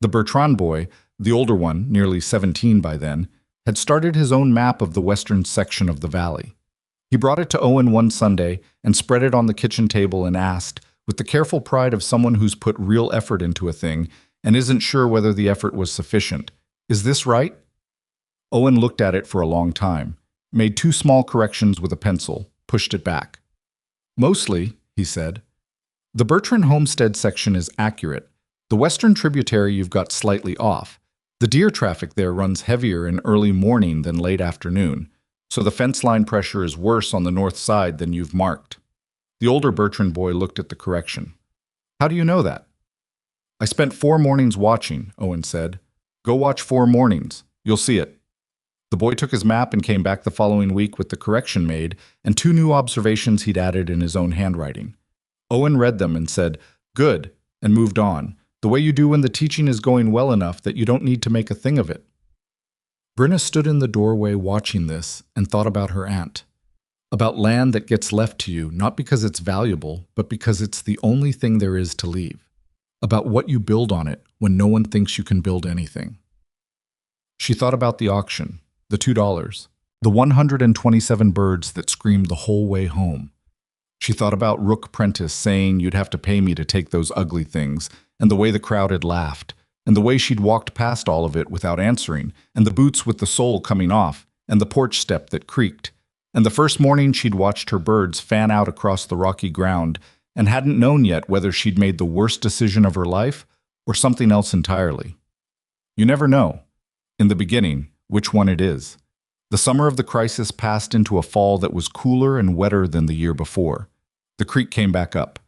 The Bertrand boy, the older one, nearly 17 by then, had started his own map of the western section of the valley. He brought it to Owen one Sunday and spread it on the kitchen table and asked, with the careful pride of someone who's put real effort into a thing and isn't sure whether the effort was sufficient, "Is this right?" Owen looked at it for a long time, made 2 small corrections with a pencil, pushed it back. "Mostly," he said. "The Bertrand homestead section is accurate. The western tributary you've got slightly off. The deer traffic there runs heavier in early morning than late afternoon, so the fence line pressure is worse on the north side than you've marked." The older Bertrand boy looked at the correction. "How do you know that?" "I spent 4 mornings watching," Owen said. "Go watch 4 mornings. You'll see it." The boy took his map and came back the following week with the correction made and 2 new observations he'd added in his own handwriting. Owen read them and said, "Good," and moved on, the way you do when the teaching is going well enough that you don't need to make a thing of it. Brinna stood in the doorway watching this and thought about her aunt. About land that gets left to you not because it's valuable, but because it's the only thing there is to leave. About what you build on it when no one thinks you can build anything. She thought about the auction, the $2, the 127 birds that screamed the whole way home. She thought about Rook Prentice saying you'd have to pay me to take those ugly things, and the way the crowd had laughed, and the way she'd walked past all of it without answering, and the boots with the sole coming off, and the porch step that creaked, and the first morning she'd watched her birds fan out across the rocky ground and hadn't known yet whether she'd made the worst decision of her life or something else entirely. You never know, in the beginning, which one it is. The summer of the crisis passed into a fall that was cooler and wetter than the year before. The creek came back up.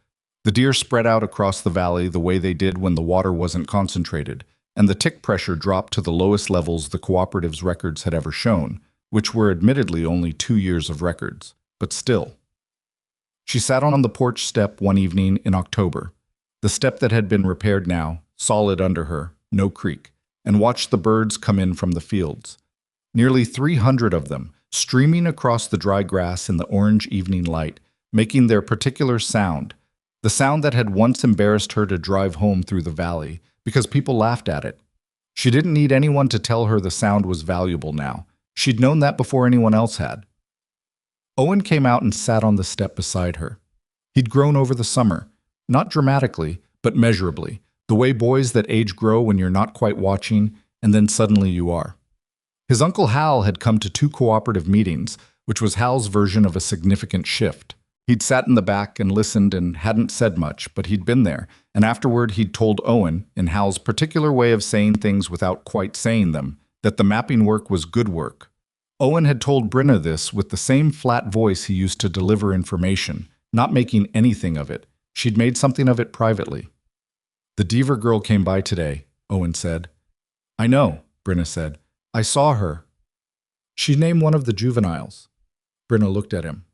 The deer spread out across the valley the way they did when the water wasn't concentrated, and the tick pressure dropped to the lowest levels the cooperative's records had ever shown, which were admittedly only 2 years of records, but still. She sat on the porch step one evening in October, the step that had been repaired now, solid under her, no creak, and watched the birds come in from the fields. Nearly 300 of them, streaming across the dry grass in the orange evening light, making their particular sound, the sound that had once embarrassed her to drive home through the valley, because people laughed at it. She didn't need anyone to tell her the sound was valuable now. She'd known that before anyone else had. Owen came out and sat on the step beside her. He'd grown over the summer, not dramatically, but measurably, the way boys that age grow when you're not quite watching, and then suddenly you are. His uncle Hal had come to 2 cooperative meetings, which was Hal's version of a significant shift. He'd sat in the back and listened and hadn't said much, but he'd been there, and afterward he'd told Owen, in Hal's particular way of saying things without quite saying them, that the mapping work was good work. Owen had told Brinna this with the same flat voice he used to deliver information, not making anything of it. She'd made something of it privately. "The Deaver girl came by today," Owen said. "I know," Brinna said. "I saw her." "She named one of the juveniles." Brinna looked at him.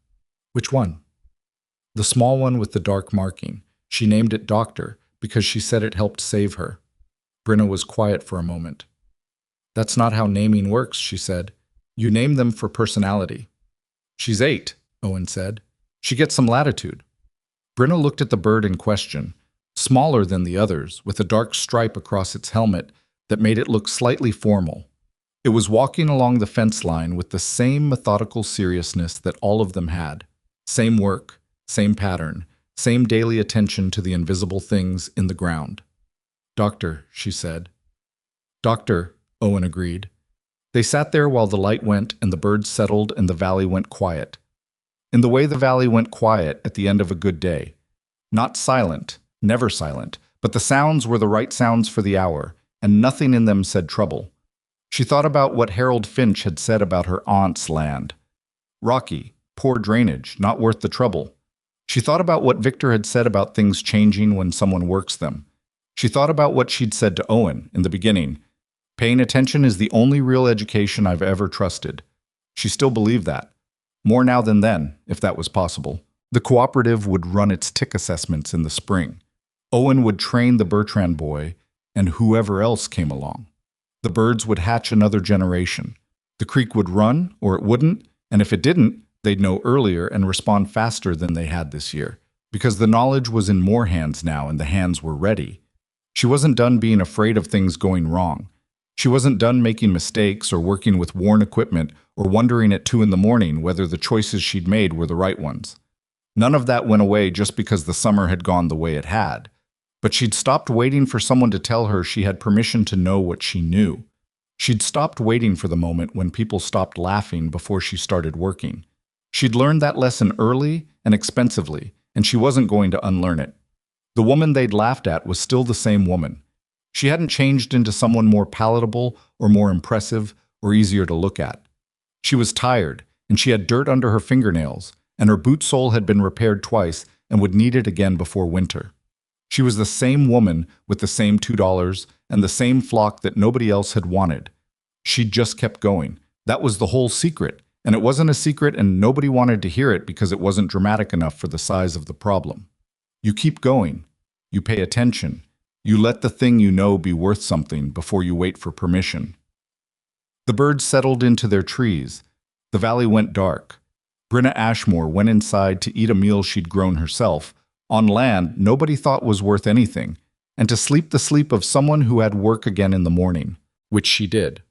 "Which one?" "The small one with the dark marking. She named it Doctor because she said it helped save her." Brinna was quiet for a moment. "That's not how naming works," she said. "You name them for personality." "She's 8, Owen said. "She gets some latitude." Brinna looked at the bird in question, smaller than the others, with a dark stripe across its helmet that made it look slightly formal. It was walking along the fence line with the same methodical seriousness that all of them had. Same work, same pattern, Same daily attention to the invisible things in the ground. "Doctor," she said. "Doctor," Owen agreed. They sat there while the light went and the birds settled and the valley went quiet. In the way the valley went quiet at the end of a good day. Not silent, never silent, but the sounds were the right sounds for the hour, and nothing in them said trouble. She thought about what Harold Finch had said about her aunt's land. Rocky, poor drainage, not worth the trouble. She thought about what Victor had said about things changing when someone works them. She thought about what she'd said to Owen in the beginning. Paying attention is the only real education I've ever trusted. She still believed that. More now than then, if that was possible. The cooperative would run its tick assessments in the spring. Owen would train the Bertrand boy, and whoever else came along. The birds would hatch another generation. The creek would run, or it wouldn't, and if it didn't, they'd know earlier and respond faster than they had this year, because the knowledge was in more hands now and the hands were ready. She wasn't done being afraid of things going wrong. She wasn't done making mistakes or working with worn equipment or wondering at 2 a.m. whether the choices she'd made were the right ones. None of that went away just because the summer had gone the way it had. But she'd stopped waiting for someone to tell her she had permission to know what she knew. She'd stopped waiting for the moment when people stopped laughing before she started working. She'd learned that lesson early and expensively, and she wasn't going to unlearn it. The woman they'd laughed at was still the same woman. She hadn't changed into someone more palatable or more impressive or easier to look at. She was tired, and she had dirt under her fingernails, and her boot sole had been repaired twice and would need it again before winter. She was the same woman with the same $2 and the same flock that nobody else had wanted. She'd just kept going. That was the whole secret, and it wasn't a secret and nobody wanted to hear it because it wasn't dramatic enough for the size of the problem. You keep going. You pay attention. You let the thing you know be worth something before you wait for permission. The birds settled into their trees. The valley went dark. Brinna Ashmoor went inside to eat a meal she'd grown herself, on land nobody thought was worth anything, and to sleep the sleep of someone who had work again in the morning, which she did.